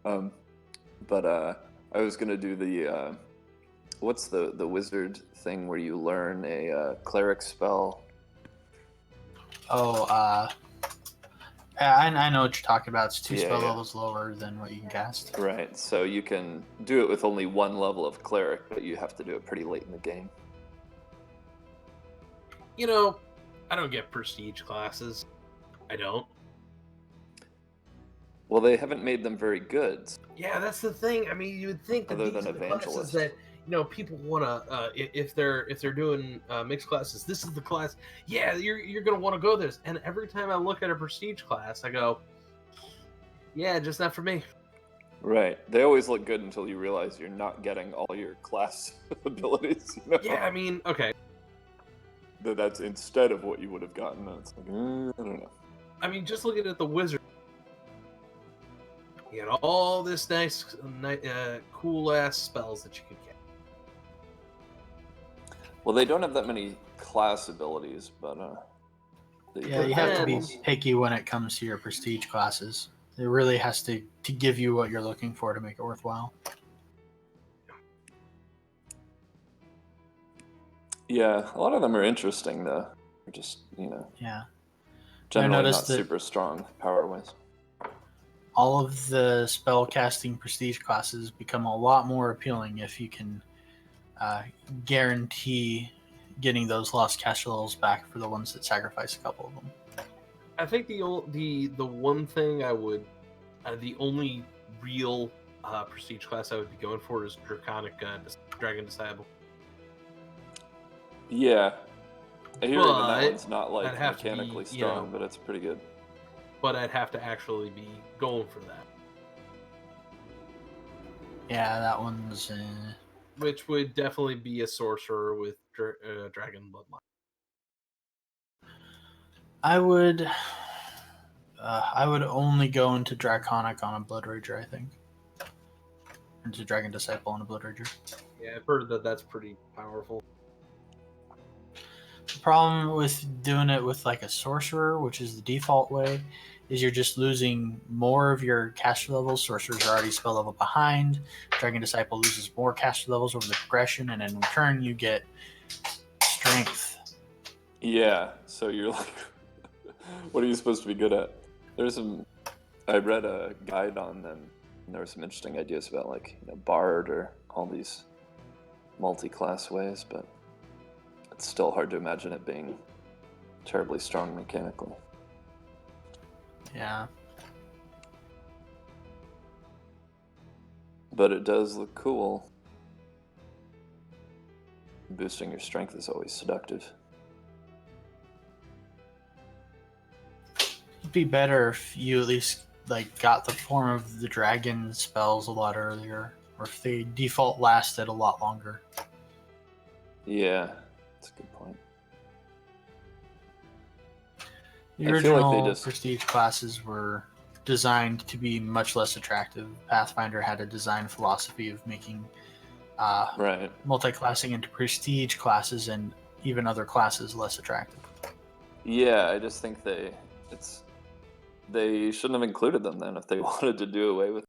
But I was gonna do the what's the wizard thing where you learn a cleric spell? Oh, I know what you're talking about. It's 2 spell Yeah. levels lower than what you can cast. Right. So you can do it with only 1 level of cleric, but you have to do it pretty late in the game. You know, I don't get prestige classes. I don't. Well, they haven't made them very good. Yeah, that's the thing. I mean, you would think that Other these than are the classes Evangelist. that people want to. If they're doing mixed classes, this is the class. Yeah, you're gonna want to go this. And every time I look at a prestige class, I go, yeah, just not for me. Right. They always look good until you realize you're not getting all your class abilities. You know? Yeah, I mean, okay. That's instead of what you would have gotten. It's like, I don't know. I mean, just looking at the wizard, you got all this nice, cool ass spells that you can get. Well, they don't have that many class abilities, but Yeah, you have to be picky when it comes to your prestige classes. It really has to give you what you're looking for to make it worthwhile. Yeah, a lot of them are interesting though. They're just, Yeah. generally noticed not that- super strong power-wise. All of the spell casting prestige classes become a lot more appealing if you can guarantee getting those lost caster levels back for the ones that sacrifice a couple of them. I think the one thing I would, the only real prestige class I would be going for is Draconic Dragon Disciple. Yeah. I hear even that But one's not like I'd have to be, mechanically you strong, know- but it's pretty good. But I'd have to actually be going for that, Yeah, that one's. which would definitely be a sorcerer with Dragon Bloodline. I would only go into Draconic on a Blood Rager, I think. Into Dragon Disciple on a Blood Rager. Yeah, I've heard that that's pretty powerful. The problem with doing it with like a sorcerer, which is the default way, is you're just losing more of your caster levels. Sorcerers are already spell level behind. Dragon Disciple loses more caster levels over the progression, and in return you get strength. Yeah, so you're like, what are you supposed to be good at? I read a guide on them, and there were some interesting ideas about like, Bard or all these multi-class ways, but it's still hard to imagine it being terribly strong mechanically. Yeah. But it does look cool. Boosting your strength is always seductive. It'd be better if you at least like got the form of the dragon spells a lot earlier, or if they default lasted a lot longer. Yeah, that's a good point. The I feel like original they just prestige classes were designed to be much less attractive. Pathfinder had a design philosophy of making right. multi-classing into prestige classes and even other classes less attractive. Yeah, I just think they shouldn't have included them then if they wanted to do away with.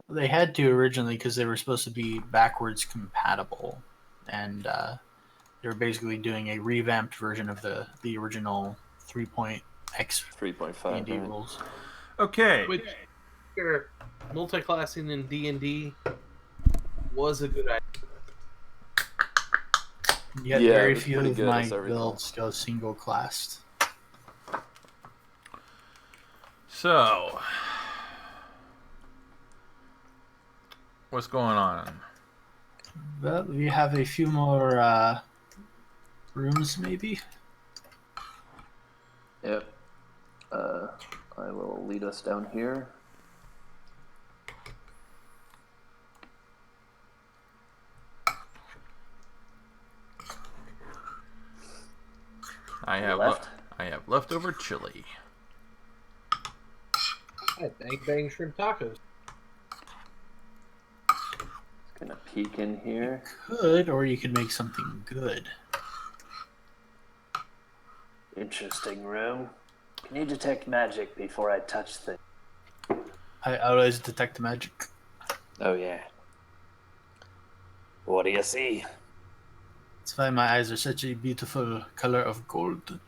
They had to originally because they were supposed to be backwards compatible, and they were basically doing a revamped version of the original 3.x 3.5. D&D Right? rules. Okay. Which multi-classing in D&D was a good idea. Yet Yeah, it very was few pretty of good, my as I recall. builds go single classed. So, what's going on? Well, we have a few more rooms, maybe. Yep. I will lead us down here. I have Left? I have leftover chili. Bang bang shrimp tacos. Just gonna peek in here. Could, or you could make something good. Interesting room. Can you detect magic before I touch things? I always detect magic. Oh, yeah. What do you see? That's why my eyes are such a beautiful color of gold.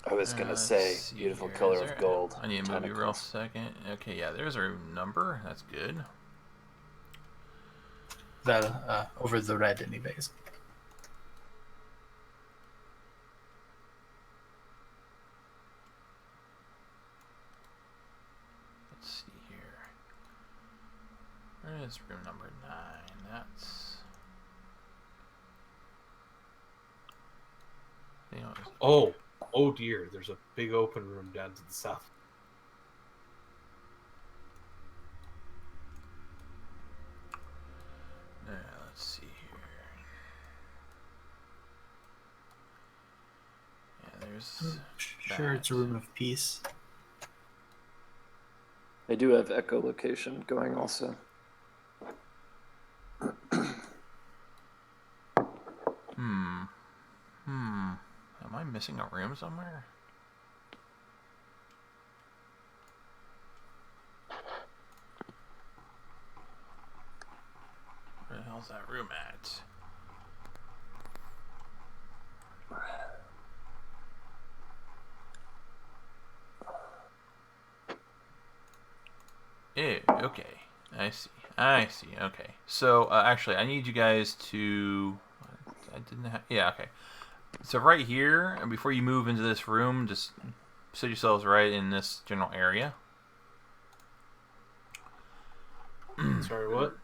I was gonna Let's say, see beautiful here. color Is of there- gold. I need to move you real Tentacles. second. Okay, yeah, there's our number. That's good. That over the red, anyways. Let's see here. Where is room number 9? That's... You know, Oh dear, there's a big open room down to the south. let's see here. Yeah, there's... Sure, it's a room of peace. I do have echolocation going also. Am I missing a room somewhere? Where the hell's that room at? Ew, okay. I see. Okay. So, actually, I need you guys to... I didn't have... Yeah, okay. So right here, and before you move into this room, just set yourselves right in this general area. Sorry, what?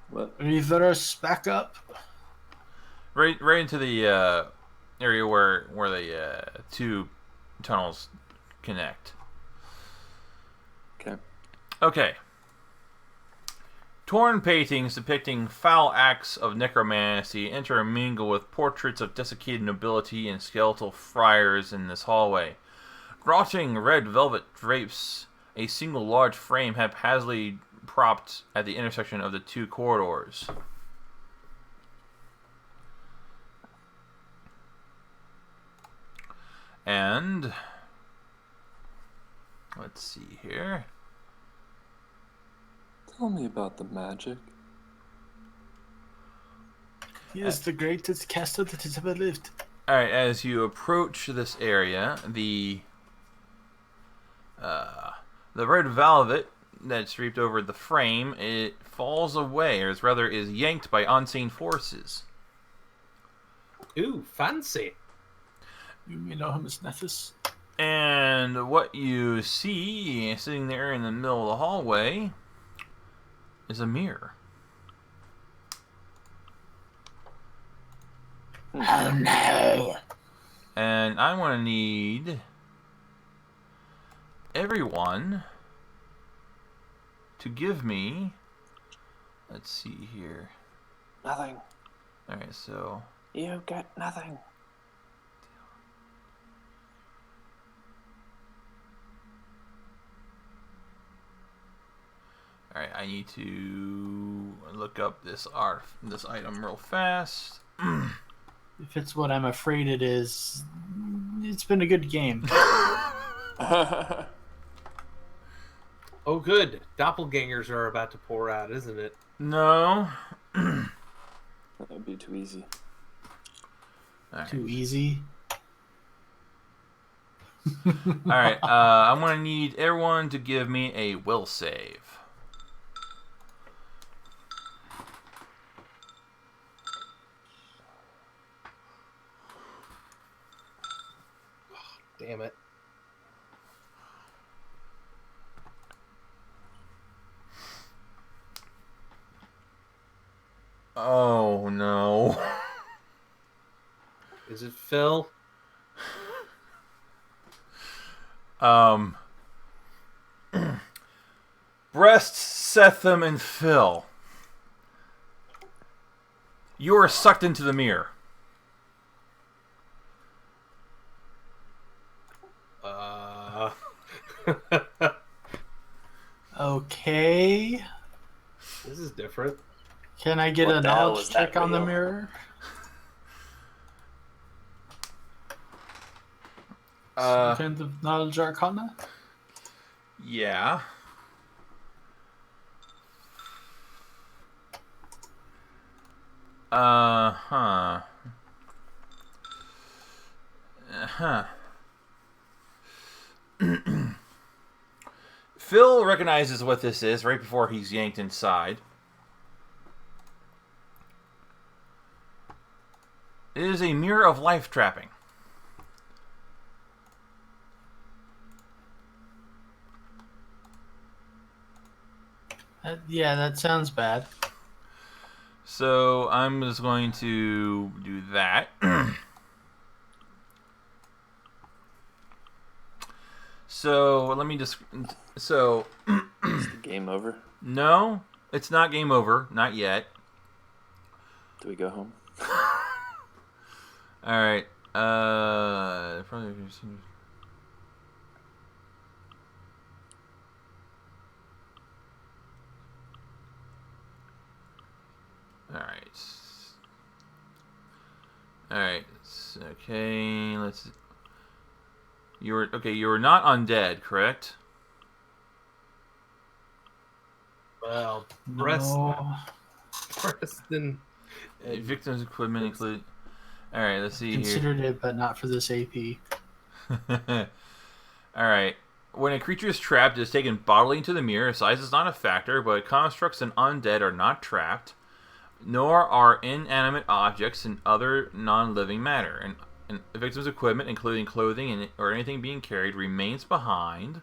What? Reverse back up. Right into the area where the two tunnels connect. Okay. Okay. Torn paintings depicting foul acts of necromancy intermingle with portraits of desiccated nobility and skeletal friars in this hallway. Rotting red velvet drapes a single large frame haphazardly propped at the intersection of the two corridors. And let's see here. Tell me about the magic. He is the greatest caster that has ever lived. Alright, as you approach this area, the red velvet that's draped over the frame, it falls away, or rather is yanked by unseen forces. Ooh, fancy. You may know him as Nethys. And what you see sitting there in the middle of the hallway is a mirror. Oh no! And I want to need everyone to give me, let's see here. Nothing. Alright, so You get nothing. Alright, I need to look up this item real fast. If it's what I'm afraid it is, it's been a good game. Oh, good. Doppelgangers are about to pour out, isn't it? No. That would be too easy. Alright. Too easy. Alright, I'm going to need everyone to give me a will save. Damn it. Oh, no. Is it Phil? Breasts, Setham, and Phil. You are sucked into the mirror. Okay. This is different. Can I get What a the hell knowledge was that check on the real? mirror? Some kind of knowledge arcana? Yeah. Huh. Huh. Phil recognizes what this is right before he's yanked inside. It is a mirror of life trapping. Yeah, that sounds bad. So I'm just going to do that. So let me just. So. Is the game over? No, it's not game over. Not yet. Do we go home? All right. Probably. All right. All right. Okay. Let's. You were okay. You were not undead, correct? Well, No. Preston. Victims equipment include. All right. Let's see here. Considered it, but not for this AP. Alright. When a creature is trapped, it is taken bodily into the mirror. Size is not a factor, but constructs and undead are not trapped, nor are inanimate objects and other non-living matter. And the victim's equipment, including clothing or anything being carried, remains behind.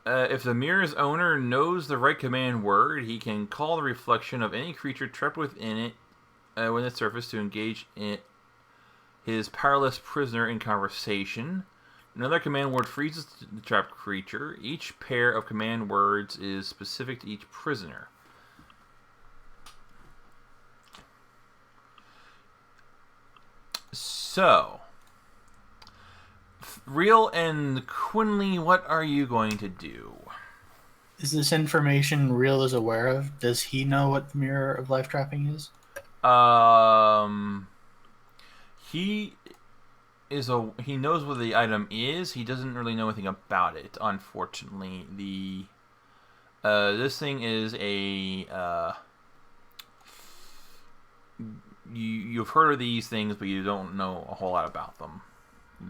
If the mirror's owner knows the right command word, he can call the reflection of any creature trapped within it when it's surfaced to engage in his powerless prisoner in conversation. Another command word freezes the trapped creature. Each pair of command words is specific to each prisoner. So, Real and Quinley, what are you going to do? Is this information Real is aware of? Does he know what the mirror of life trapping is? He knows what the item is. He doesn't really know anything about it, unfortunately. This thing is a you've heard of these things, but you don't know a whole lot about them.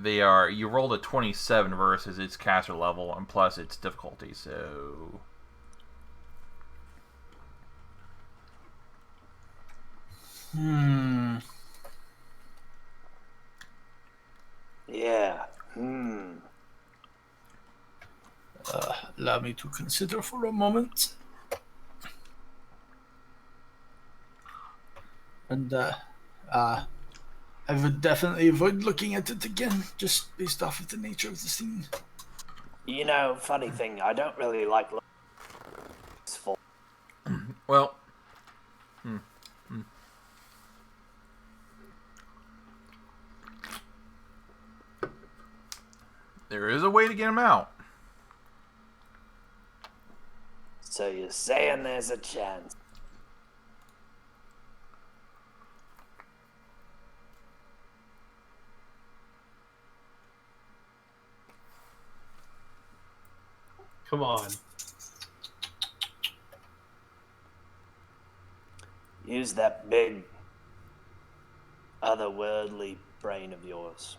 You rolled a 27 versus its caster level and plus its difficulty, so Yeah. Allow me to consider for a moment. And I would definitely avoid looking at it again, just based off of the nature of the scene. You know, funny thing, I don't really like this full. well. There is a way to get him out. So you're saying there's a chance? Come on. Use that big, otherworldly brain of yours.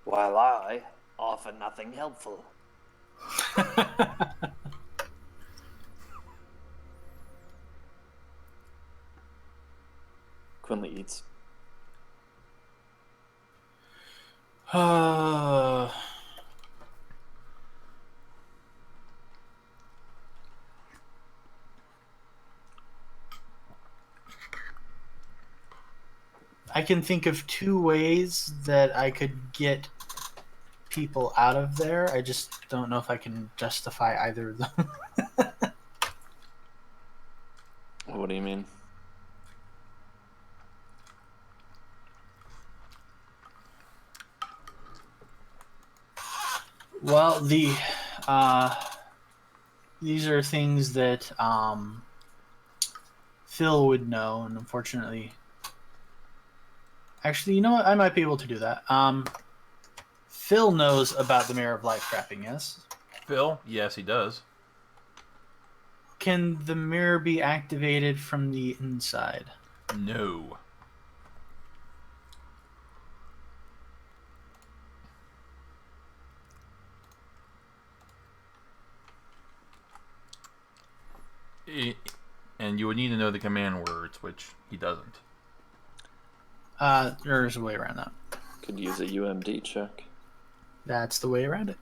While I offer nothing helpful. Quinley eats. I can think of 2 ways that I could get people out of there. I just don't know if I can justify either of them. What do you mean? Well, these are things that Phil would know, and unfortunately, actually, you know what? I might be able to do that. Phil knows about the Mirror of Life trapping, yes? Phil? Yes, he does. Can the mirror be activated from the inside? No. And you would need to know the command words, which he doesn't. There's a way around that. Could use a UMD check. That's the way around it.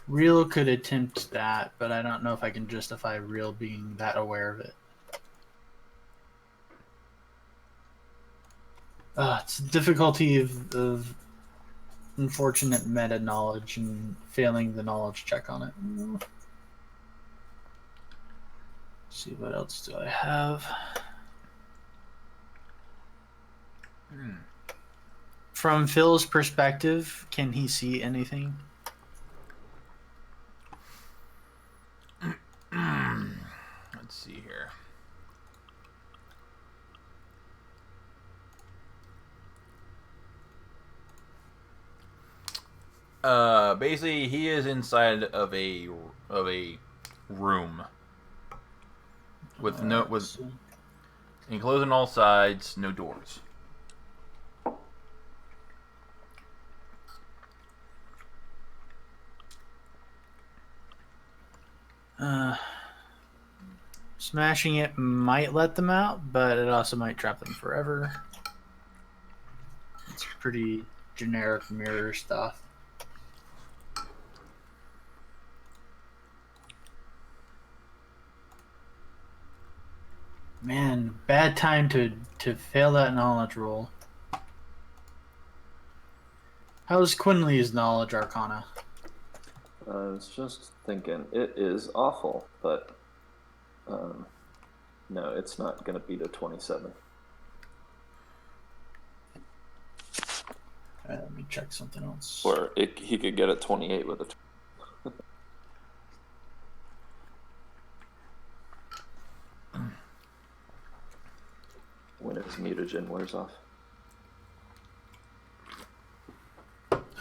Real could attempt that, but I don't know if I can justify Real being that aware of it. It's the difficulty of unfortunate meta knowledge and failing the knowledge check on it. Let's see, what else do I have? From Phil's perspective, can he see anything? Let's see here. Basically, he is inside of a room with enclosed on all sides, no doors. Smashing it might let them out, but it also might trap them forever. It's pretty generic mirror stuff. Man, bad time to fail that knowledge roll. How's Quinley's knowledge arcana? I was just thinking, it is awful, but no, it's not going to beat a 27. Let me check something else. Or he could get a 28 with a... when his mutagen wears off.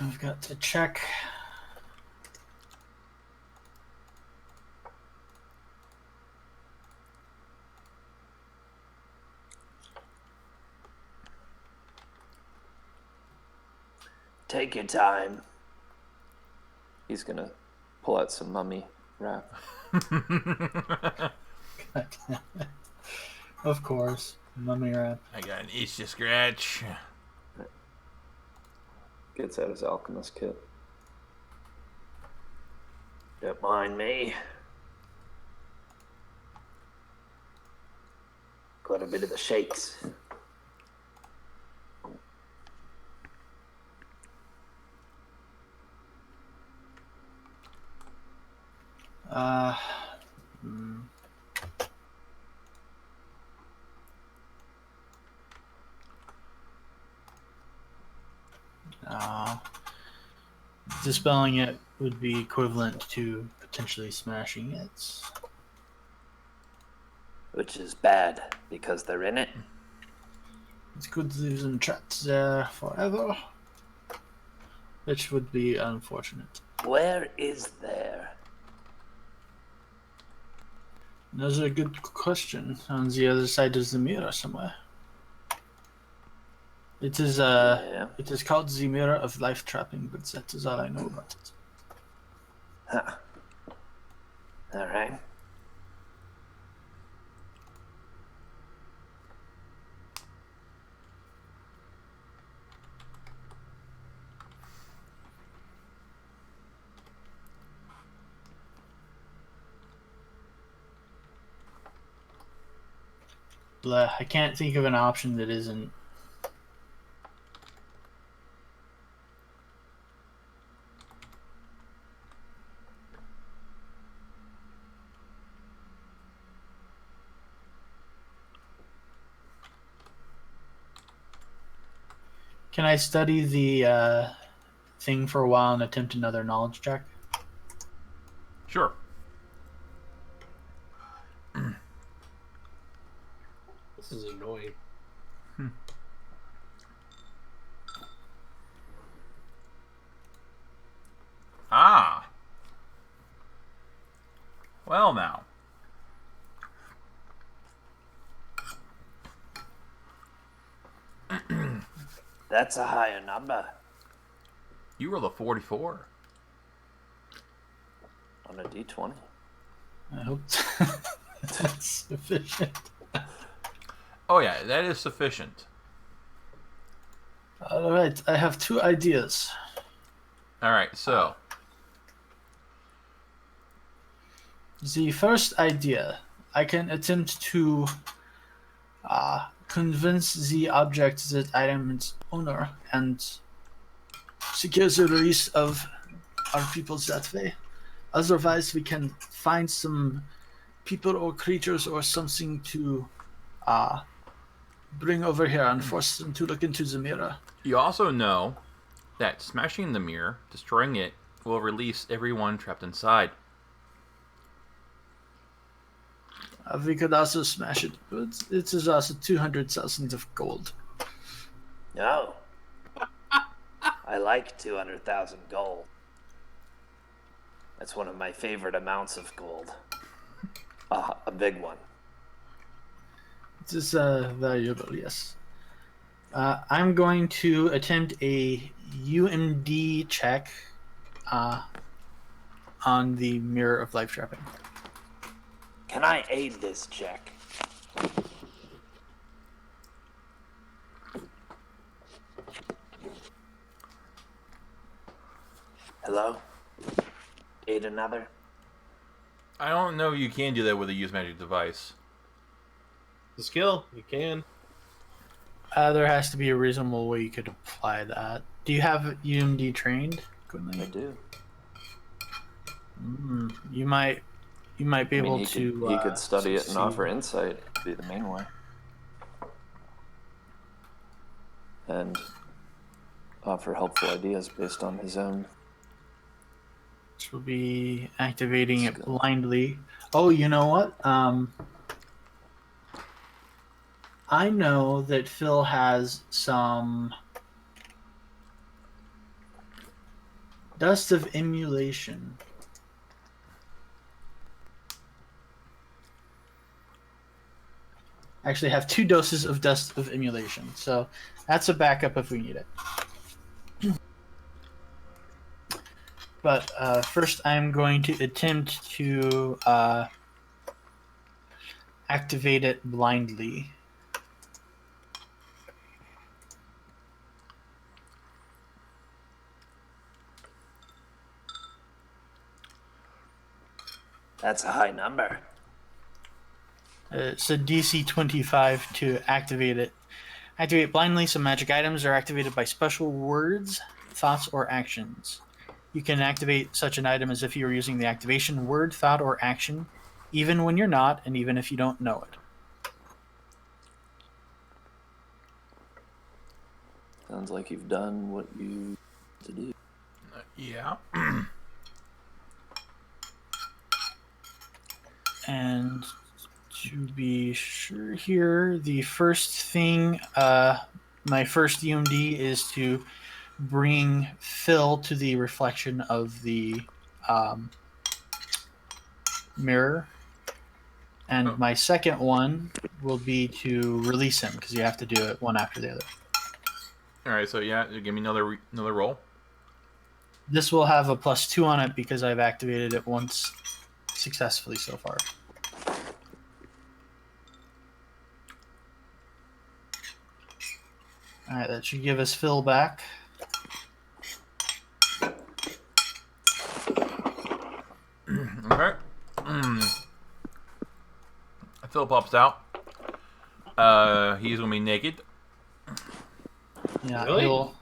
I've got to check. Take your time. He's going to pull out some mummy wrap. Of course. Mummy wrap. I got an itch to scratch. gets out his alchemist kit. Don't mind me. Got a bit of the shakes. Hmm. Dispelling it would be equivalent to potentially smashing it. Which is bad, because they're in it. It's good to leave them trapped there forever, which would be unfortunate. Where is there? That's a good question. On the other side of the mirror somewhere. It is Yeah. It is called the Mirror of Life Trapping, but that is all I know about it. Huh. All right. Blah, I can't think of an option that isn't. Can I study the thing for a while and attempt another knowledge check? Sure. This is annoying. Ah. Well, now. That's a higher number You rolled a 44. On a d20. I hope that's sufficient. Oh, yeah, that is sufficient. All right, I have 2 ideas. All right, so. The first idea, I can attempt to convince the object that I am its owner and secure the release of our people that way. Otherwise, we can find some people or creatures or something to bring over here and force them to look into the mirror. You also know that smashing the mirror, destroying it, will release everyone trapped inside. We could also smash it, but it is also 200,000 of gold. No. I like 200,000 gold. That's one of my favorite amounts of gold. A big one. It is valuable, yes. I'm going to attempt a UMD check on the Mirror of Life Trapping. Can I aid this check? Hello? Aid another? I don't know if you can do that with a use magic device. The skill, you can. There has to be a reasonable way you could apply that. Do you have UMD trained, Quinley? I do. You might be able he to. He could study it and succeed. offer insight. Would be the main way. And offer helpful ideas based on his own. Which will be activating it Skill. blindly. Oh, you know what? I know that Phil has some dust of emulation. Actually, have 2 doses of dust of emulation, so that's a backup if we need it. But first, I'm going to attempt to activate it blindly. That's a high number. It's a DC 25 to activate it. Activate blindly. Some magic items are activated by special words, thoughts, or actions. You can activate such an item as if you were using the activation word, thought, or action, even when you're not, and even if you don't know it. Sounds like you've done what you to do. Yeah. And to be sure here, the first thing, my first UMD is to bring Phil to the reflection of the mirror. And my second one will be to release him, because you have to do it one after the other. All right, so yeah, give me another roll. This will have a +2 on it because I've activated it once successfully so far. All right, that should give us Phil back. Okay. Phil pops out. He's gonna be naked. Yeah, Really? he'll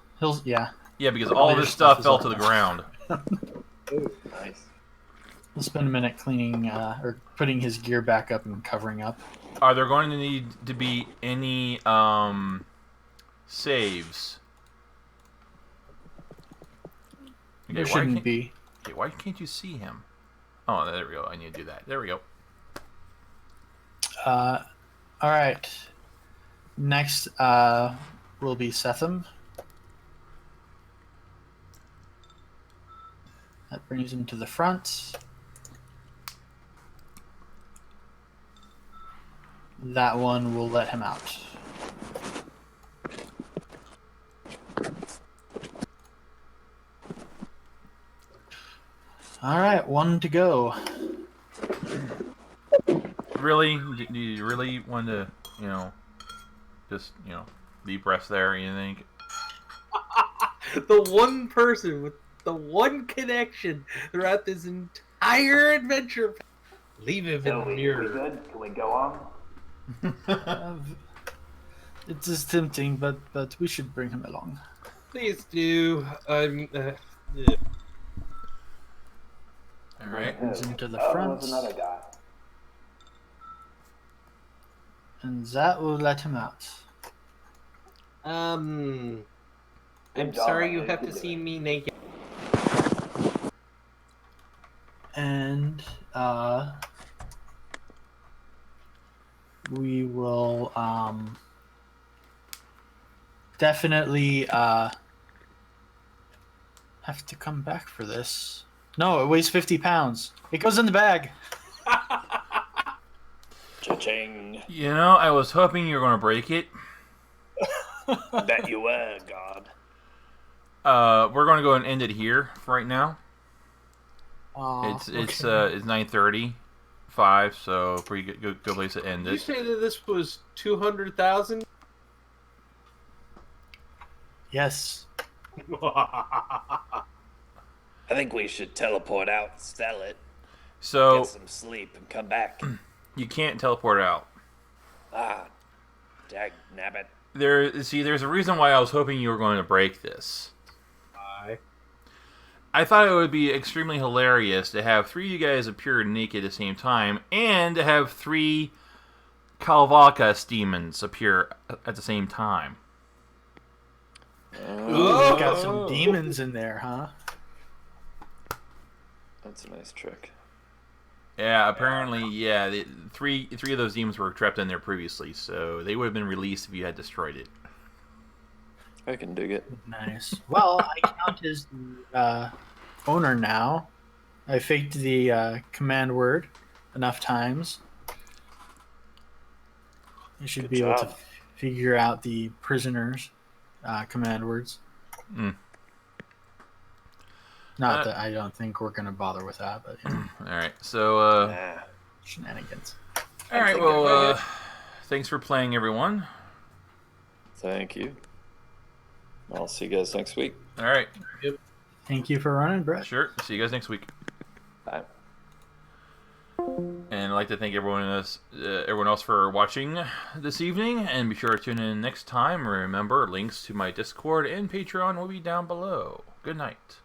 yeah. Yeah, because All all your this stuff stuff is fell all to the done. ground. Nice. He'll spend a minute cleaning or putting his gear back up and covering up. Are there going to need to be any saves? Okay, There shouldn't be. Okay, why can't you see him? Oh, there we go. I need to do that. There we go. All right. Next will be Setham. That brings him to the front. That one will let him out. All right, one to go. Really? Do you really want to, just, deep breaths there, you think? The one person with the one connection throughout this entire adventure. Leave him in So the we mirror. good? Can we go on? It is tempting, but we should bring him along. Please do. All right. Brings him to the Oh, front, there's another guy. and that will let him out. I'm Good job, sorry man. you You have can to do see it. me naked. And we will definitely have to come back for this. No, it weighs 50 pounds. It goes in the bag. Cha-ching. I was hoping you were going to break it. Bet you were, God. We're going to go and end it here for right now. It's Okay. 9:35, so pretty good place to end Did you it. say that this was 200,000? Yes. I think we should teleport out, sell it, So get some sleep, and come back. you can't teleport out. Ah, dag nabbit. There's a reason why I was hoping you were going to break this. Why? I thought it would be extremely hilarious to have three of you guys appear naked at the same time, and to have three Kalvakas demons appear at the same time. Ooh, got some demons in there, huh? That's a nice trick. Yeah, apparently, yeah. Three of those demons were trapped in there previously, so they would have been released if you had destroyed it. I can dig it. Nice. Well, I count as the owner now. I faked the command word enough times. I should be able to job. figure out the prisoners' command words. Mm. Not that I don't think we're going to bother with that, but All right, so Nah. shenanigans. all right. Well, thanks for playing, everyone. Thank you. I'll see you guys next week. All right, Thank you for running, Brett. sure. See you guys next week. Bye. And I'd like to thank everyone else for watching this evening. And be sure to tune in next time. Remember, links to my Discord and Patreon will be down below. Good night.